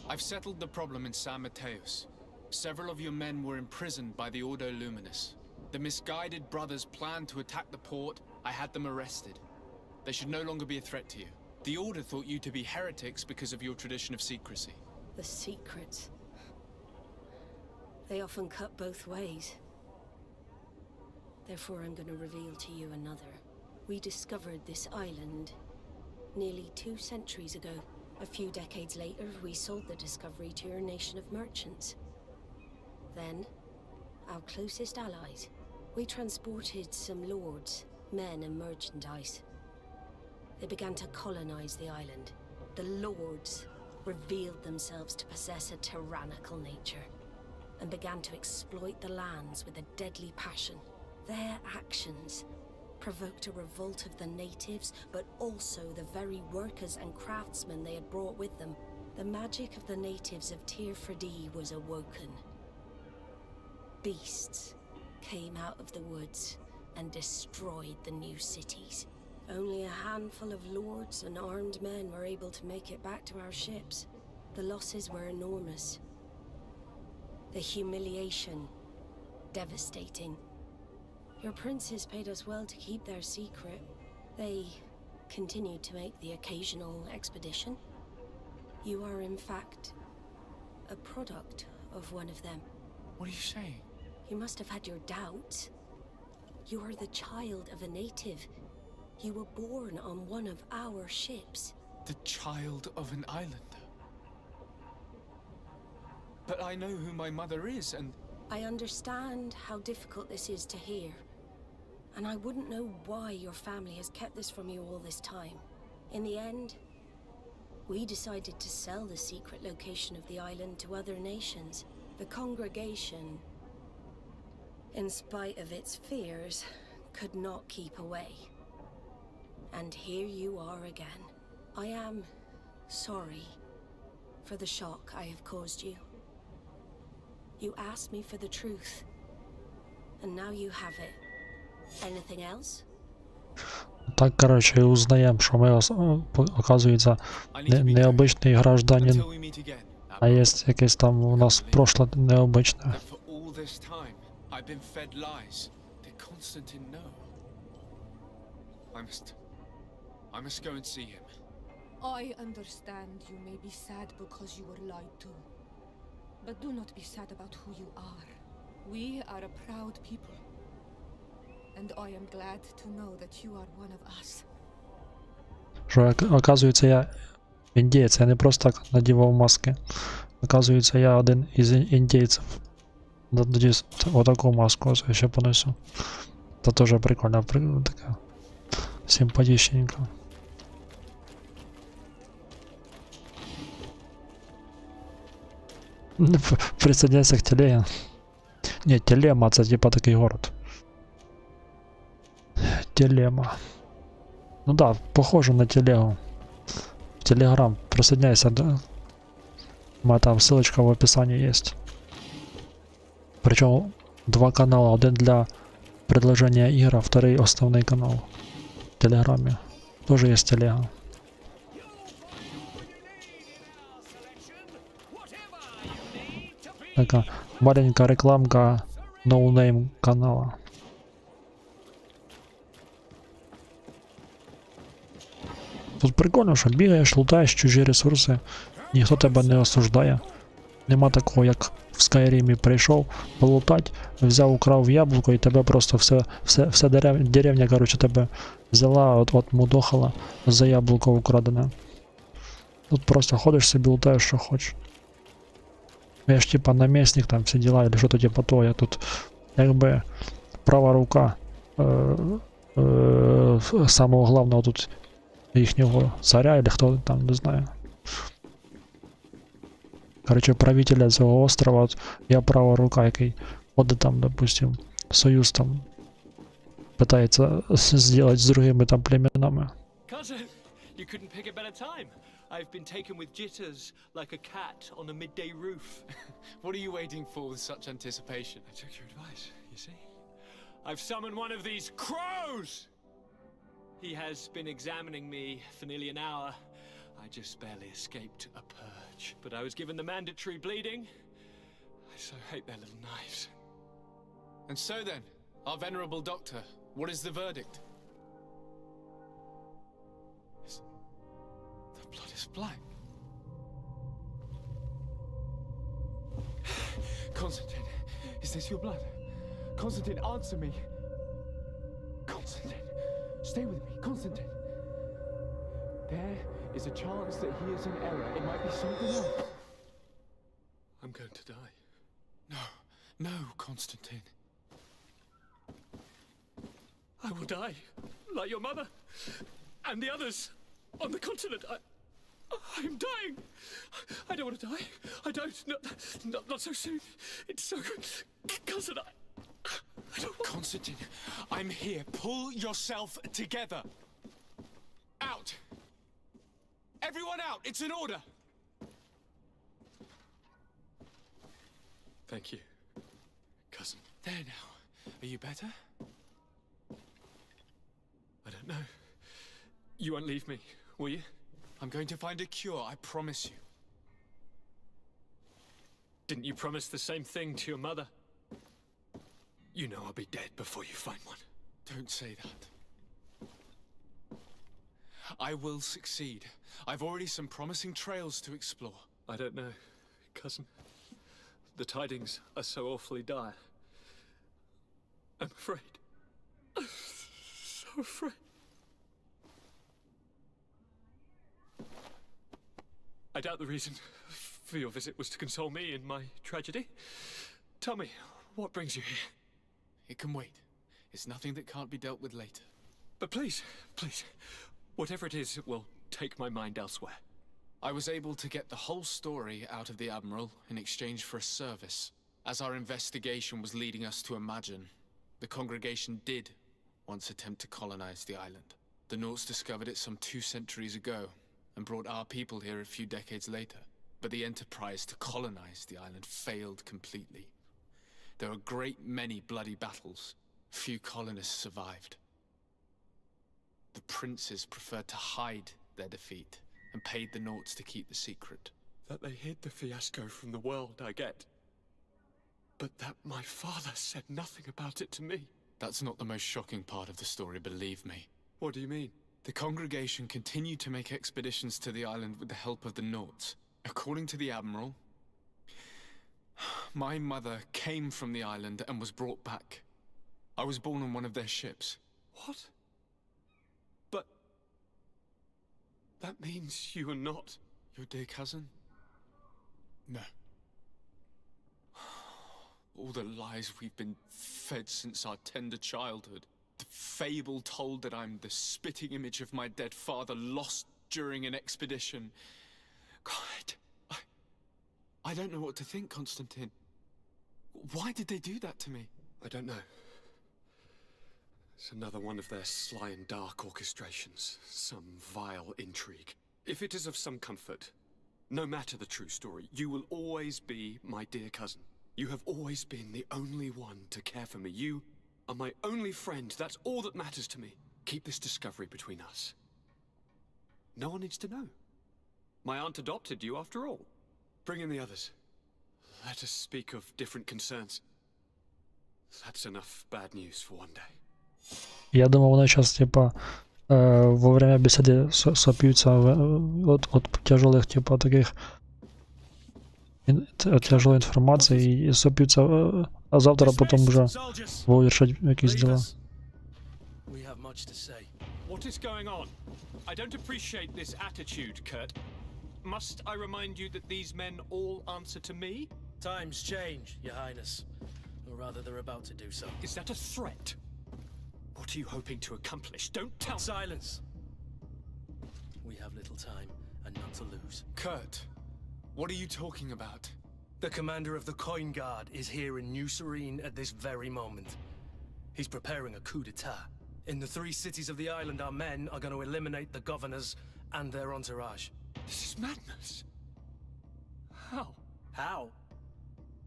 I've settled the problem in San Mateus. Several of your men were imprisoned by the Ordo Luminous. The misguided brothers planned to attack the port. I had them arrested. They should no longer be a threat to you. The Order thought you to be heretics because of your tradition of secrecy. The secrets. They often cut both ways. Therefore, I'm going to reveal to you another. We discovered this island nearly 2 centuries ago. A few decades later, we sold the discovery to your nation of merchants. Then, our closest allies, we transported some lords, men and merchandise. They began to colonize the island. The lords revealed themselves to possess a tyrannical nature and began to exploit the lands with a deadly passion. Their actions provoked a revolt of the natives, but also the very workers and craftsmen they had brought with them. The magic of the natives of Tir-Fredee was awoken. Beasts came out of the woods and destroyed the new cities. Only a handful of lords and armed men were able to make it back to our ships. The losses were enormous. The humiliation, devastating. Your princes paid us well to keep their secret. They continued to make the occasional expedition. You are, in fact, a product of one of them. What are you saying? You must have had your doubts. You are the child of a native. You were born on one of our ships. The child of an islander? But I know who my mother is, and... I understand how difficult this is to hear. And I wouldn't know why your family has kept this from you all this time. In the end, we decided to sell the secret location of the island to other nations. The congregation, in spite of its fears, could not keep away. And here you are again. I am sorry for the shock I have caused you. You asked me for the truth, and now you have it. Anything else? Так, короче, узнаємо, що ми, оказується, необичний гражданин, а є якесь там у нас прошле необичне. I must go and see him. I understand you may be sad because you were lied to. But do not be sad about who you are. We are a proud people. And I am glad to know that you are one of us. Що, оказується, я індієць, я не просто так надівав маски. Оказується, я один із індійців. Тоді отаку маску ось я ще понесу. Та теж прикольно, така симпатичненька. Присоединяйся к телеге. Не, телема, це типа такий город. Телема. Ну да, похоже на телегу. В Телеграм. Присоединяйся, да? У меня там ссылочка в описании есть. Причем 2 канала. Один для предложения игр, а второй основной канал. В Телеграме. Тоже есть телега. Такая маленькая рекламка ноунейм канала. Тут прикольно, що бігаєш, лутаєш чужі ресурси, ніхто тебе не осуждає. Нема такого, як в Скайрімі прийшов полутать, взяв, украв яблуко і тебе просто вся деревня, короче, тебе взяла, от мудохала за яблуко украдене. Тут просто ходиш собі, лутаєш, що хочеш. Я ж типа намісник, там всі діла, или що то типа того, я тут якби права рука самого главного тут їхнього царя, или хто там, не знаю. Короче, правителя цього острова, от я права рука, який ходить там, допустим, союз там питається зробити з другими там племенами. You couldn't pick a better time. I've been taken with jitters like a cat on a midday roof. What are you waiting for with such anticipation? I took your advice, you see? I've summoned one of these crows! He has been examining me for nearly an hour. I just barely escaped a purge. But I was given the mandatory bleeding. I so hate their little knives. And so then, our venerable doctor, what is the verdict? The blood is black. Constantine, is this your blood? Constantine, answer me. Constantine, stay with me, Constantine. There is a chance that he is in error. It might be something else. I'm going to die. No, no, Constantine. I will die, like your mother and the others on the continent. I'm dying. I don't want to die. I don't. Not so soon. It's so good. Cousin, I don't want... Constantine, I'm here. Pull yourself together. Out. Everyone out. It's an order. Thank you, cousin. There now. Are you better? I don't know. You won't leave me, will you? I'm going to find a cure, I promise you. Didn't you promise the same thing to your mother? You know I'll be dead before you find one. Don't say that. I will succeed. I've already some promising trails to explore. I don't know, cousin. The tidings are so awfully dire. I'm afraid. I'm so afraid. I doubt the reason for your visit was to console me in my tragedy. Tell me, what brings you here? It can wait. It's nothing that can't be dealt with later. But please, please, whatever it is, it will take my mind elsewhere. I was able to get the whole story out of the Admiral in exchange for a service. As our investigation was leading us to imagine, the congregation did once attempt to colonize the island. The Norts discovered it some 2 centuries ago and brought our people here a few decades later. But the enterprise to colonize the island failed completely. There were a great many bloody battles. Few colonists survived. The princes preferred to hide their defeat and paid the Norts to keep the secret. That they hid the fiasco from the world, I get. But that my father said nothing about it to me. That's not the most shocking part of the story, believe me. What do you mean? The congregation continued to make expeditions to the island with the help of the Norts. According to the Admiral, my mother came from the island and was brought back. I was born on one of their ships. What? But That means you are not your dear cousin? No. All the lies we've been fed since our tender childhood. The fable told that I'm the spitting image of my dead father lost during an expedition. God, I don't know what to think, Constantine. Why did they do that to me? I don't know. It's another one of their sly and dark orchestrations. Some vile intrigue. If it is of some comfort, no matter the true story, you will always be my dear cousin. You have always been the only one to care for me. You are my only friend. That's all that matters to me. Keep this discovery between us. No one needs to know. My aunt adopted you after all. Bring in the others. Let us speak of different concerns. That's enough bad news for one day. Я думал, вони сейчас, типа, во время беседы сопьются от тяжелых, типа, таких тяжелой информации и сопьются, а завтра потом уже вирішать якісь дела. What is going on? I don't appreciate this attitude, Kurt. Must I remind you that these men all answer to me? Times change, Your Highness. Or rather, they're about to do so. Is that a threat? What are you hoping to accomplish? Don't tell— Silence! We have little time and none to lose. Kurt, what are you talking about? The commander of the Coin Guard is here in New Serene at this very moment. He's preparing a coup d'etat. In the 3 cities of the island, our men are going to eliminate the governors and their entourage. This is madness. How? How?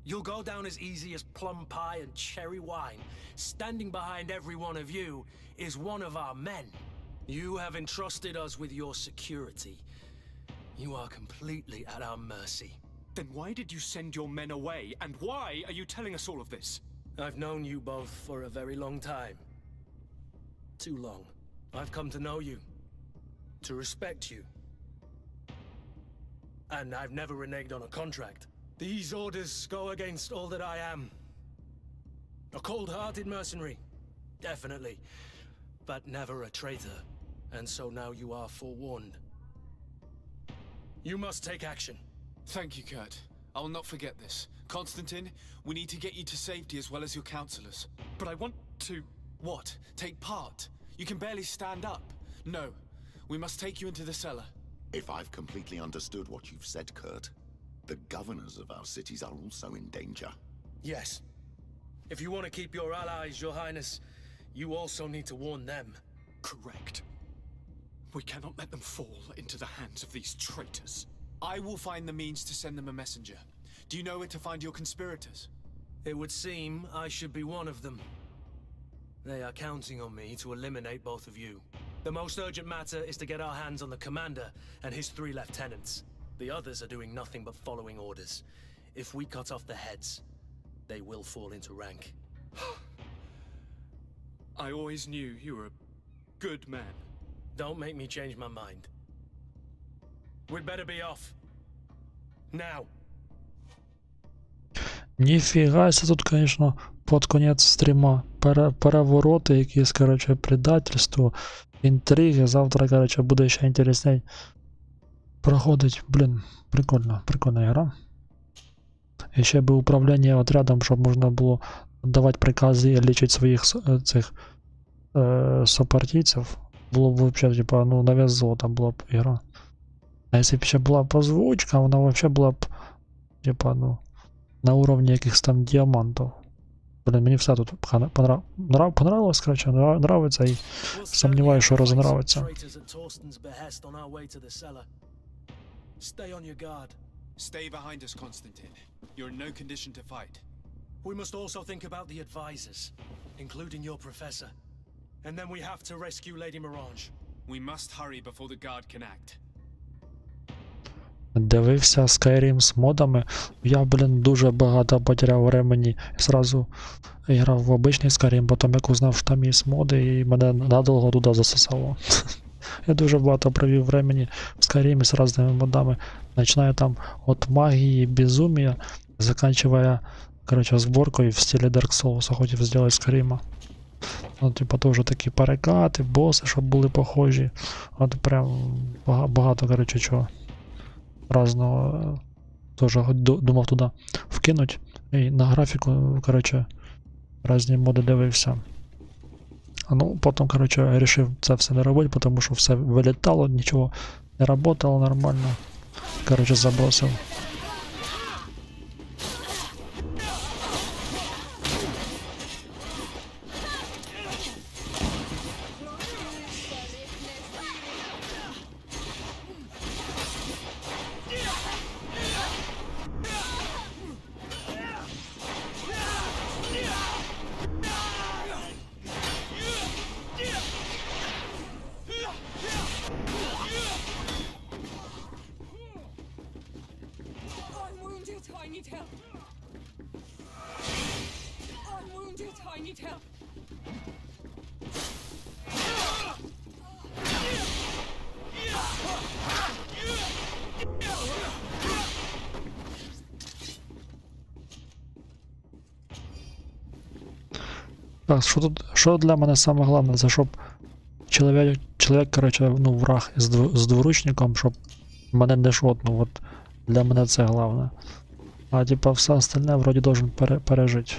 You'll go down as easy as plum pie and cherry wine. Standing behind every one of you is one of our men. You have entrusted us with your security. You are completely at our mercy. Then why did you send your men away? And why are you telling us all of this? I've known you both for a very long time. Too long. I've come to know you. To respect you. And I've never reneged on a contract. These orders go against all that I am. A cold-hearted mercenary, definitely, but never a traitor. And so now you are forewarned. You must take action. Thank you, Kurt. I will not forget this. Constantine, we need to get you to safety as well as your counselors. But I want to— What? Take part? You can barely stand up. No. We must take you into the cellar. If I've completely understood what you've said, Kurt, the governors of our cities are also in danger. Yes. If you want to keep your allies, Your Highness, you also need to warn them. Correct. We cannot let them fall into the hands of these traitors. I will find the means to send them a messenger. Do you know where to find your conspirators? It would seem I should be one of them. They are counting on me to eliminate both of you. The most urgent matter is to get our hands on the commander and his 3 lieutenants. The others are doing nothing but following orders. If we cut off the heads, they will fall into rank. I always knew you were a good man. Don't make me change my mind. We'd better be off. Now. Ніфіга, це тут, конечно, под конець стріма. Перевороти якісь, короче, предательство, інтриги. Завтра, короче, буде ще інтересней проходить. Блін, прикольна гра. І ще би управління отрядом, щоб можна було давати прикази і лічити своїх цих сопартійців. Було б вообще, типа, ну, на вес золота була б ігра. А якщо б ще була б озвучка, вона вообще була б, типа, ну, на уровні якихось там діамантів. Блин, мені все тут понравилось, короче, нравится, і сомневаюсь, що рознравиться. Stay behind us, Constantine. You're in no condition to fight. We must also think about the advisors, including your professor. And then we have to rescue Lady Mirange. We must hurry before the guard can act. Дивився Skyrim з модами. Я, блін, дуже багато потеряв времени. Зразу грав в обичний Skyrim, потім як узнав, що там є моди, і мене надовго туди засосало. Я дуже багато провів времени в Skyrim з різними модами. Починаю там від магії, безумия, заканчивая, короче, сборкой в стиле Dark Souls, хотів зробити Skyrim. Ну, типу, теж такі перекати, боси, щоб були похожі. От прям багато, коротше, чого. Разного. Теж думав туди вкинуть. І на графіку, коротше, різні моди дивився. Ну, потім, коротше, вирішив це все не робити, тому що все вилітало, нічого не працювало нормально. Коротше, забросив. I'm wounded. I need help. I'm wounded. I need help. Так, що для мене саме головне, це щоб чоловік, коротше, ну, враг з двуручником, щоб мене не шотнув, от для мене це головне. А типа все остальне вроді должен пережити.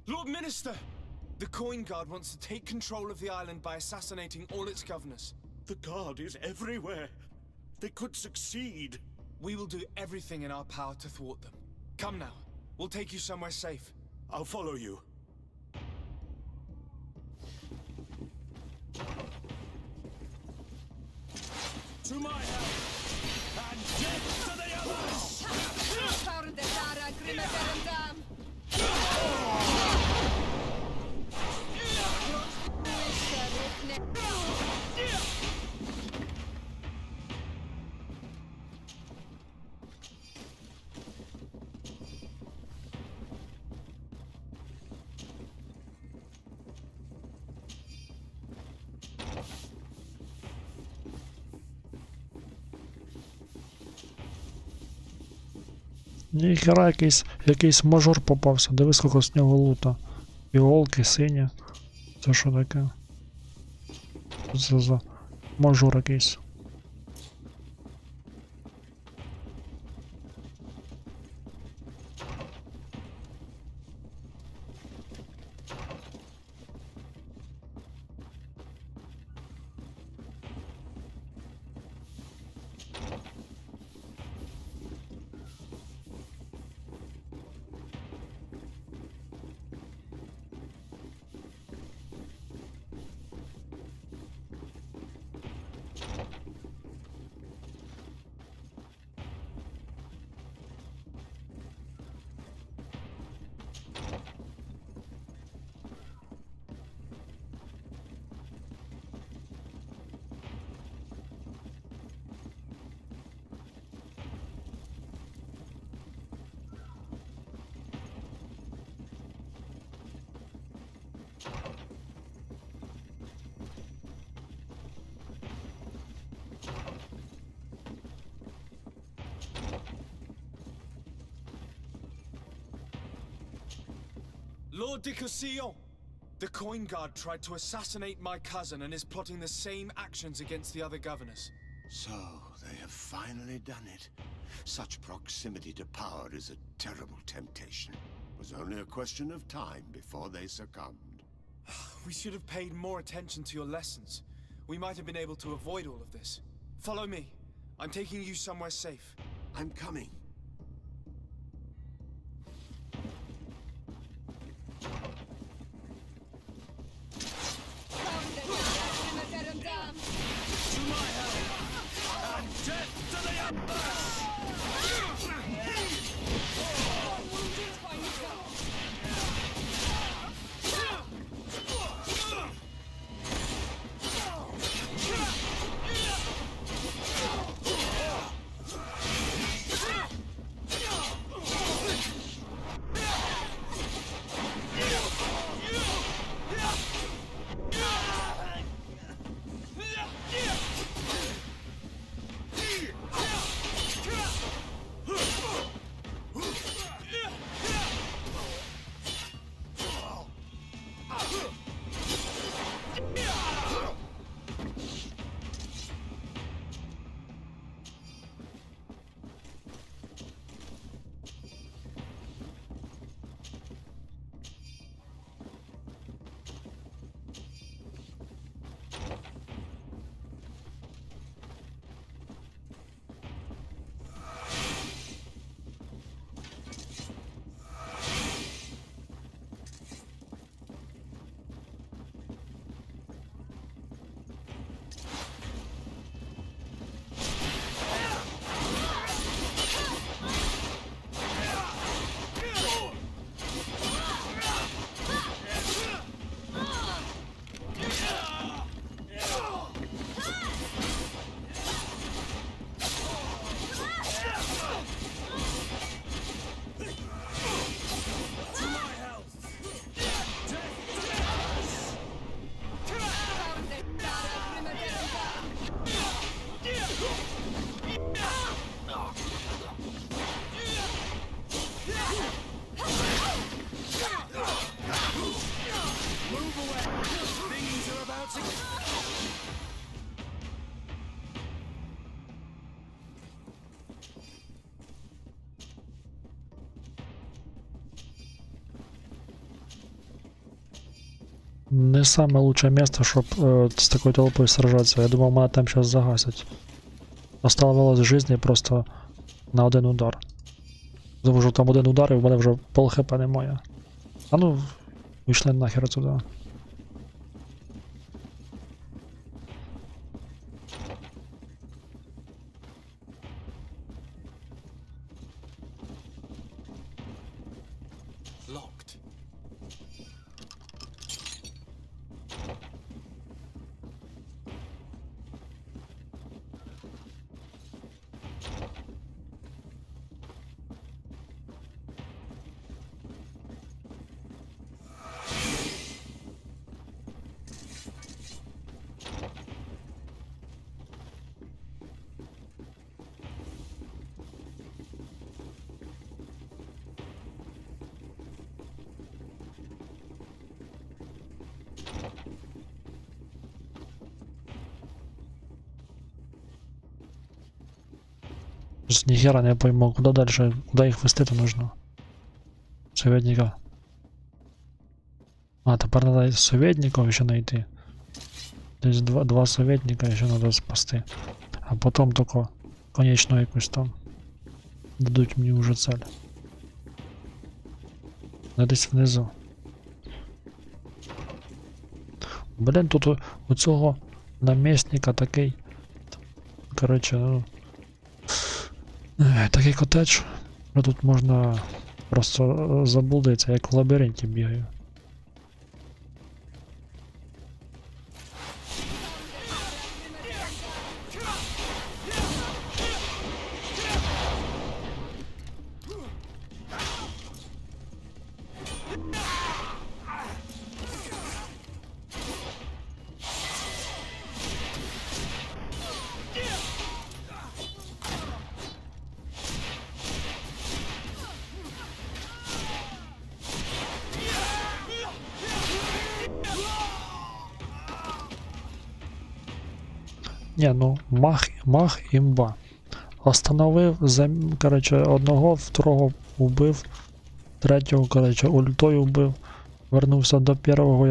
Lord Minister! The Coin Guard wants to take control of the island by assassinating all its governors. The Guard is everywhere. They could succeed. We will do everything in our power to thwart them. Come now. We'll take you somewhere safe. I'll follow you. To my help! And death to the others! Ніхера, якийсь мажор попався. Дивись, скільки з нього лута. Іолки, сині. Це що таке? Це за мажор якийсь. Lord de Cossillon! The Coin Guard tried to assassinate my cousin and is plotting the same actions against the other governors. So, they have finally done it. Such proximity to power is a terrible temptation. It was only a question of time before they succumbed. We should have paid more attention to your lessons. We might have been able to avoid all of this. Follow me. I'm taking you somewhere safe. I'm coming. To my help! And death to the Emperor! Не самое лучшее место, чтобы с такой толпой сражаться. Я думал, меня там сейчас загасят. Оставалось жизни просто на один удар. Тому що там один удар і в мене вже пол хп немає. А ну, вийшли нахер отсюда. Locked. С нихера не пойму, куда дальше, куда их вести-то нужно. Советника. А, теперь надо советников еще найти. То есть два советника еще надо спасти. А потом только конечную якусь там дадуть мне уже цель. Десь внизу. Блин, тут у цього намісника такий. Короче, ну. Такий котедж. Тут можна просто заблудитися, як в лабіринті бігаю. Не, ну мах імба. Остановив, короче, одного, второго убив, третього, короче, ультою вбив. Вернувся до первого,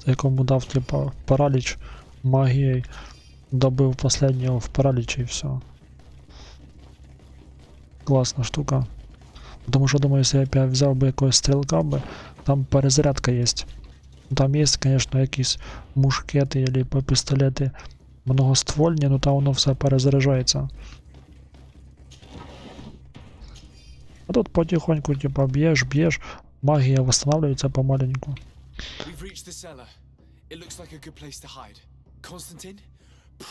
якому дав, типа, параліч магією. Добив последнього в паралічі і все. Класна штука. Тому що, думаю, якщо я взяв би якогось стрілка би, там перезарядка є. Там є, звісно, якісь мушкети або пістолети многоствольні, но там воно все перезаряджається. А тут потихоньку, типа, б'єш, магія восстанавливается помаленьку. We've reached the cellar. It looks like a good place to hide. Constantine,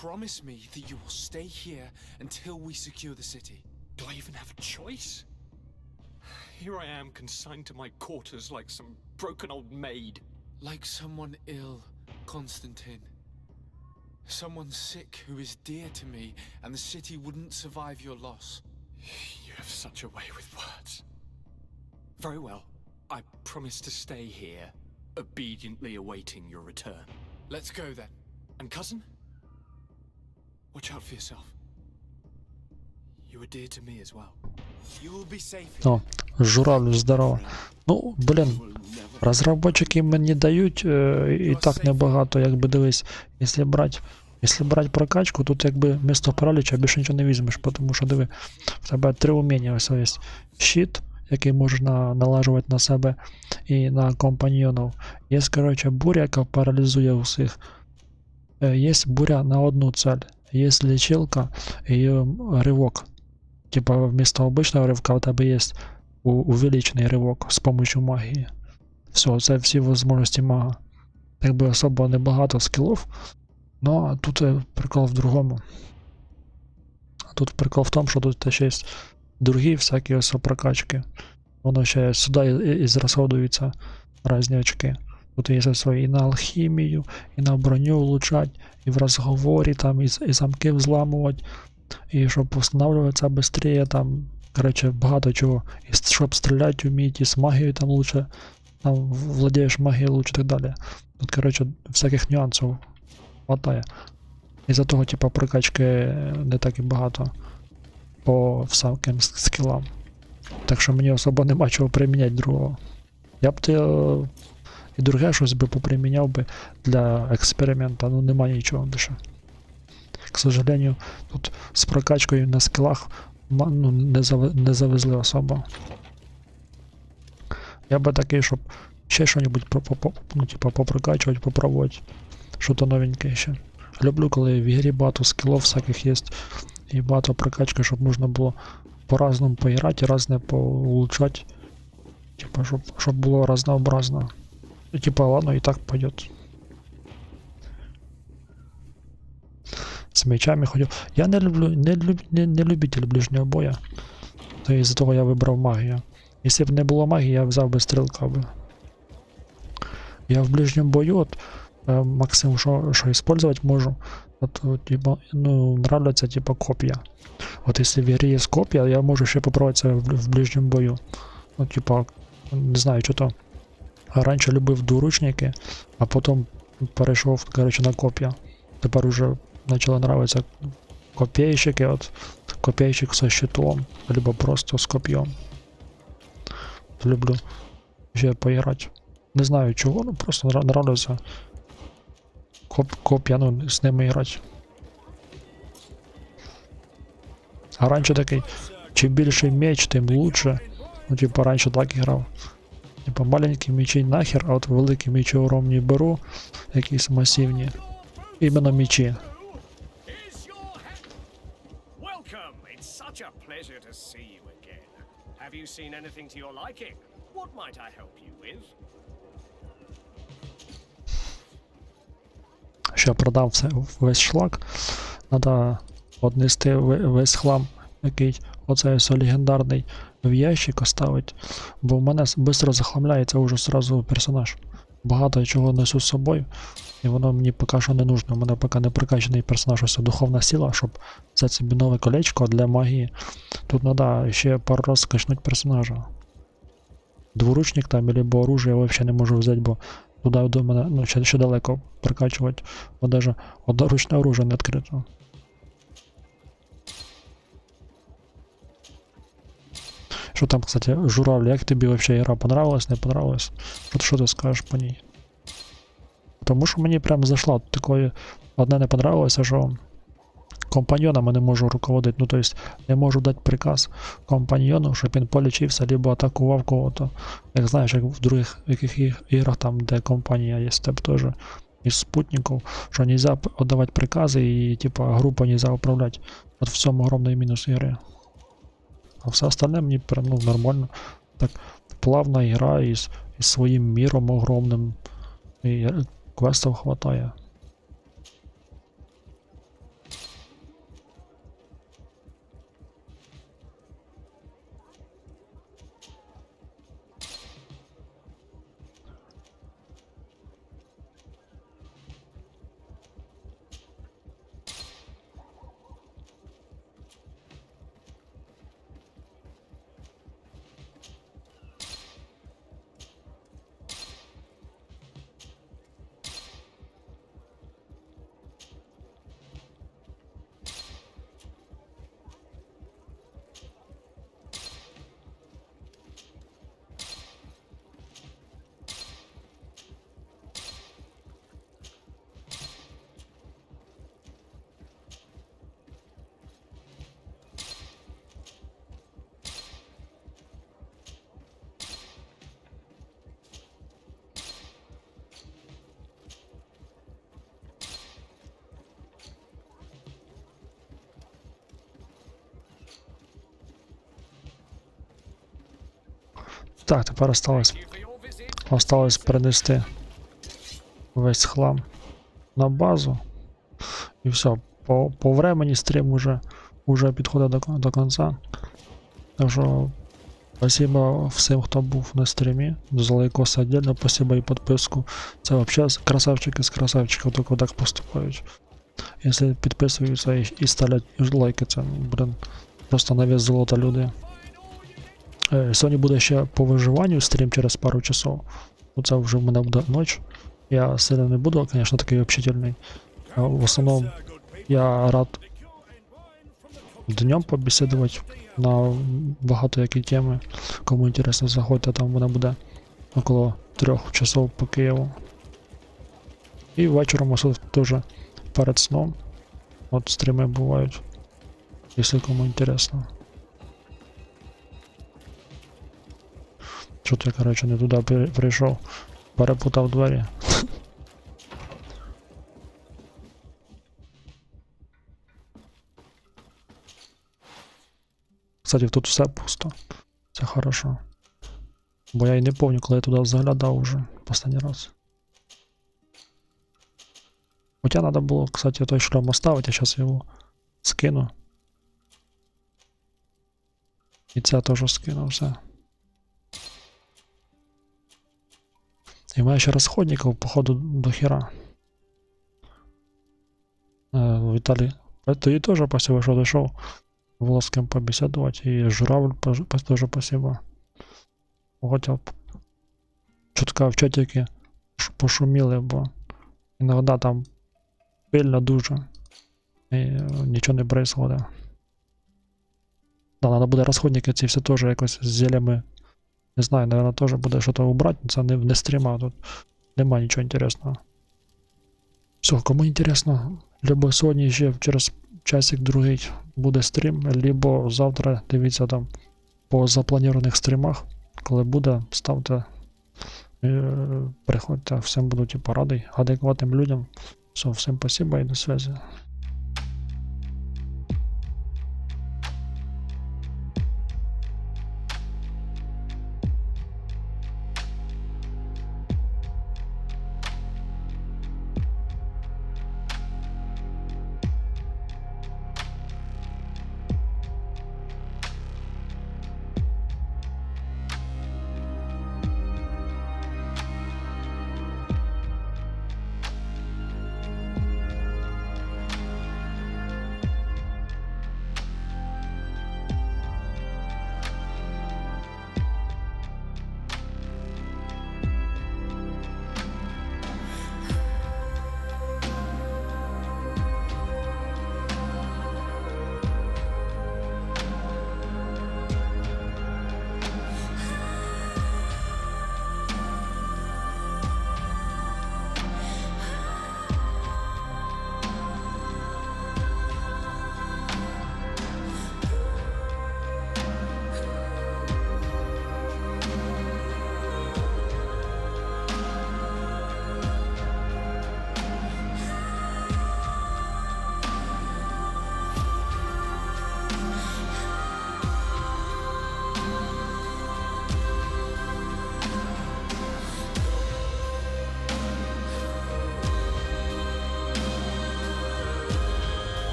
promise me that you will stay here until we secure the city. Do I even have a choice? Here I am, consigned to my quarters like some broken old maid. Like someone ill, Constantine. Someone sick who is dear to me, and the city wouldn't survive your loss. You have such a way with words. Very well. I promise to stay here, obediently awaiting your return. Let's go then. And cousin? Watch out for yourself. You are dear to me as well. You will be safe. О, журавль, здорово. Ну, блін, розробники мені дають і так небагато, якби дивись, якщо брати прокачку, тут якби вместо параліча більше нічого не візьмеш, тому що диви, в тебе 3 уміння, ось є щит, який можна налажувати на себе і на компаньйонів. Є, коротше, буря, яка паралізує усіх. Є буря на одну цель. Є лічилка і ривок. Типа вместо обычного ривка у тебе є увеличений ривок з допомогою магії. Все, це всі можливості мага. Якби особо небагато скілів, но тут прикол в другому. Тут прикол в тому, що тут ще є другі всякі ось прокачки. Воно ще сюди і зрасходуються різні очки. Тут є свої і на алхімію, і на броню улучшать, і в розговорі, там, і замки взламувати, і щоб встановлюватися швидше, там, коротше, багато чого. І щоб стріляти вміти, і з магією там лучше, там, владієш магією лучше і так далі. Тут, коротше, всяких нюансів хватає. Із-за того, типа, прокачки не так і багато по всяким скілам. Так що мені особо нема чого приміняти другого. Я б і друге щось би поприміняв би для експеримента, ну нема нічого більше. К сожалению, тут з прокачкою на скілах ну, не завезли особо. Я би такий, щоб ще щось ну, типа, попрокачувати, попробувати. Що-то новеньке ще. Люблю, коли в ігрі багато скілів всяких є і багато прокачки, щоб можна було по-разному поіграти і різне поулучшати. Типа, щоб було разнообразно. Ну, типа, ладно, и так пойдет. С мечами ходил. Я не любитель ближнього боя. То из-за того я вибрав магію. Якщо б не було магії, я взяв би стрілка би. Я в ближньому бою, от, максимум, що использовать можу, от, типа, ну, нравляться, типа, копья. Вот если в игре есть копья, я можу ще попробовать в ближньому бою. Ну, типа, не знаю, что то. Раніше любив двуручники, а потім перейшов, короче, на коп'я. Тепер уже почали нравитися копейщики, от копейщик со щитом, либо просто з коп'єм. Люблю ще поіграти. Не знаю чого, ну просто нравиться коп'я, ну з ними грати. А раніше такий, чим більший меч, тим лучше. Ну типа раніше так і грав. Типа маленькі мечі нахер, а от великі мечі уровні беру, якісь масивні. Іменно мечі. Welcome. It's such a pleasure to see you again. Have you seen anything to your liking? What might I help you with? Ще продав весь шлак. Надо однести весь хлам, який оцей ось легендарний, в ящик оставить, бо в мене швидко захламляється уже сразу персонаж. Багато чого несу з собою, і воно мені поки що не нужно. У мене поки не прокачаний персонаж, ось духовна сила, щоб взяти собі нове колечко для магії. Тут треба ще пару раз скачнути персонажа. Двуручник там, або оружие я взагалі не можу взяти, бо туди до мене, ну, ще далеко прокачувати, бо навіть одноручне оружие не відкрито. Що там, кстати, журавль, як тобі взагалі гра? Понравилась, не понравилась? Що ти скажеш по ній? Тому що мені прям зайшла такої, одне не понравилося, що компаньйонами не можу руководити, ну то есть не можу дати приказ компаньйону, щоб він полічився, либо атакував кого-то. Як знаєш, як в других яких іграх, там де компанія є, степ теж із спутників, що нельзя віддавати прикази і типа групу нельзя управляти. От в цьому огромний мінус ігри. А все остальне мені прям ну, нормально. Так плавна ігра із своїм міром огромним. І квестів хватає. Так, тепер осталось перенести весь хлам на базу. І все, по времени стрім уже підходить до кінця. Так що, спасибо всім, хто був на стрімі. За лайкоси отдельно, спасибо і підписку. Це взагалі красавчики з красавчиків, тільки так поступають. Якщо підписуються і ставлять лайки, це, блин, просто на вес золота люди. Сьогодні буде ще по виживанню стрім через пару часов. Це вже в мене буде ніч. Я сильно не буду, звісно, такий общительний. В основному я рад днем побесідувати на багато які теми. Кому інтересно, заходьте, там вона буде около 3 часов по Києву. І вечором ось теж перед сном. От стріми бувають, якщо кому інтересно. Чого я, коротше, не туди прийшов, перепутав двері. Кстати, тут все пусто. Це хорошо. Бо я і не пам'ятаю, коли я туди заглядав уже останній раз. Хоча треба було, кстати, той шлем оставити, я зараз його скину. І це теж скину, все. І в мене ще розходників, походу, до хера. Віталій, тобі теж спасибо, що дійшов. Волоским побеседувати. І журавль теж спасибо. Хотів чутка в чатіки пошуміли, бо іноді там пильно дуже. І нічого не происходит. Да, треба буде розходники ці всі теж якось з зелями. Не знаю, наверное, теж буде щось убрати, це не стріма, тут нема нічого інтересного. Все, кому інтересно, либо сьогодні ще через часик другий буде стрім, либо завтра дивіться там по запланованих стрімах, коли буде, ставте, приходьте, всім буду типу радий, адекватним людям. Все, всім спасибо і до зв'язку.